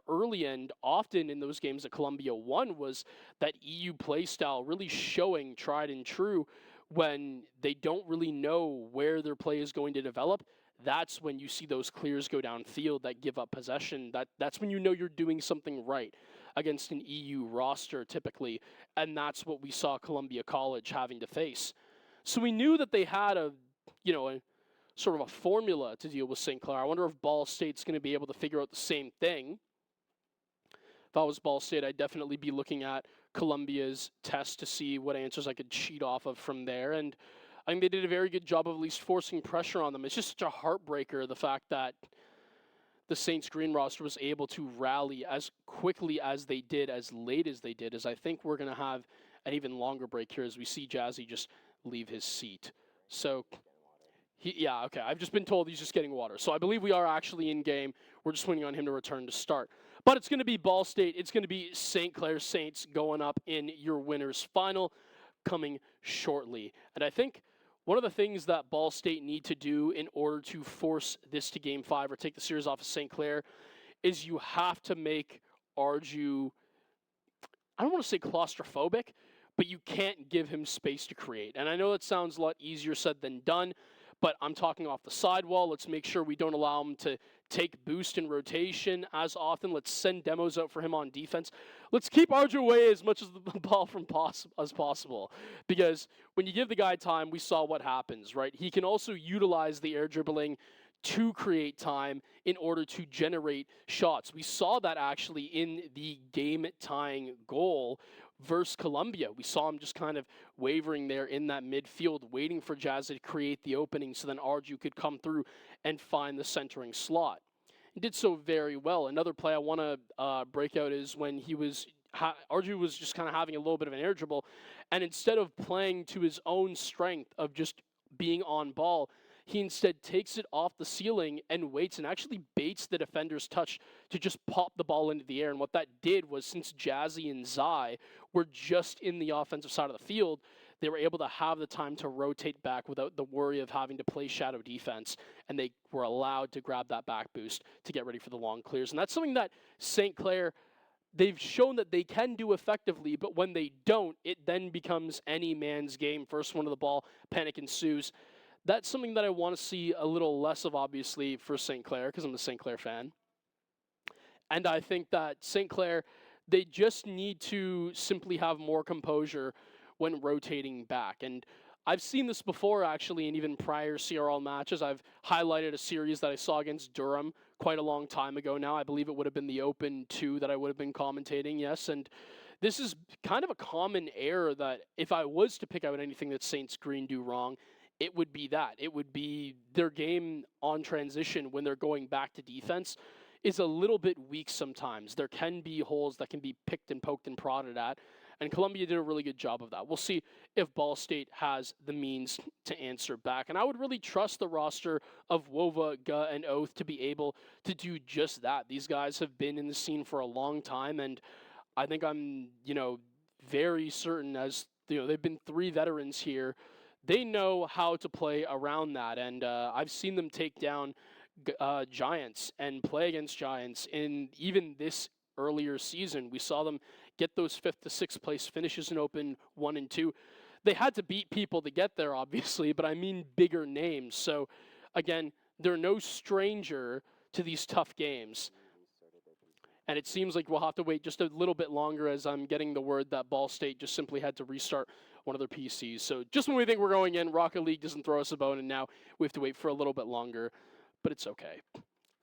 Speaker 1: early and often in those games that Columbia won, was that EU play style really showing tried and true when they don't really know where their play is going to develop. That's when you see those clears go downfield that give up possession. That's when you know you're doing something right against an EU roster typically, and that's what we saw Columbia College having to face. So we knew that they had a sort of a formula to deal with St. Clair. I wonder if Ball State's going to be able to figure out the same thing. If I was Ball State, I'd definitely be looking at Columbia's test to see what answers I could cheat off of from there, and I think they did a very good job of at least forcing pressure on them. It's just such a heartbreaker, the fact that the Saints Green roster was able to rally as quickly as they did, as late as they did, as I think we're going to have an even longer break here as we see Jazzy just leave his seat. So, okay, I've just been told he's just getting water. So I believe we are actually in game. We're just waiting on him to return to start. But it's going to be Ball State. It's going to be St. Clair Saints going up in your winners final coming shortly. And I think one of the things that Ball State need to do in order to force this to Game 5 or take the series off of St. Clair is you have to make Arju, I don't want to say claustrophobic, but you can't give him space to create. And I know that sounds a lot easier said than done, but I'm talking off the sidewall. Let's make sure we don't allow him to take boost and rotation as often. Let's send demos out for him on defense. Let's keep Arju away as much as the ball from as possible, because when you give the guy time, we saw what happens, right? He can also utilize the air dribbling to create time in order to generate shots. We saw that actually in the game-tying goal versus Columbia. We saw him just kind of wavering there in that midfield, waiting for Jazz to create the opening so then Arju could come through and find the centering slot. He did so very well. Another play I want to break out is when Arju was just kind of having a little bit of an air dribble, and instead of playing to his own strength of just being on ball, he instead takes it off the ceiling and waits and actually baits the defender's touch to just pop the ball into the air. And what that did was, since Jazzy and Zai were just in the offensive side of the field, they were able to have the time to rotate back without the worry of having to play shadow defense, and they were allowed to grab that back boost to get ready for the long clears. And that's something that St. Clair, they've shown that they can do effectively, but when they don't, it then becomes any man's game. First one to the ball, panic ensues. That's something that I want to see a little less of, obviously, for St. Clair, because I'm a St. Clair fan. And I think that St. Clair, they just need to simply have more composure when rotating back. And I've seen this before, actually, in even prior CRL matches. I've highlighted a series that I saw against Durham quite a long time ago now. I believe it would have been the Open 2 that I would have been commentating, yes. And this is kind of a common error that if I was to pick out anything that Saints Green do wrong, it would be that. It would be their game on transition when they're going back to defense is a little bit weak sometimes. There can be holes that can be picked and poked and prodded at, and Columbia did a really good job of that. We'll see if Ball State has the means to answer back, and I would really trust the roster of Wova, Guh, and Oath to be able to do just that. These guys have been in the scene for a long time, and I think I'm, very certain, as they've been 3 veterans here. They know how to play around that, and I've seen them take down Giants and play against Giants in even this earlier season. We saw them get those 5th to 6th place finishes in Open 1 and 2. They had to beat people to get there, obviously, but I mean bigger names. So, again, they're no stranger to these tough games. And it seems like we'll have to wait just a little bit longer, as I'm getting the word that Ball State just simply had to restart one of their PCs. So just when we think we're going in, Rocket League doesn't throw us a bone, and now we have to wait for a little bit longer. But it's okay.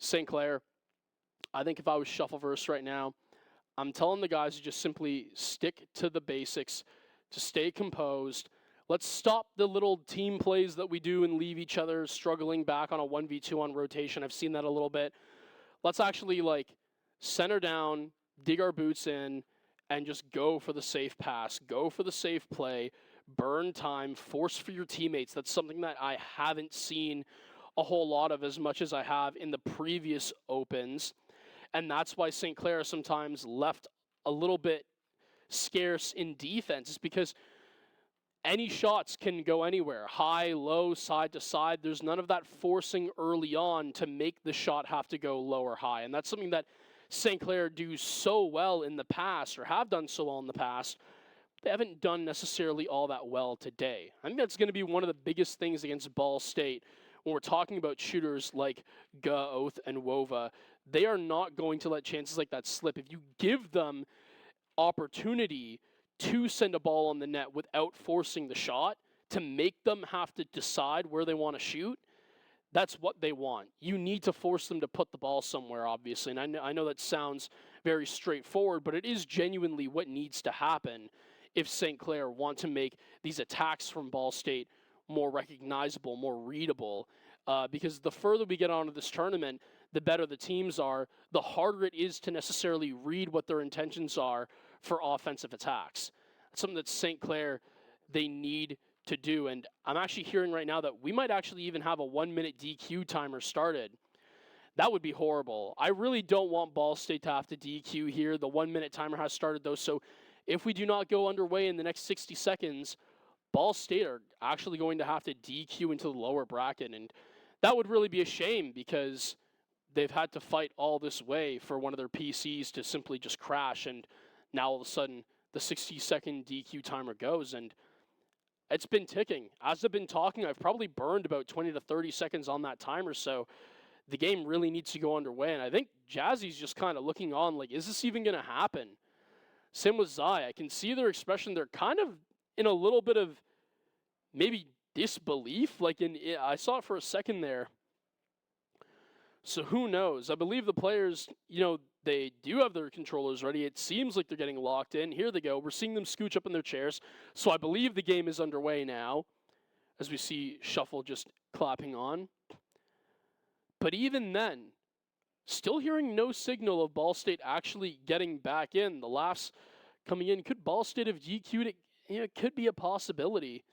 Speaker 1: St. Clair, I think if I was Shuffleverse right now, I'm telling the guys to just simply stick to the basics, to stay composed. Let's stop the little team plays that we do and leave each other struggling back on a 1v2 on rotation. I've seen that a little bit. Let's actually, center down, dig our boots in, and just go for the safe pass, go for the safe play, burn time, force for your teammates. That's something that I haven't seen a whole lot of as much as I have in the previous Opens. And that's why St. Clair sometimes left a little bit scarce in defense, is because any shots can go anywhere, high, low, side to side. There's none of that forcing early on to make the shot have to go low or high. And that's something that St. Clair do so well in the past, or have done so well in the past. They haven't done necessarily all that well today. I think that's going to be one of the biggest things against Ball State when we're talking about shooters like Guh, Oath, and Wova. They are not going to let chances like that slip. If you give them opportunity to send a ball on the net without forcing the shot, to make them have to decide where they want to shoot, that's what they want. You need to force them to put the ball somewhere, obviously. And I know that sounds very straightforward, but it is genuinely what needs to happen if St. Clair want to make these attacks from Ball State more recognizable, more readable. Because the further we get on to this tournament, the better the teams are, the harder it is to necessarily read what their intentions are for offensive attacks. It's something that St. Clair, they need to do. And I'm actually hearing right now that we might actually even have a 1-minute DQ timer started. That would be horrible. I really don't want Ball State to have to DQ here. The 1-minute timer has started, though, so if we do not go underway in the next 60 seconds, Ball State are actually going to have to DQ into the lower bracket, and that would really be a shame, because they've had to fight all this way for one of their PCs to simply just crash, and now all of a sudden the 60-second DQ timer goes, and it's been ticking. As I've been talking, I've probably burned about 20 to 30 seconds on that timer, so the game really needs to go underway. And I think Jazzy's just kind of looking on like, is this even going to happen? Same with Zai. I can see their expression. They're kind of in a little bit of maybe disbelief. I saw it for a second there. So who knows? I believe the players, they do have their controllers ready. It seems like they're getting locked in. Here they go. We're seeing them scooch up in their chairs. So I believe the game is underway now, as we see Shuffle just clapping on. But even then, still hearing no signal of Ball State actually getting back in. The laughs coming in. Could Ball State have DQ'd it? It could be a possibility.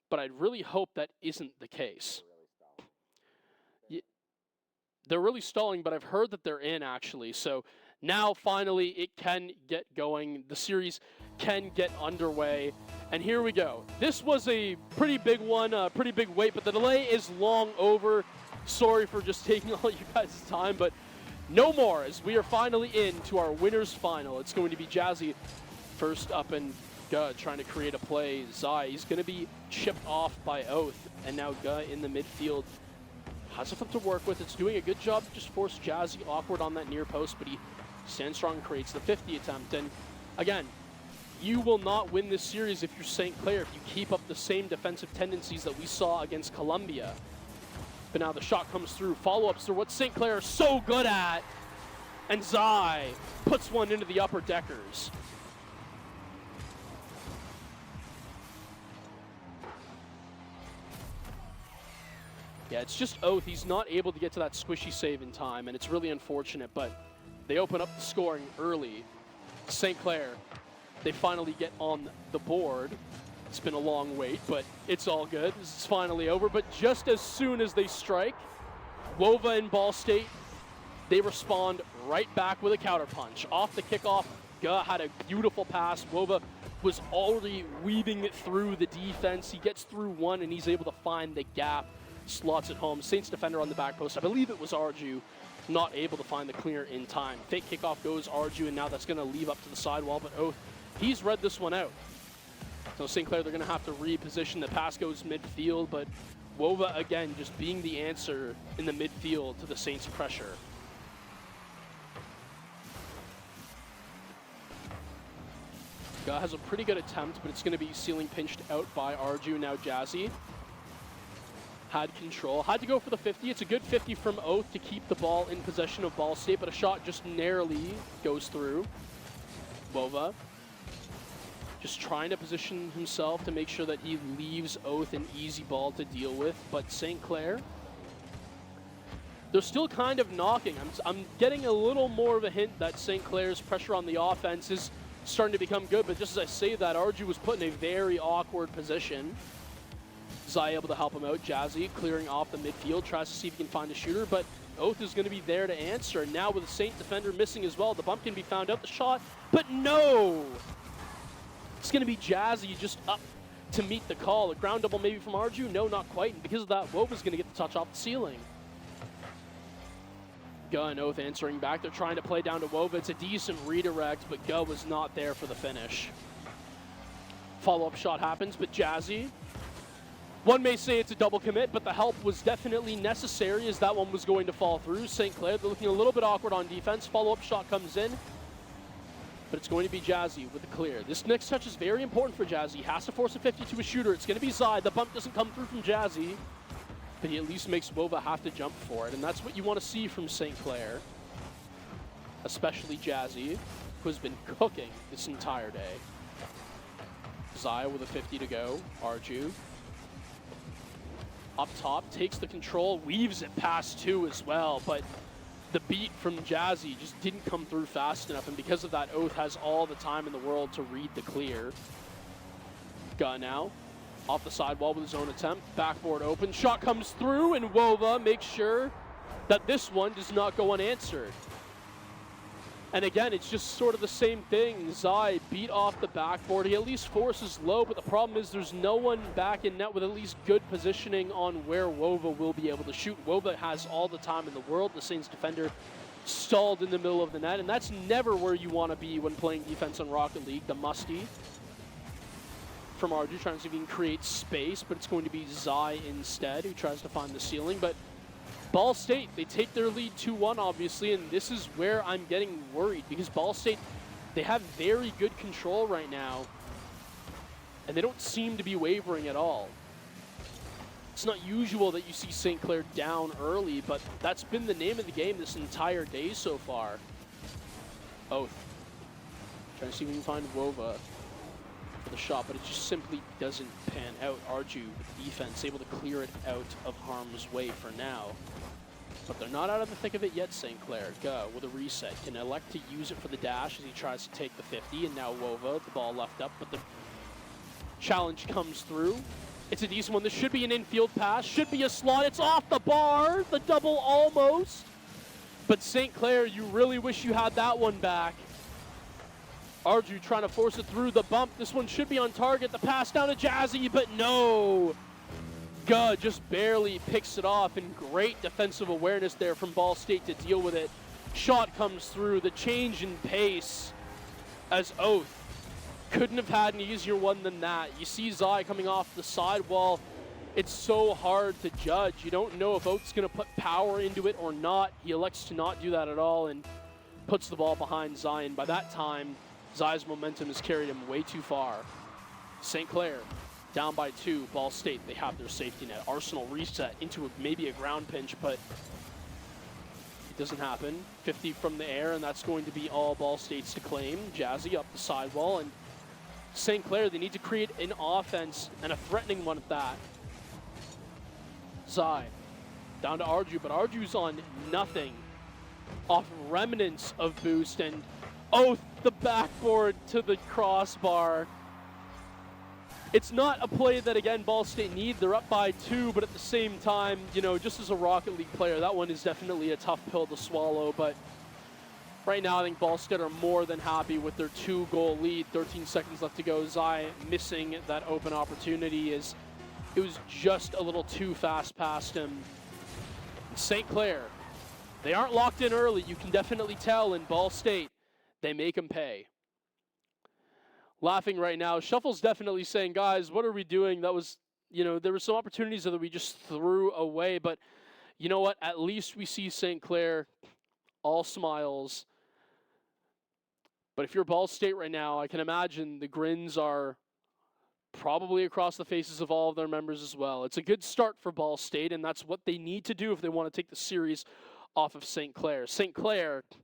Speaker 1: But I'd really hope that isn't the case. They're really stalling, but I've heard that they're in, actually. So now, finally, it can get going. The series can get underway. And here we go. This was a pretty big one, a pretty big wait, but the delay is long over. Sorry for just taking all you guys' time, but no more, as we are finally into our winner's final. It's going to be Jazzy first up and trying to create a play. Zai, he's going to be chipped off by Oath, and now Guh in the midfield has a flip to work with. It's doing a good job to just force Jazzy awkward on that near post, but he stands strong, creates the 50 attempt. And again, you will not win this series if you're St. Clair, if you keep up the same defensive tendencies that we saw against Columbia. But now the shot comes through. Follow-ups are what St. Clair are so good at. And Zai puts one into the upper deckers. Yeah, it's just Oath. He's not able to get to that squishy save in time, and it's really unfortunate, but they open up the scoring early. St. Clair, they finally get on the board. It's been a long wait, but it's all good. This is finally over, but just as soon as they strike, Wova and Ball State, they respond right back with a counterpunch. Off the kickoff, Guh had a beautiful pass. Wova was already weaving it through the defense. He gets through one, and he's able to find the gap. Slots it home. Saints defender on the back post. I believe it was Arju, not able to find the clear in time. Fake kickoff goes Arju, and now that's going to leave up to the sidewall, but Oath, he's read this one out. So St. Clair, they're going to have to reposition. The pass goes midfield, but Wova, again, just being the answer in the midfield to the Saints' pressure. Guh has a pretty good attempt, but it's going to be ceiling pinched out by Arju. Now Jazzy had control, had to go for the 50. It's a good 50 from Oath to keep the ball in possession of Ball State, but a shot just narrowly goes through. Wova just trying to position himself to make sure that he leaves Oath an easy ball to deal with, but St. Clair, they're still kind of knocking. I'm getting a little more of a hint that St. Clair's pressure on the offense is starting to become good, but just as I say that, Arju was put in a very awkward position. Zai able to help him out. Jazzy clearing off the midfield, tries to see if he can find a shooter, but Oath is going to be there to answer. And now with the Saint defender missing as well, the bump can be found out, the shot, but no! It's going to be Jazzy just up to meet the call. A ground double maybe from Arju? No, not quite. And because of that, Wova's going to get the touch off the ceiling. Guh and Oath answering back. They're trying to play down to Wova. It's a decent redirect, but Guh was not there for the finish. Follow-up shot happens, but Jazzy, one may say it's a double commit, but the help was definitely necessary as that one was going to fall through. St. Clair, they're looking a little bit awkward on defense. Follow-up shot comes in, but it's going to be Jazzy with the clear. This next touch is very important for Jazzy. He has to force a 50 to a shooter. It's going to be Zai. The bump doesn't come through from Jazzy, but he at least makes Wova have to jump for it, and that's what you want to see from St. Clair, especially Jazzy, who has been cooking this entire day. Zai with a 50 to go. Arju up top, takes the control, weaves it past two as well, but the beat from Jazzy just didn't come through fast enough, and because of that, Oath has all the time in the world to read the clear. Guh now, off the sidewall with his own attempt, backboard open, shot comes through, and Wova makes sure that this one does not go unanswered. And again, it's just sort of the same thing. Zai beat off the backboard. He at least forces low, but the problem is there's no one back in net with at least good positioning on where Wova will be able to shoot. Wova has all the time in the world. The Saints defender stalled in the middle of the net, and that's never where you want to be when playing defense on Rocket League. The musty from Arju trying to see if he can create space, but it's going to be Zai instead who tries to find the ceiling. But Ball State, they take their lead 2-1, obviously, and this is where I'm getting worried because Ball State, they have very good control right now, and they don't seem to be wavering at all. It's not usual that you see St. Clair down early, but that's been the name of the game this entire day so far. Oath. Trying to see if we can find Wova for the shot, but it just simply doesn't pan out. Arju with the defense able to clear it out of harm's way for now. But they're not out of the thick of it yet, St. Clair. Guh with a reset. Can elect to use it for the dash as he tries to take the 50, and now Wova, the ball left up, but the challenge comes through. It's a decent one. This should be an infield pass. Should be a slot. It's off the bar. The double almost. But St. Clair, you really wish you had that one back. Arju trying to force it through the bump. This one should be on target. The pass down to Jazzy, but no. Gud just barely picks it off, and great defensive awareness there from Ball State to deal with it. Shot comes through, the change in pace as Oath couldn't have had an easier one than that. You see Zai coming off the sidewall. It's so hard to judge. You don't know if Oath's going to put power into it or not. He elects to not do that at all and puts the ball behind Zai, and by that time, Zai's momentum has carried him way too far. St. Clair down by 2. Ball State, they have their safety net. Arsenal reset into maybe a ground pinch, but it doesn't happen. 50 from the air, and that's going to be all Ball State's to claim. Jazzy up the sidewall, and St. Clair, they need to create an offense, and a threatening one at that. Zai down to Arju, but Arju's on nothing off remnants of boost, and Oath the backboard to the crossbar. It's not a play that, again, Ball State need. They're up by 2, but at the same time, you know, just as a Rocket League player, that one is definitely a tough pill to swallow. But right now, I think Ball State are more than happy with their 2-goal lead. 13 seconds left to go. Zai missing that open opportunity as it was just a little too fast past him. St. Clair, they aren't locked in early. You can definitely tell in Ball State. They make them pay. Laughing right now. Shuffle's definitely saying, guys, what are we doing? That was, you know, there were some opportunities that we just threw away. But you know what? At least we see St. Clair all smiles. But if you're Ball State right now, I can imagine the grins are probably across the faces of all of their members as well. It's a good start for Ball State, and that's what they need to do if they want to take the series off of St. Clair. St. Clair, it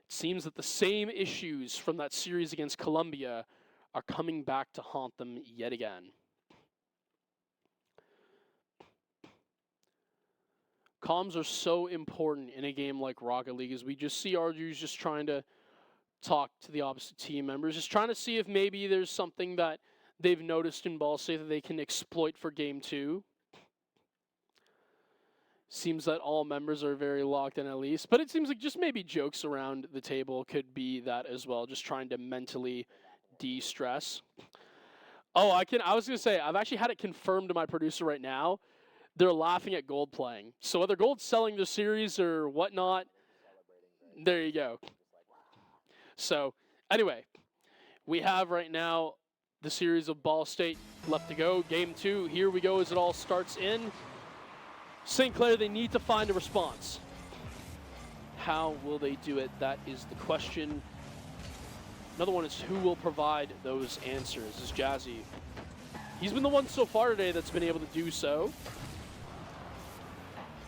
Speaker 1: seems that the same issues from that series against Columbia are coming back to haunt them yet again. Comms are so important in a game like Rocket League, as we just see Arju's just trying to talk to the opposite team members, just trying to see if maybe there's something that they've noticed in Ball State that they can exploit for Game 2. Seems that all members are very locked in at least, but it seems like just maybe jokes around the table could be that as well, just trying to mentally de-stress. Oh, I was going to say, I've actually had it confirmed to my producer right now. They're laughing at Gold playing. So whether Gold's selling the series or whatnot, there you go. So anyway, we have right now the series of Ball State left to go. Game 2, here we go as it all starts in. St. Clair, they need to find a response. How will they do it? That is the question. Another one is who will provide those answers. Is Jazzy. He's been the one so far today that's been able to do so.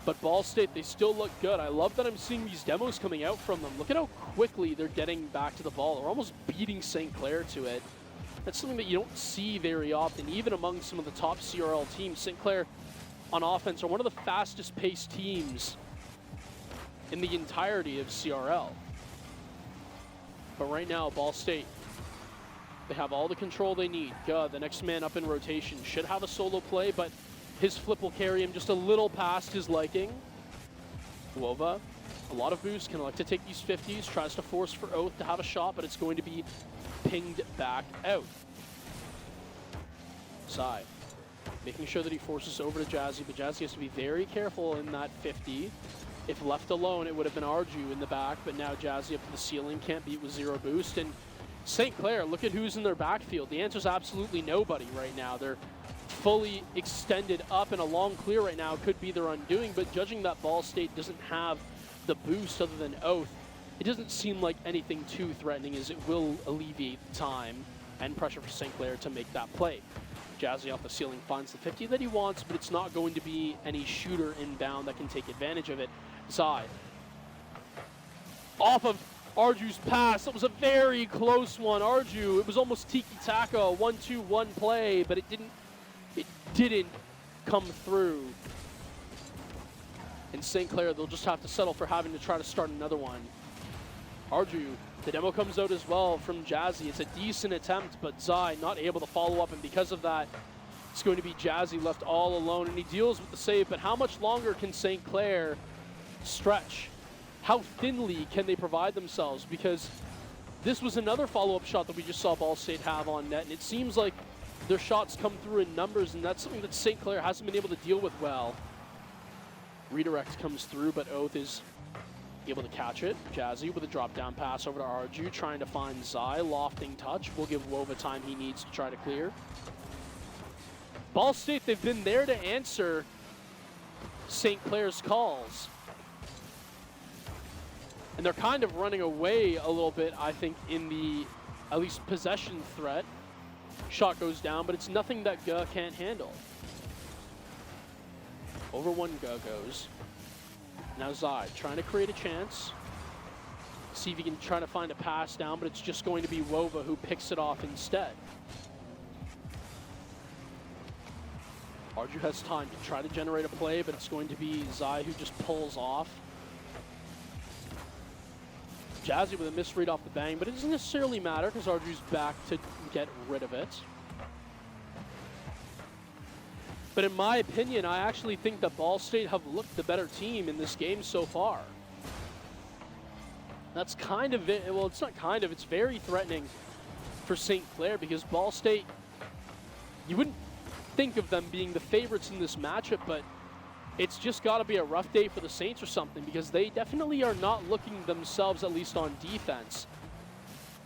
Speaker 1: But Ball State, they still look good. I love that I'm seeing these demos coming out from them. Look at how quickly they're getting back to the ball. They're almost beating St. Clair to it. That's something that you don't see very often, even among some of the top CRL teams. St. Clair on offense are one of the fastest paced teams in the entirety of CRL. But right now, Ball State, they have all the control they need. God, the next man up in rotation should have a solo play, but his flip will carry him just a little past his liking. Wova, a lot of boost, can elect to take these 50s, tries to force for Oath to have a shot, but it's going to be pinged back out. Zai, making sure that he forces over to Jazzy, but Jazzy has to be very careful in that 50. If left alone, it would have been Arju in the back, but now Jazzy up to the ceiling, can't beat with 0 boost. And St. Clair, look at who's in their backfield. The answer is absolutely nobody right now. They're fully extended up, and a long clear right now could be their undoing, but judging that Ball State doesn't have the boost other than Oath, it doesn't seem like anything too threatening, as it will alleviate time and pressure for St. Clair to make that play. Jazzy off the ceiling finds the 50 that he wants, but it's not going to be any shooter inbound that can take advantage of it. Zai, off of Arju's pass. That was a very close one. Arju, it was almost tiki-taka, 1-2-1 play, but it didn't come through. And St. Clair, they'll just have to settle for having to try to start another one. Arju, the demo comes out as well from Jazzy. It's a decent attempt, but Zai not able to follow up, and because of that, it's going to be Jazzy left all alone, and he deals with the save, but how much longer can St. Clair stretch? How thinly can they provide themselves? Because this was another follow-up shot that we just saw Ball State have on net, and it seems like their shots come through in numbers, and that's something that St. Clair hasn't been able to deal with well. Redirect comes through, but Oath is able to catch it. Jazzy with a drop-down pass over to Arju, trying to find Zai. Lofting touch. Will give Wova time he needs to try to clear. Ball State, they've been there to answer St. Clair's calls. And they're kind of running away a little bit, I think, in the, at least, possession threat. Shot goes down, but it's nothing that Guh can't handle. Over one Guh goes. Now Zai trying to create a chance. See if he can try to find a pass down, but it's just going to be Wova who picks it off instead. Arju has time to try to generate a play, but it's going to be Zai who just pulls off. Jazzy with a misread off the bang, but it doesn't necessarily matter because Arju's back to get rid of it. But in my opinion, I actually think that Ball State have looked the better team in this game so far. That's kind of it. Well, it's not kind of. It's very threatening for St. Clair because Ball State, you wouldn't think of them being the favorites in this matchup, but it's just got to be a rough day for the Saints or something because they definitely are not looking themselves, at least on defense.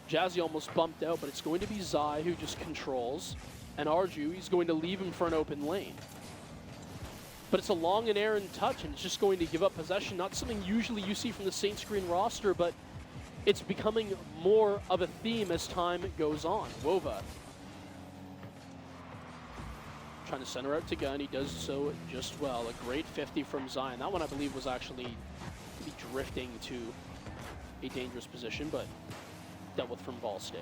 Speaker 1: Jazzy almost bumped out, but it's going to be Zai who just controls. And Arju, he's going to leave him for an open lane. But it's a long and errant touch, and it's just going to give up possession. Not something usually you see from the Saints screen roster, but it's becoming more of a theme as time goes on. Wova trying to center out to Gun. He does so just well. A great 50 from Zion. That one, I believe, was actually drifting to a dangerous position, but dealt with from Ball State.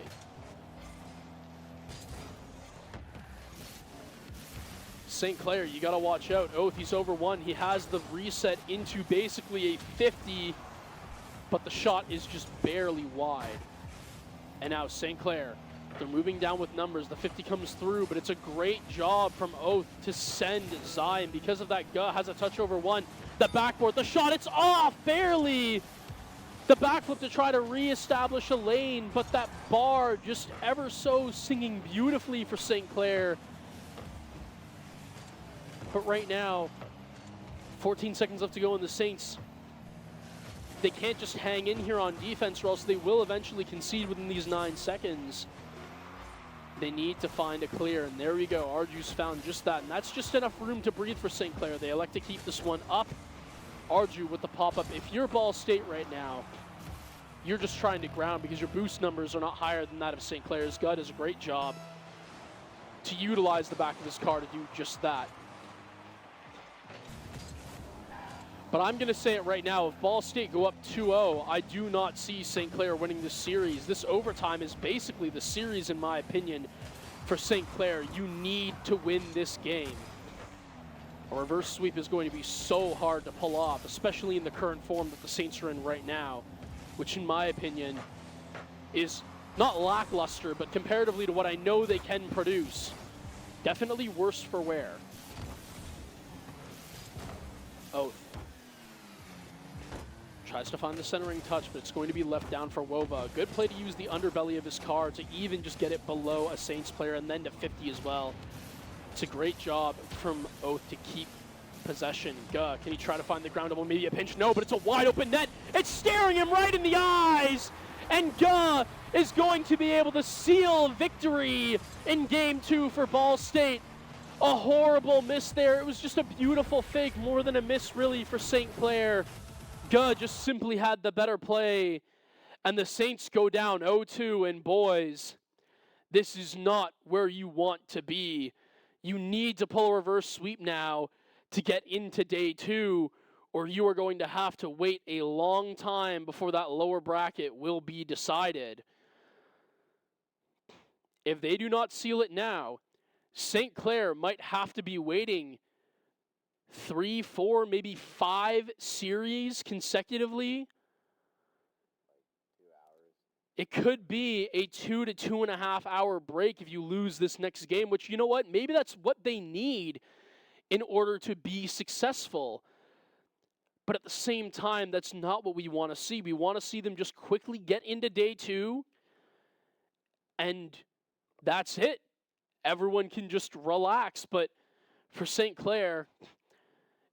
Speaker 1: St. Clair, you got to watch out. Oath, he's over one. He has the reset into basically a 50, but the shot is just barely wide. And now St. Clair, they're moving down with numbers. The 50 comes through, but it's a great job from Oath to send Zai. And because of that, Guh has a touch over one. The backboard, the shot, it's off, barely. The backflip to try to reestablish a lane, but that bar just ever so singing beautifully for St. Clair. But right now, 14 seconds left to go in the Saints. They can't just hang in here on defense or else they will eventually concede within these 9 seconds. They need to find a clear, and there we go. Arju's found just that, and that's just enough room to breathe for St. Clair. They elect to keep this one up. Arju with the pop-up. If you're Ball State right now, you're just trying to ground because your boost numbers are not higher than that of St. Clair's. Guh does a great job to utilize the back of his car to do just that. But I'm going to say it right now, if Ball State go up 2-0, I do not see St. Clair winning this series. This overtime is basically the series, in my opinion, for St. Clair. You need to win this game. A reverse sweep is going to be so hard to pull off, especially in the current form that the Saints are in right now, which in my opinion is not lackluster, but comparatively to what I know they can produce, definitely worse for wear. Oath tries to find the centering touch, but it's going to be left down for Wova. A good play to use the underbelly of his car to even just get it below a Saints player and then to 50 as well. It's a great job from Oath to keep possession. Guh, can he try to find the ground double? Maybe a pinch? No, but it's a wide open net. It's staring him right in the eyes. And Guh is going to be able to seal victory in game 2 for Ball State. A horrible miss there. It was just a beautiful fake, more than a miss really for St. Clair. Guh just simply had the better play, and the Saints go down 0-2, and boys, this is not where you want to be. You need to pull a reverse sweep now to get into day 2, or you are going to have to wait a long time before that lower bracket will be decided. If they do not seal it now, St. Clair might have to be waiting 3, 4, maybe 5 series consecutively. It could be a 2 to 2.5 hour break if you lose this next game, which, you know what, maybe that's what they need in order to be successful. But at the same time, that's not what we want to see. We want to see them just quickly get into day 2, and that's it. Everyone can just relax. But for St. Clair,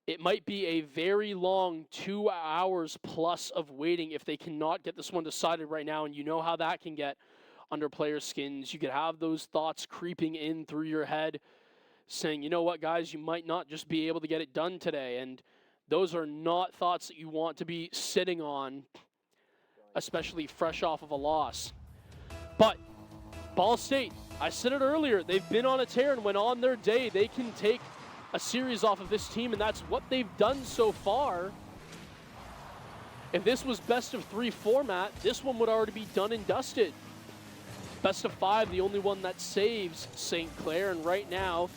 Speaker 1: it might be a very long 2 hours plus of waiting if they cannot get this one decided right now. And you know how that can get under players' skins. You could have those thoughts creeping in through your head saying, you know what, guys, you might not just be able to get it done today. And those are not thoughts that you want to be sitting on, especially fresh off of a loss. But Ball State, I said it earlier, they've been on a tear, and when on their day, they can take a series off of this team, and that's what they've done so far. If this was best of 3 format, this one would already be done and dusted. Best of 5, the only one that saves St. Clair, and right now,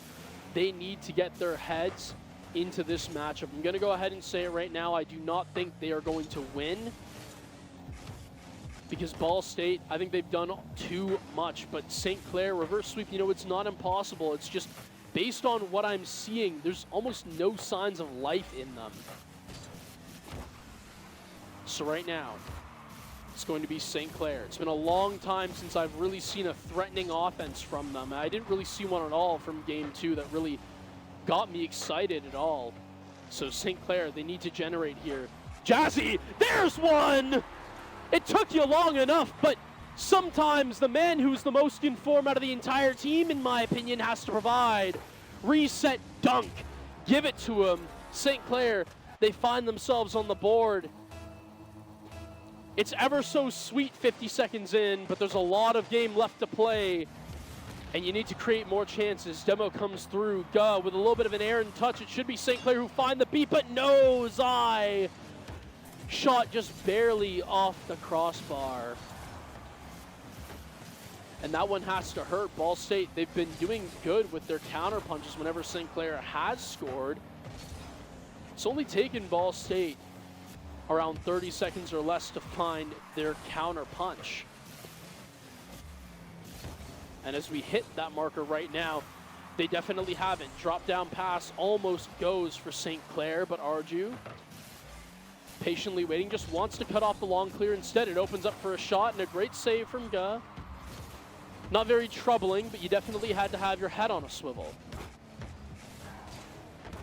Speaker 1: they need to get their heads into this matchup. I'm going to go ahead and say it right now, I do not think they are going to win, because Ball State, I think they've done too much. But St. Clair, reverse sweep, you know, it's not impossible. It's just based on what I'm seeing, there's almost no signs of life in them. So right now, it's going to be St. Clair. It's been a long time since I've really seen a threatening offense from them. I didn't really see one at all from game 2 that really got me excited at all. So St. Clair, they need to generate here. Jazzy, there's one! It took you long enough, but sometimes the man who's the most informed out of the entire team, in my opinion, has to provide. Reset dunk. Give it to him. St. Clair, they find themselves on the board. It's ever so sweet 50 seconds in, but there's a lot of game left to play, and you need to create more chances. Demo comes through. Guh, with a little bit of an air and touch. It should be St. Clair who find the beat, but no, Zai. Shot just barely off the crossbar. And that one has to hurt. Ball State, they've been doing good with their counter punches whenever St. Clair has scored. It's only taken Ball State around 30 seconds or less to find their counter punch. And as we hit that marker right now, they definitely haven't. Drop down pass almost goes for St. Clair, but Arju, patiently waiting, just wants to cut off the long clear. Instead, it opens up for a shot, and a great save from Guh. Not very troubling, but you definitely had to have your head on a swivel.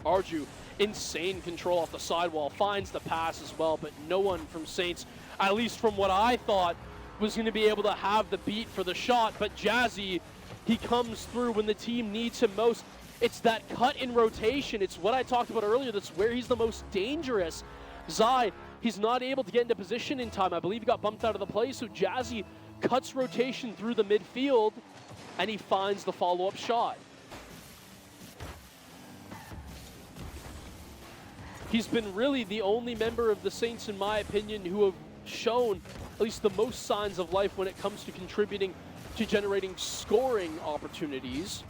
Speaker 1: Arju, insane control off the sidewall, finds the pass as well, but no one from Saints, at least from what I thought, was going to be able to have the beat for the shot. But Jazzy, he comes through when the team needs him most. It's that cut in rotation. It's what I talked about earlier. That's where he's the most dangerous. Zai, he's not able to get into position in time. I believe he got bumped out of the play, so Jazzy cuts rotation through the midfield, and he finds the follow-up shot. He's been really the only member of the Saints, in my opinion, who have shown at least the most signs of life when it comes to contributing to generating scoring opportunities.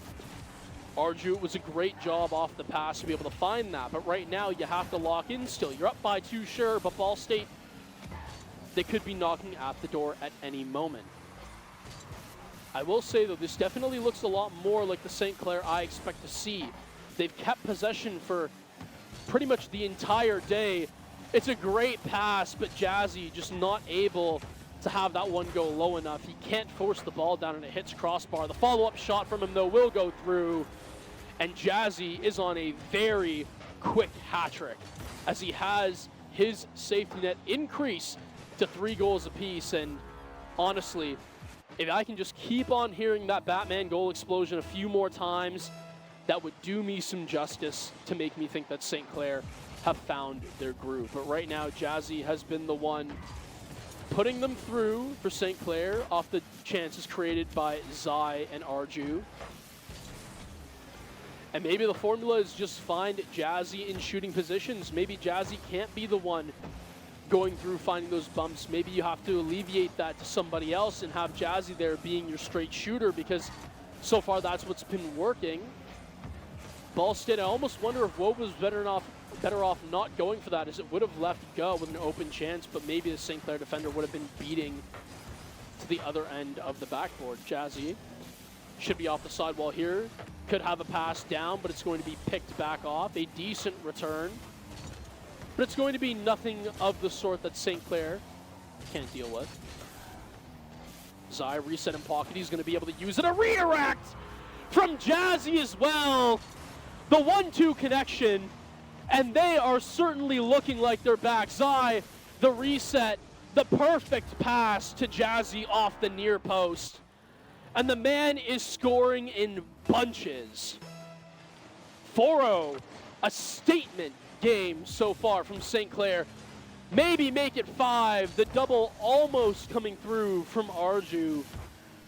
Speaker 1: Arju, it was a great job off the pass to be able to find that, but right now you have to lock in still. You're up by 2, sure, but Ball State, they could be knocking at the door at any moment. I will say, though, this definitely looks a lot more like the St. Clair I expect to see. They've kept possession for pretty much the entire day. It's a great pass, but Jazzy just not able to have that one go low enough. He can't force the ball down, and it hits crossbar. The follow-up shot from him, though, will go through, and Jazzy is on a very quick hat trick as he has his safety net increase to 3 goals apiece. And honestly, if I can just keep on hearing that Batman goal explosion a few more times, that would do me some justice to make me think that St. Clair have found their groove. But right now, Jazzy has been the one putting them through for St. Clair off the chances created by Zai and Arju. And maybe the formula is just find Jazzy in shooting positions. Maybe Jazzy can't be the one going through finding those bumps. Maybe you have to alleviate that to somebody else and have Jazzy there being your straight shooter, because so far that's what's been working. Ball State, I almost wonder if Woe was better off not going for that, as it would have left Guh with an open chance, but maybe the St. Clair defender would have been beating to the other end of the backboard. Jazzy should be off the sidewall here. Could have a pass down, but it's going to be picked back off. A decent return, but it's going to be nothing of the sort that St. Clair can't deal with. Zai reset in pocket. He's going to be able to use it. A redirect from Jazzy as well. The 1-2 connection, and they are certainly looking like they're back. Zai, the reset, the perfect pass to Jazzy off the near post. And the man is scoring in bunches. 4-0, a statement game so far from St. Clair. Maybe make it 5. The double almost coming through from Arju.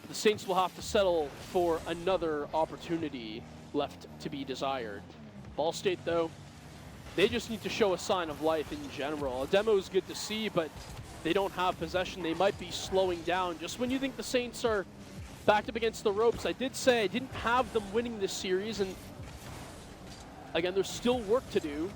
Speaker 1: The Saints will have to settle for another opportunity left to be desired. Ball State, though, they just need to show a sign of life in general. A demo is good to see, but they don't have possession. They might be slowing down. Just when you think the Saints are backed up against the ropes, I did say I didn't have them winning this series, and again, there's still work to do.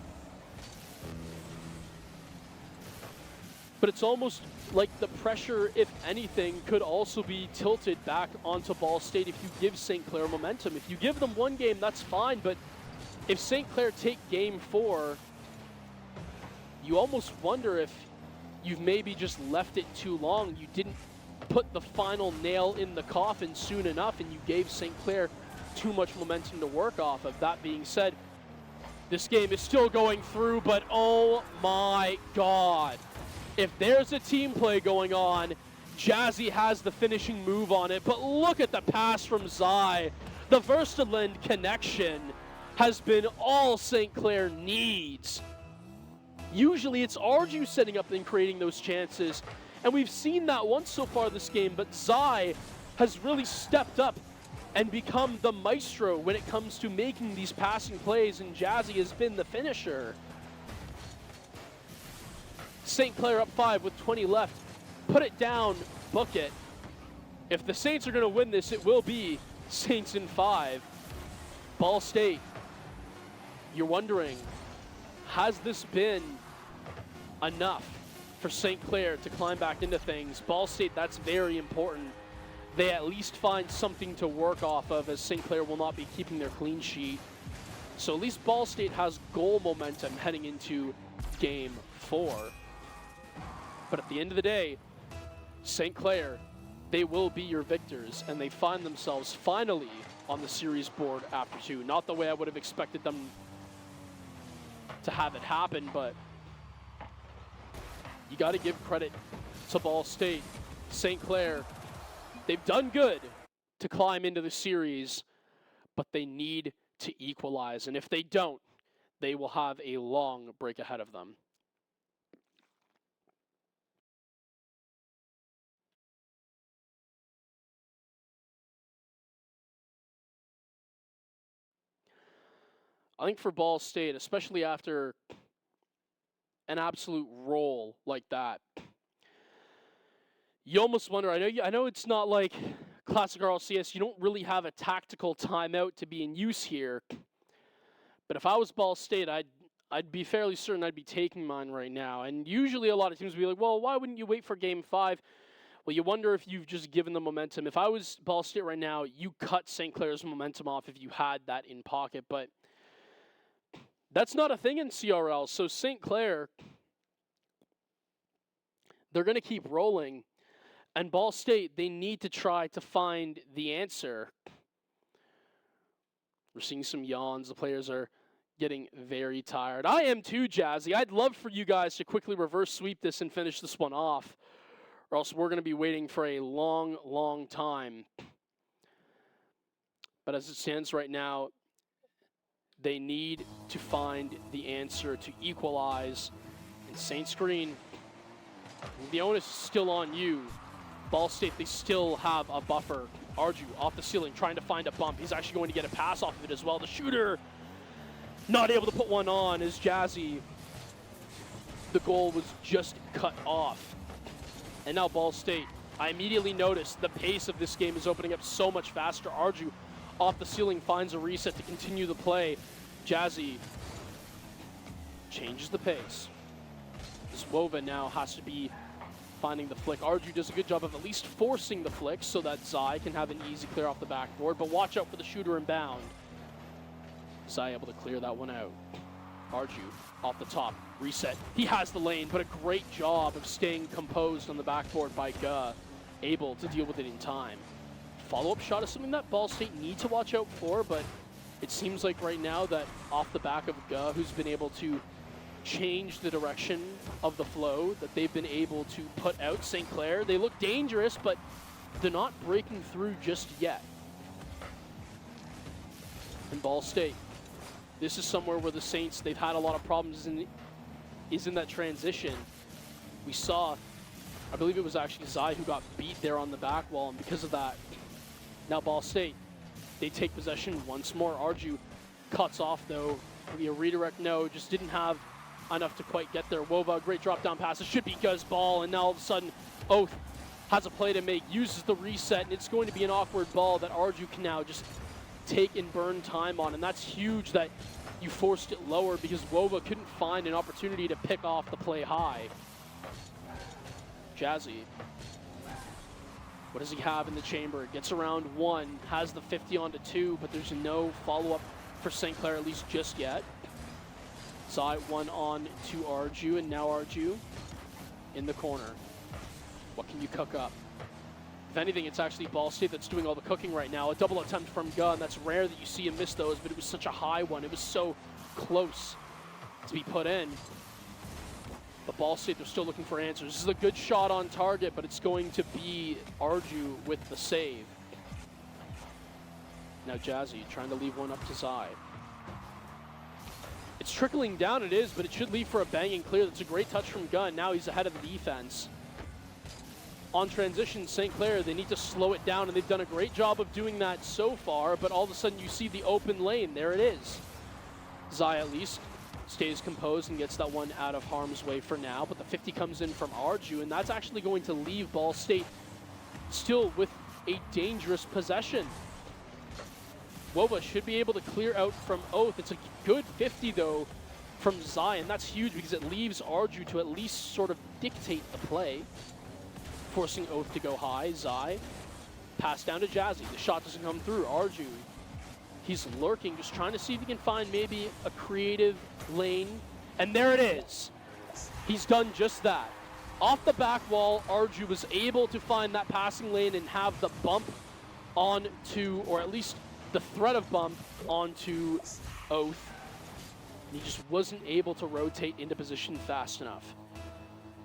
Speaker 1: But it's almost like the pressure, if anything, could also be tilted back onto Ball State if you give St. Clair momentum. If you give them one game, that's fine, but if St. Clair take game 4, you almost wonder if you've maybe just left it too long. You didn't put the final nail in the coffin soon enough, and you gave St. Clair too much momentum to work off of. That being said, this game is still going through, but oh my God. If there's a team play going on, Jazzy has the finishing move on it, but look at the pass from Zai. The Verstaland connection has been all St. Clair needs. Usually it's Arju setting up and creating those chances, and we've seen that once so far this game, but Zai has really stepped up and become the maestro when it comes to making these passing plays, and Jazzy has been the finisher. St. Clair up 5 with 20 left. Put it down, book it. If the Saints are going to win this, it will be Saints in 5. Ball State, you're wondering, has this been enough for St. Clair to climb back into things? Ball State, that's very important. They at least find something to work off of, as St. Clair will not be keeping their clean sheet. So at least Ball State has goal momentum heading into game 4. But at the end of the day, St. Clair, they will be your victors, and they find themselves finally on the series board after 2. Not the way I would have expected them to have it happen, but you got to give credit to Ball State. St. Clair, they've done good to climb into the series, but they need to equalize, and if they don't, they will have a long break ahead of them. I think for Ball State, especially after an absolute roll like that, you almost wonder. I know it's not like Classic RLCS. You don't really have a tactical timeout to be in use here. But if I was Ball State, I'd be fairly certain I'd be taking mine right now. And usually a lot of teams would be like, well, why wouldn't you wait for game 5? Well, you wonder if you've just given them momentum. If I was Ball State right now, you cut St. Clair's momentum off if you had that in pocket. But that's not a thing in CRL. So St. Clair, they're going to keep rolling. And Ball State, they need to try to find the answer. We're seeing some yawns. The players are getting very tired. I am too, Jazzy. I'd love for you guys to quickly reverse sweep this and finish this one off, or else we're going to be waiting for a long, long time. But as it stands right now, they need to find the answer to equalize. And Saints Green, the onus is still on you. Ball State, they still have a buffer. Arju off the ceiling, trying to find a bump. He's actually going to get a pass off of it as well. The shooter not able to put one on as Jazzy. The goal was just cut off. And now Ball State, I immediately noticed the pace of this game is opening up so much faster. Arju off the ceiling finds a reset to continue the play. Jazzy changes the pace. Zwova now has to be finding the flick. Arju does a good job of at least forcing the flick so that Zai can have an easy clear off the backboard, but watch out for the shooter inbound. Zai able to clear that one out. Arju off the top, reset. He has the lane, but a great job of staying composed on the backboard by Guh. able to deal with it in time. Follow-up shot is something that Ball State need to watch out for, but it seems like right now that off the back of Guh, who's been able to change the direction of the flow, that they've been able to put out St. Clair. They look dangerous, but they're not breaking through just yet. And Ball State, this is somewhere where the Saints, they've had a lot of problems is in that transition. We saw, I believe it was actually Zai who got beat there on the back wall, and because of that, now Ball State, they take possession once more. Arju cuts off though, maybe a redirect, no, just didn't have enough to quite get there. Wova, great drop down pass, it should be Guh's ball, and now all of a sudden, Oath has a play to make, uses the reset, and it's going to be an awkward ball that Arju can now just take and burn time on, and that's huge that you forced it lower because Wova couldn't find an opportunity to pick off the play high. Jazzy, what does he have in the chamber? Gets around one, has the 50 onto two, but there's no follow-up for St. Clair, at least just yet. Saw it one on to Arju, and now Arju in the corner. What can you cook up? If anything, it's actually Ball State that's doing all the cooking right now. A double attempt from Guh, and that's rare that you see him miss those, but it was such a high one. It was so close to be put in. But Ball State, they're still looking for answers. This is a good shot on target, but it's going to be Arju with the save. Now Jazzy trying to leave one up to Zai. It's trickling down, it is, but it should leave for a banging clear. That's a great touch from Guh, and now he's ahead of the defense. On transition, St. Clair, they need to slow it down, and they've done a great job of doing that so far, but all of a sudden you see the open lane. There it is. Zai at least stays composed and gets that one out of harm's way for now, but the 50 comes in from Arju, and that's actually going to leave Ball State still with a dangerous possession. Wova should be able to clear out from Oath. It's a good 50 though from Zai, and that's huge because it leaves Arju to at least sort of dictate the play, forcing Oath to go high. Zai, pass down to Jazzy. The shot doesn't come through. Arju, he's lurking, just trying to see if he can find maybe a creative lane. And there it is. He's done just that. Off the back wall, Arju was able to find that passing lane and have the bump onto, or at least the threat of bump onto Oath. And he just wasn't able to rotate into position fast enough.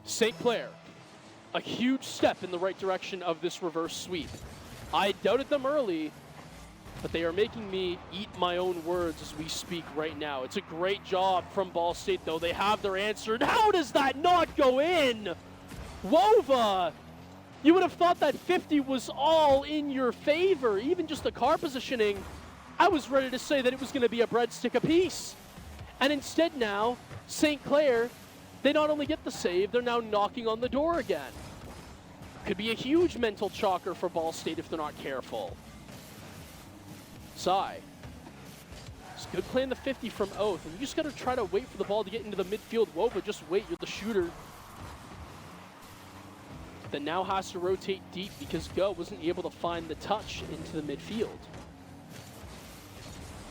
Speaker 1: St. Clair, a huge step in the right direction of this reverse sweep. I doubted them early, but they are making me eat my own words as we speak right now. It's a great job from Ball State, though. They have their answer. And how does that not go in? Wova, you would have thought that 50 was all in your favor. Even just the car positioning, I was ready to say that it was going to be a breadstick apiece. And instead now, St. Clair, they not only get the save, they're now knocking on the door again. Could be a huge mental chalker for Ball State if they're not careful. Zai. It's good playing the 50 from Oath, and you just got to try to wait for the ball to get into the midfield. Wova, just wait, you're the shooter. That now has to rotate deep because Guh wasn't able to find the touch into the midfield.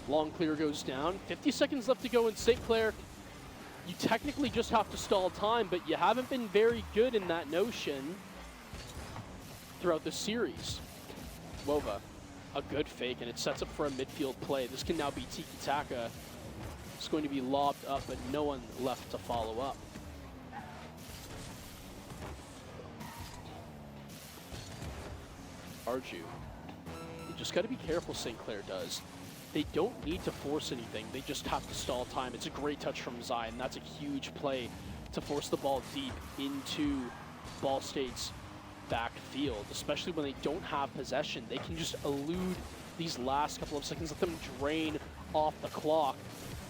Speaker 1: Long clear goes down. 50 seconds left to go in St. Clair. You technically just have to stall time, but you haven't been very good in that notion throughout the series. Wova, a good fake, and it sets up for a midfield play. This can now be tiki-taka. It's going to be lobbed up, but no one left to follow up. Arju, you just got to be careful, St. Clair does. They don't need to force anything. They just have to stall time. It's a great touch from Zai, and that's a huge play to force the ball deep into Ball State's backfield, especially when they don't have possession. They can just elude these last couple of seconds, let them drain off the clock.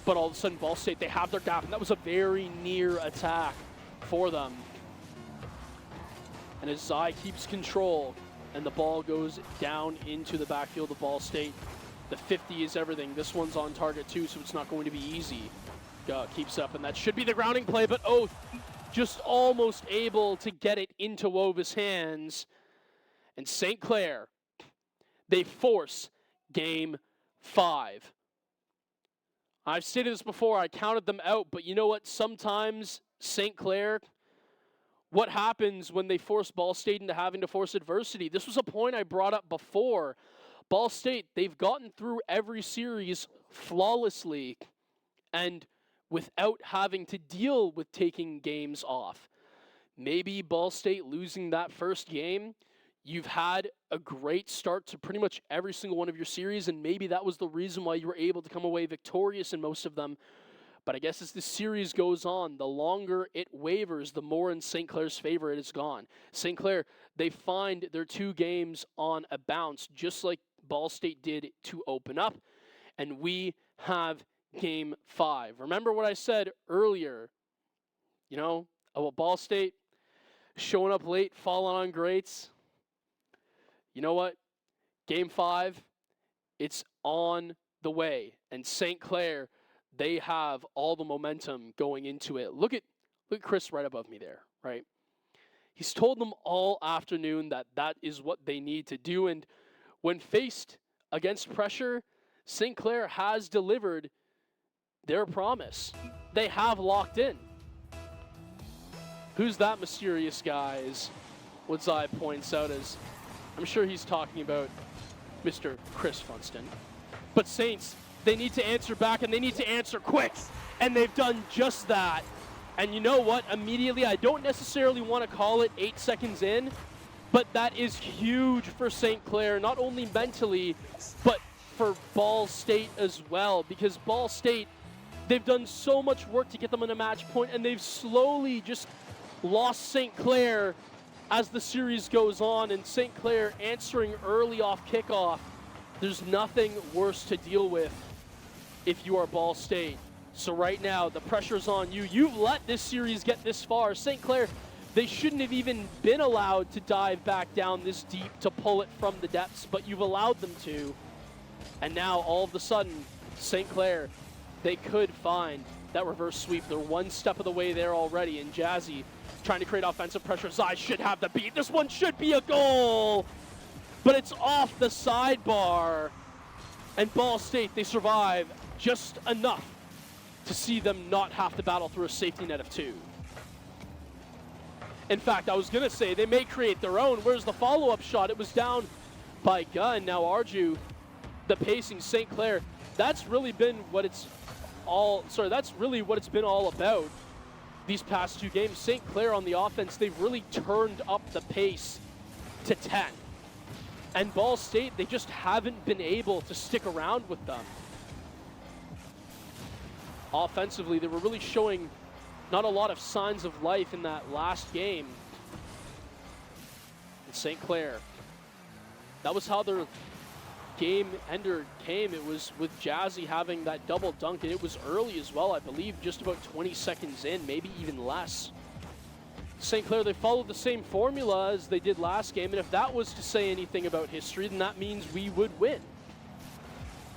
Speaker 1: But all of a sudden, Ball State, they have their gap, and that was a very near attack for them. And as Zai keeps control, and the ball goes down into the backfield of Ball State, the 50 is everything. This one's on target too, so it's not going to be easy. Guh keeps up, and that should be the grounding play, but Oath just almost able to get it into Wova's hands. And St. Clair, they force game 5. I've stated this before, I counted them out, but you know what? Sometimes St. Clair, what happens when they force Ball State into having to force adversity. This was a point I brought up before. Ball State, they've gotten through every series flawlessly and without having to deal with taking games off. Maybe Ball State losing that first game, you've had a great start to pretty much every single one of your series, and maybe that was the reason why you were able to come away victorious in most of them. But I guess as the series goes on, the longer it wavers, the more in St. Clair's favor it has gone. St. Clair, they find their 2 games on a bounce, just like Ball State did to open up, and we have Game 5. Remember what I said earlier, about Ball State showing up late, falling on greats? You know what? Game 5, it's on the way, and St. Clair, they have all the momentum going into it. Look at Chris right above me there, right? He's told them all afternoon that that is what they need to do, and when faced against pressure, St. Clair has delivered their promise. They have locked in. Who's that mysterious guy, is what Zai points out, as I'm sure he's talking about Mr. Chris Funston. But Saints, they need to answer back, and they need to answer quick, and they've done just that. And you know what? Immediately, I don't necessarily want to call it 8 seconds in, but that is huge for St. Clair, not only mentally, but for Ball State as well, because Ball State, they've done so much work to get them on a match point, and they've slowly just lost St. Clair as the series goes on, and St. Clair answering early off kickoff. There's nothing worse to deal with if you are Ball State. So right now, the pressure's on you. You've let this series get this far. St. Clair, they shouldn't have even been allowed to dive back down this deep to pull it from the depths, but you've allowed them to. And now, all of a sudden, St. Clair, they could find that reverse sweep. They're one step of the way there already, and Jazzy trying to create offensive pressure. Zai should have the beat. This one should be a goal, but it's off the sidebar. And Ball State, they survive just enough to see them not have to battle through a safety net of 2. In fact, I was going to say they may create their own. Where's the follow-up shot? It was down by Gunn. Now Arju, the pacing, St. Clair, that's really been what it's been all about these past 2 games. St. Clair on the offense, they've really turned up the pace to 10. And Ball State, they just haven't been able to stick around with them. Offensively, they were really showing not a lot of signs of life in that last game. And St. Clair, that was how their game ender came. It was with Jazzy having that double dunk, and it was early as well, I believe just about 20 seconds in, maybe even less. St. Clair, they followed the same formula as they did last game, and if that was to say anything about history, then that means we would win.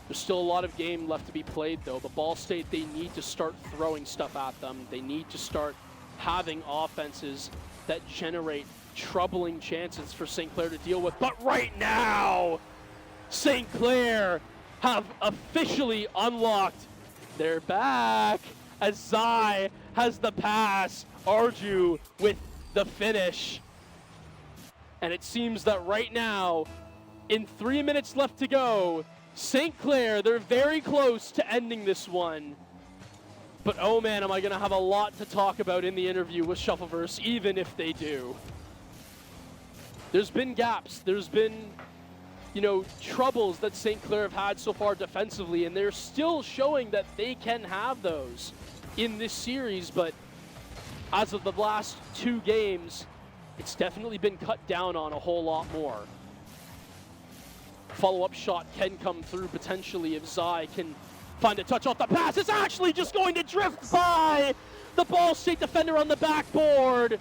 Speaker 1: There's still a lot of game left to be played, though. But Ball State, they need to start throwing stuff at them. They need to start having offenses that generate troubling chances for St. Clair to deal with. But right now, St. Clair have officially unlocked their back as Zai has the pass. Arju with the finish. And it seems that right now, in 3 minutes left to go, St. Clair, they're very close to ending this one. But oh man, am I going to have a lot to talk about in the interview with Shuffleverse, even if they do. There's been gaps. There's been, troubles that St. Clair have had so far defensively, and they're still showing that they can have those in this series. But as of the last 2 games, it's definitely been cut down on a whole lot more. Follow-up shot can come through potentially if Zai can find a touch off the pass. It's actually just going to drift by the Ball State defender on the backboard.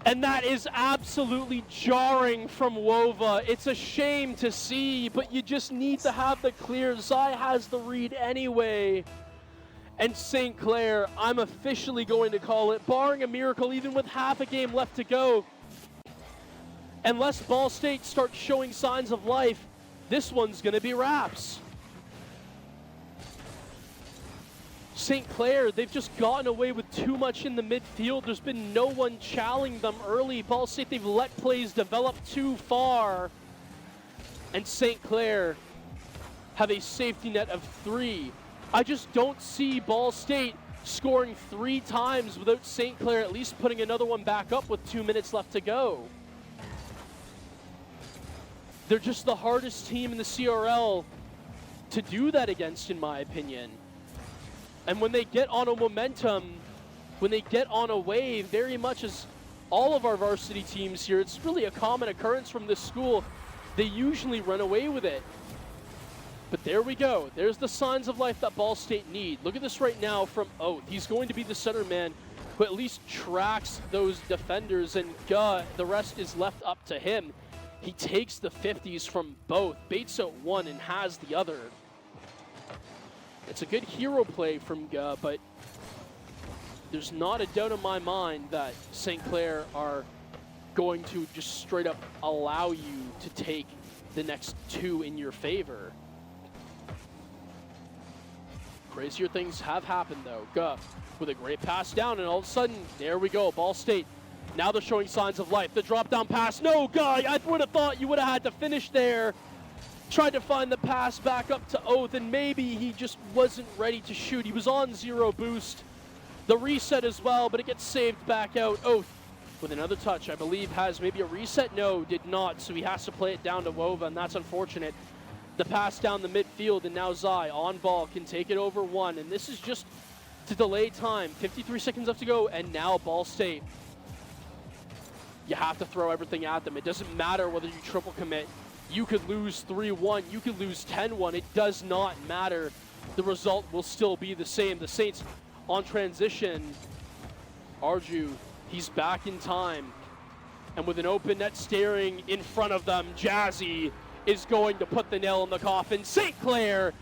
Speaker 1: And that is absolutely jarring from Wova. It's a shame to see, but you just need to have the clear. Zai has the read anyway. And St. Clair, I'm officially going to call it, barring a miracle, even with half a game left to go, unless Ball State starts showing signs of life, this one's going to be wraps. St. Clair, they've just gotten away with too much in the midfield. There's been no one challenging them early. Ball State, they've let plays develop too far. And St. Clair have a safety net of 3. I just don't see Ball State scoring 3 times without St. Clair at least putting another one back up with 2 minutes left to go. They're just the hardest team in the CRL to do that against, in my opinion. And when they get on a momentum, when they get on a wave, very much as all of our varsity teams here, it's really a common occurrence from this school, they usually run away with it. But there we go. There's the signs of life that Ball State need. Look at this right now from Oath. He's going to be the center man who at least tracks those defenders, and the rest is left up to him. He takes the 50s from both, baits out one and has the other. It's a good hero play from Guh, but there's not a doubt in my mind that St. Clair are going to just straight up allow you to take the next 2 in your favor. Crazier things have happened though. Guh with a great pass down, and all of a sudden, there we go, Ball State. Now they're showing signs of life. The drop down pass, no, Guh, I would have thought you would have had to finish there. Tried to find the pass back up to Oath, and maybe he just wasn't ready to shoot. He was on 0 boost. The reset as well, but it gets saved back out. Oath with another touch, I believe, has maybe a reset. No, did not, so he has to play it down to Wova, and that's unfortunate. The pass down the midfield, and now Zai on ball can take it over 1, and this is just to delay time. 53 seconds left to go, and now Ball State. You have to throw everything at them. It doesn't matter whether you triple commit. You could lose 3-1, you could lose 10-1. It does not matter. The result will still be the same. The Saints on transition. Arju, he's back in time. And with an open net staring in front of them, Jazzy is going to put the nail in the coffin. St. Clair,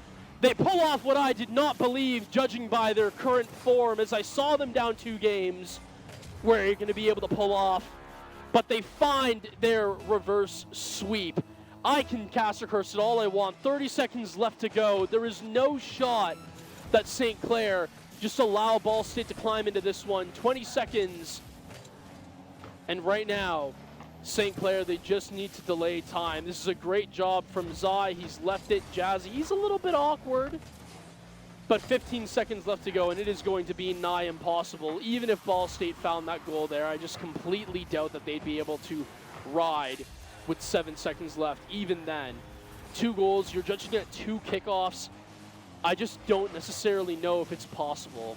Speaker 1: they pull off what I did not believe, judging by their current form, as I saw them down 2 games, where you're going to be able to pull off. But they find their reverse sweep. I can cast or curse it all I want. 30 seconds left to go. There is no shot that St. Clair just allow Ball State to climb into this one. 20 seconds. And right now, St. Clair, they just need to delay time. This is a great job from Zai. He's left it. Jazzy, he's a little bit awkward. But 15 seconds left to go, and it is going to be nigh impossible. Even if Ball State found that goal there, I just completely doubt that they'd be able to ride with 7 seconds left. Even then, 2 goals, you're judging at 2 kickoffs. I just don't necessarily know if it's possible.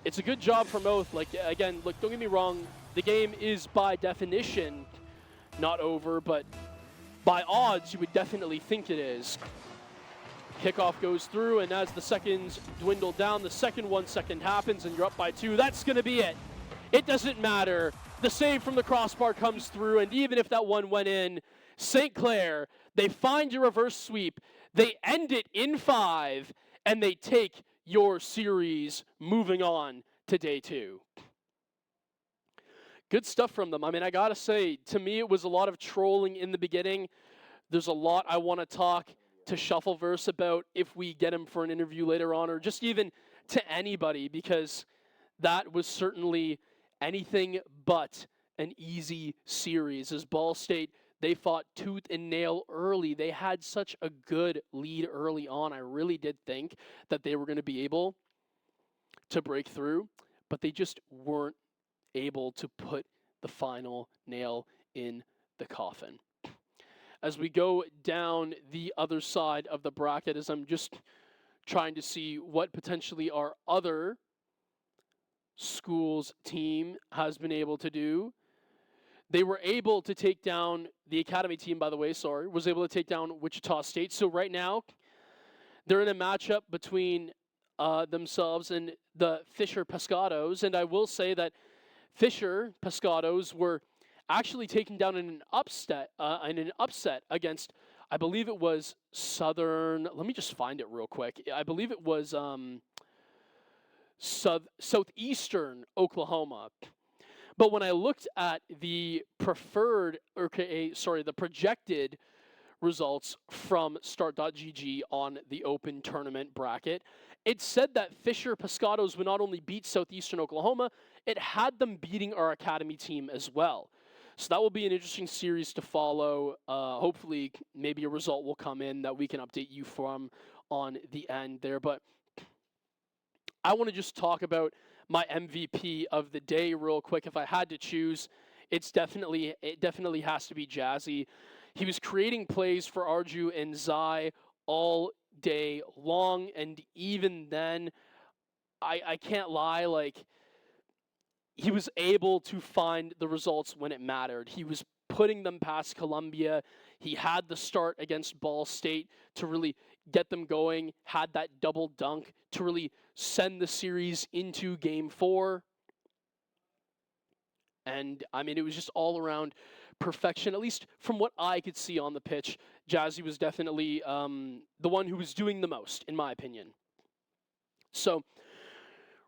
Speaker 1: It's a good job from Oath. Like, again, look, don't get me wrong. The game is by definition not over, but by odds, you would definitely think it is. Kickoff goes through, and as the seconds dwindle down, the second 1 second happens, and you're up by 2. That's going to be it. It doesn't matter. The save from the crossbar comes through, and even if that one went in, St. Clair, they find your reverse sweep, they end it in 5, and they take your series moving on to day 2. Good stuff from them. I mean, I gotta say, to me, it was a lot of trolling in the beginning. There's a lot I want to talk to Shuffleverse about if we get him for an interview later on, or just even to anybody, because that was certainly anything but an easy series. As Ball State, they fought tooth and nail early. They had such a good lead early on. I really did think that they were going to be able to break through, but they just weren't able to put the final nail in the coffin. As we go down the other side of the bracket, as I'm just trying to see what potentially our other school's team has been able to do. They were able to take down the academy team, by the way, was able to take down Wichita State. So right now, they're in a matchup between themselves and the Fisher Pescados. And I will say that Fisher Pescados were actually taken down in an upset against, I believe it was Southern. Let me just find it real quick. I believe it was Southeastern Oklahoma. But when I looked at the projected results from Start.gg on the Open Tournament bracket. It said that Fisher Pescados would not only beat Southeastern Oklahoma, it had them beating our academy team as well. So that will be an interesting series to follow. Hopefully, maybe a result will come in that we can update you from on the end there. But I want to just talk about my MVP of the day real quick. If I had to choose, it definitely has to be Jazzy. He was creating plays for Arju and Zai all day long, and even then, I can't lie, like, he was able to find the results when it mattered. He was putting them past Columbia. He had the start against Ball State to really get them going, had that double dunk to really send the series into Game 4. And, I mean, it was just all around perfection, at least from what I could see on the pitch. Jazzy was definitely the one who was doing the most, in my opinion. So,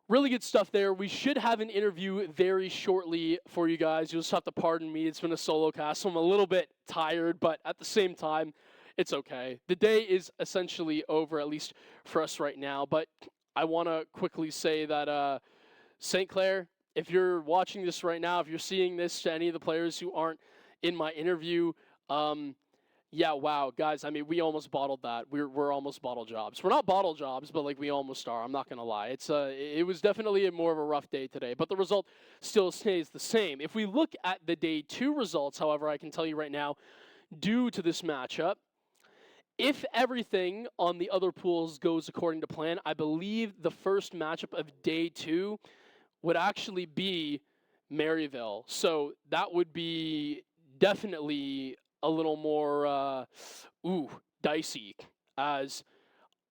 Speaker 1: really good stuff there. We should have an interview very shortly for you guys. You'll just have to pardon me. It's been a solo cast, so I'm a little bit tired, but at the same time, it's okay. The day is essentially over, at least for us right now. But I want to quickly say that St. Clair, if you're watching this right now, if you're seeing this to any of the players who aren't in my interview, yeah, wow, guys, I mean, we almost bottled that. We're almost bottle jobs. We're not bottle jobs, but, like, we almost are. I'm not going to lie. It was definitely more of a rough day today, but the result still stays the same. If we look at the day 2 results, however, I can tell you right now, due to this matchup, if everything on the other pools goes according to plan, I believe the first matchup of day 2 would actually be Maryville. So that would be definitely a little more, dicey, as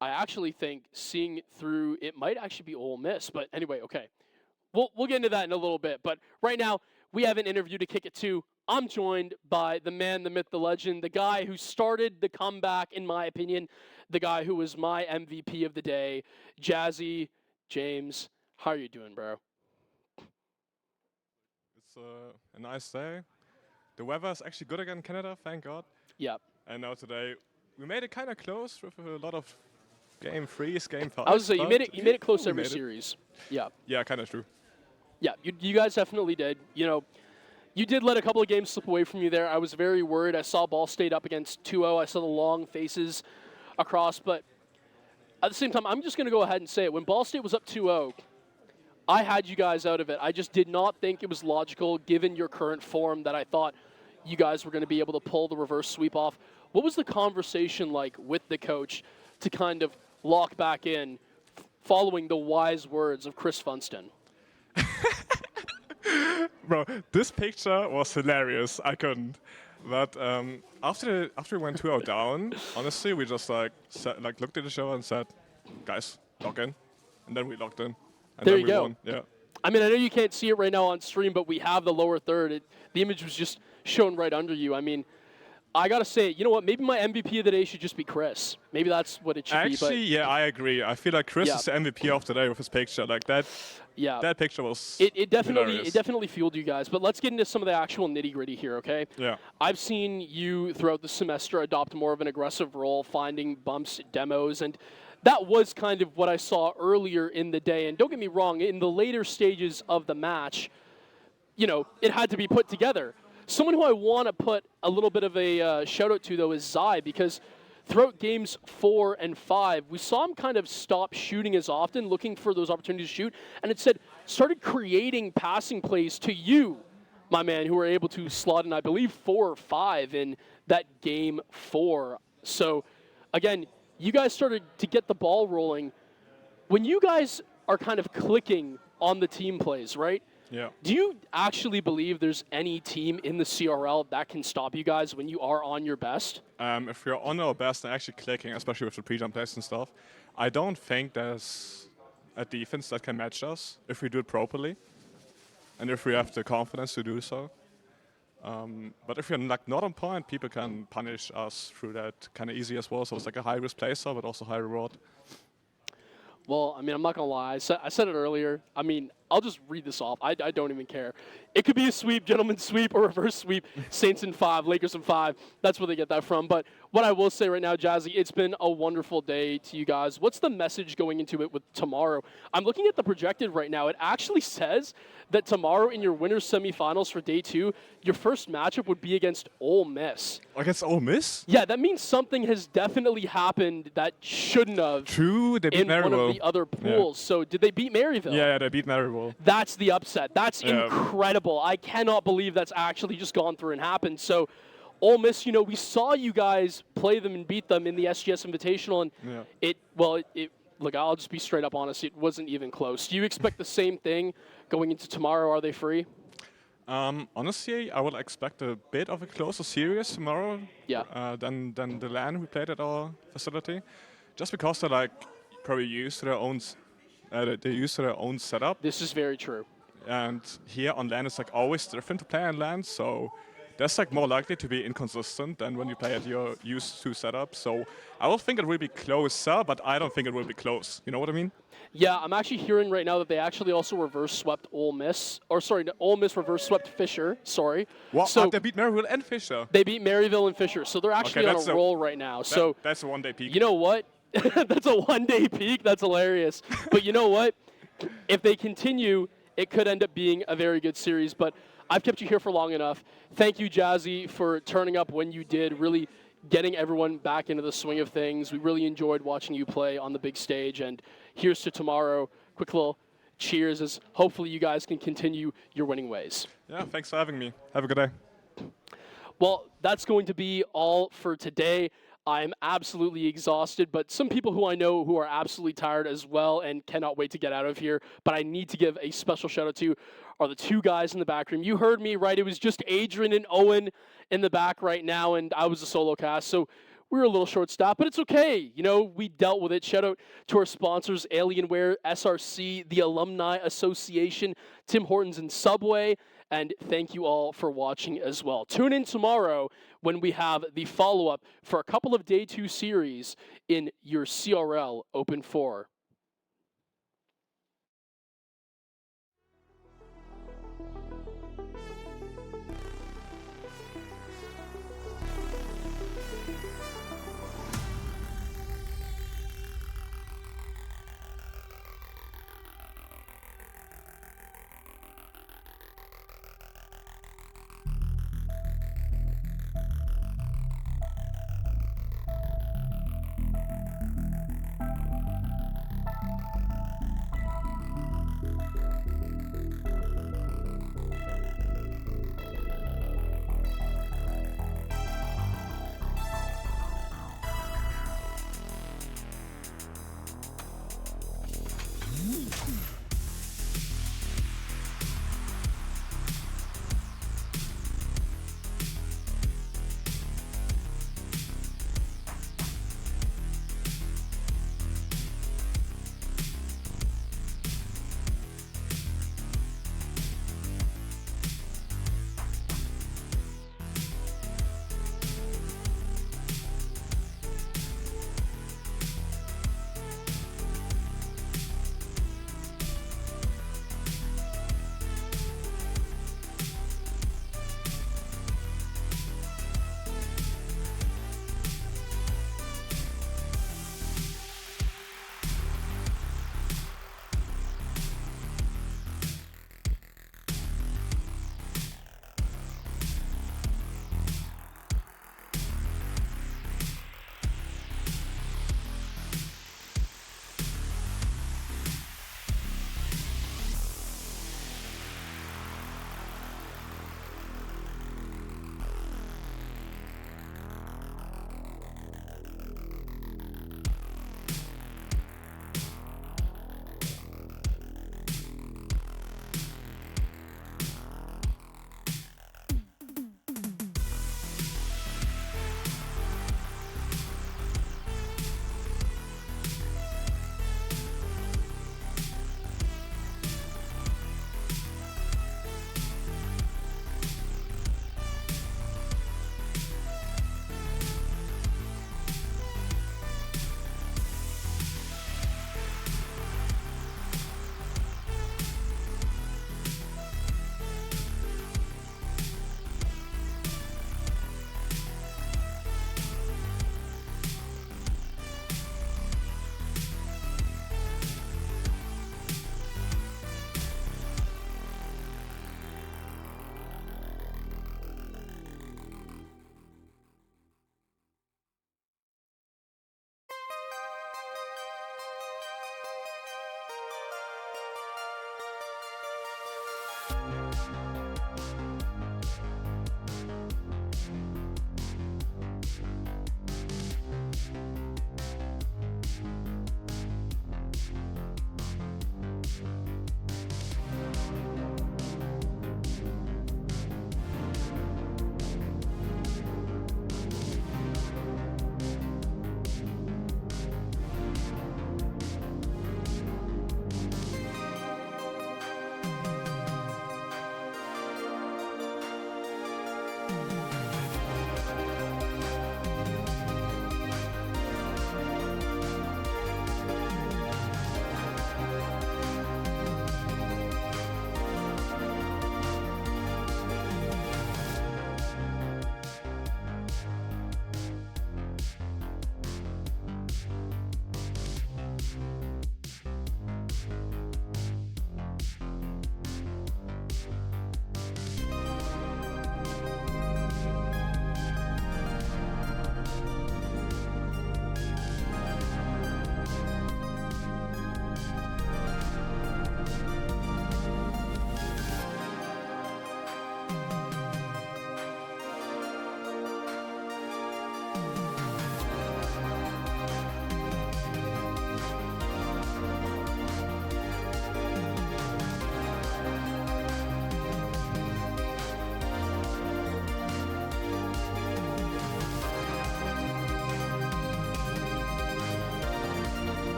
Speaker 1: I actually think seeing through it might actually be Ole Miss. But anyway, okay. We'll get into that in a little bit. But right now, we have an interview to kick it to. I'm joined by the man, the myth, the legend, the guy who started the comeback, in my opinion, the guy who was my MVP of the day, Jazzy. James, how are you doing, bro?
Speaker 2: It's a nice day. The weather is actually good again in Canada, thank God.
Speaker 1: Yep.
Speaker 2: And now today, we made it kind of close with a lot of game 3s, game 5s.
Speaker 1: I was say you made it close every series. Yeah.
Speaker 2: Yeah, kind of true.
Speaker 1: Yeah, you guys definitely did. You know, you did let a couple of games slip away from you there. I was very worried. I saw Ball State up against 2-0. I saw the long faces across, but at the same time, I'm just going to go ahead and say it. When Ball State was up 2-0, I had you guys out of it. I just did not think it was logical, given your current form, that I thought you guys were going to be able to pull the reverse sweep off. What was the conversation like with the coach to kind of lock back in following the wise words of Chris Funston?
Speaker 2: Bro, this picture was hilarious. I couldn't. But after we went 2-0 down, honestly, we just looked at the show and said, guys, lock in. And then we locked in. And
Speaker 1: there
Speaker 2: then
Speaker 1: you
Speaker 2: we
Speaker 1: go.
Speaker 2: Won. Yeah.
Speaker 1: I mean, I know you can't see it right now on stream, but we have the lower third. The image was just shown right under you. I mean, I got to say, you know what? Maybe my MVP of the day should just be Chris. Maybe that's what it should be.
Speaker 2: Actually, yeah, I agree. I feel like Chris is the MVP of the day with his picture. Like that. Yeah. That picture was.
Speaker 1: It definitely fueled you guys. But let's get into some of the actual nitty gritty here, okay?
Speaker 2: Yeah.
Speaker 1: I've seen you throughout the semester adopt more of an aggressive role, finding bumps, demos, and that was kind of what I saw earlier in the day. And don't get me wrong, in the later stages of the match, you know, it had to be put together. Someone who I want to put a little bit of a shout-out to, though, is Zai, because throughout games 4 and 5, we saw him kind of stop shooting as often, looking for those opportunities to shoot, and it started creating passing plays to you, my man, who were able to slot in, I believe, 4 or 5 in that game 4. So, again, you guys started to get the ball rolling. When you guys are kind of clicking on the team plays, right?
Speaker 2: Yeah.
Speaker 1: Do you actually believe there's any team in the CRL that can stop you guys when you are on your best?
Speaker 2: If we're on our best and actually clicking, especially with the pre-jump plays and stuff, I don't think there's a defense that can match us if we do it properly and if we have the confidence to do so. But if we're not on point, people can punish us through that kind of easy as well. So it's like a high-risk play style, but also high reward.
Speaker 1: Well, I mean, I'm not going to lie. I said it earlier. I mean, I'll just read this off. I don't even care. It could be a sweep, gentleman's sweep, or reverse sweep. Saints in 5, Lakers in 5. That's where they get that from. But what I will say right now, Jazzy, it's been a wonderful day to you guys. What's the message going into it with tomorrow? I'm looking at the projected right now. It actually says that tomorrow in your winners semifinals for day 2, your first matchup would be against Ole Miss.
Speaker 2: Against Ole Miss?
Speaker 1: Yeah, that means something has definitely happened that shouldn't have.
Speaker 2: True, they beat Maryville.
Speaker 1: In one of the other pools. Yeah. So did they beat Maryville?
Speaker 2: Yeah, they beat Maryville.
Speaker 1: That's the upset. That's incredible. I cannot believe that's actually just gone through and happened. So Ole Miss, we saw you guys play them and beat them in the SGS Invitational, and look, I'll just be straight up honest. It wasn't even close. Do you expect the same thing going into tomorrow? Are they free?
Speaker 2: Honestly, I would expect a bit of a closer series tomorrow than the LAN we played at our facility, just because they're probably used to their own setup.
Speaker 1: This is very true.
Speaker 2: And here on LAN, it's always different to play on LAN, so that's more likely to be inconsistent than when you play at your used to setup. So I will think it will be closer, but I don't think it will be close. You know what I mean?
Speaker 1: Yeah, I'm actually hearing right now that they actually also reverse swept Ole Miss. Ole Miss reverse swept Fisher. Sorry.
Speaker 2: What? So they beat Maryville and Fisher.
Speaker 1: They beat Maryville and Fisher, so they're actually on a roll right now.
Speaker 2: That's a one-day peak.
Speaker 1: You know what? That's a one-day peak. That's hilarious. But you know what? If they continue, it could end up being a very good series. But I've kept you here for long enough. Thank you, Jazzy, for turning up when you did, really getting everyone back into the swing of things. We really enjoyed watching you play on the big stage. And here's to tomorrow. Quick little cheers as hopefully you guys can continue your winning ways.
Speaker 2: Yeah, thanks for having me. Have a good day.
Speaker 1: Well, that's going to be all for today. I'm absolutely exhausted, but some people who I know who are absolutely tired as well and cannot wait to get out of here. But I need to give a special shout out to are the two guys in the back room. You heard me, right? It was just Adrian and Owen in the back right now, and I was a solo cast. So we were a little short-staffed, but it's okay. We dealt with it. Shout out to our sponsors, Alienware, SRC, the Alumni Association, Tim Hortons, and Subway. And thank you all for watching as well. Tune in tomorrow when we have the follow-up for a couple of Day 2 series in your CRL Open 4.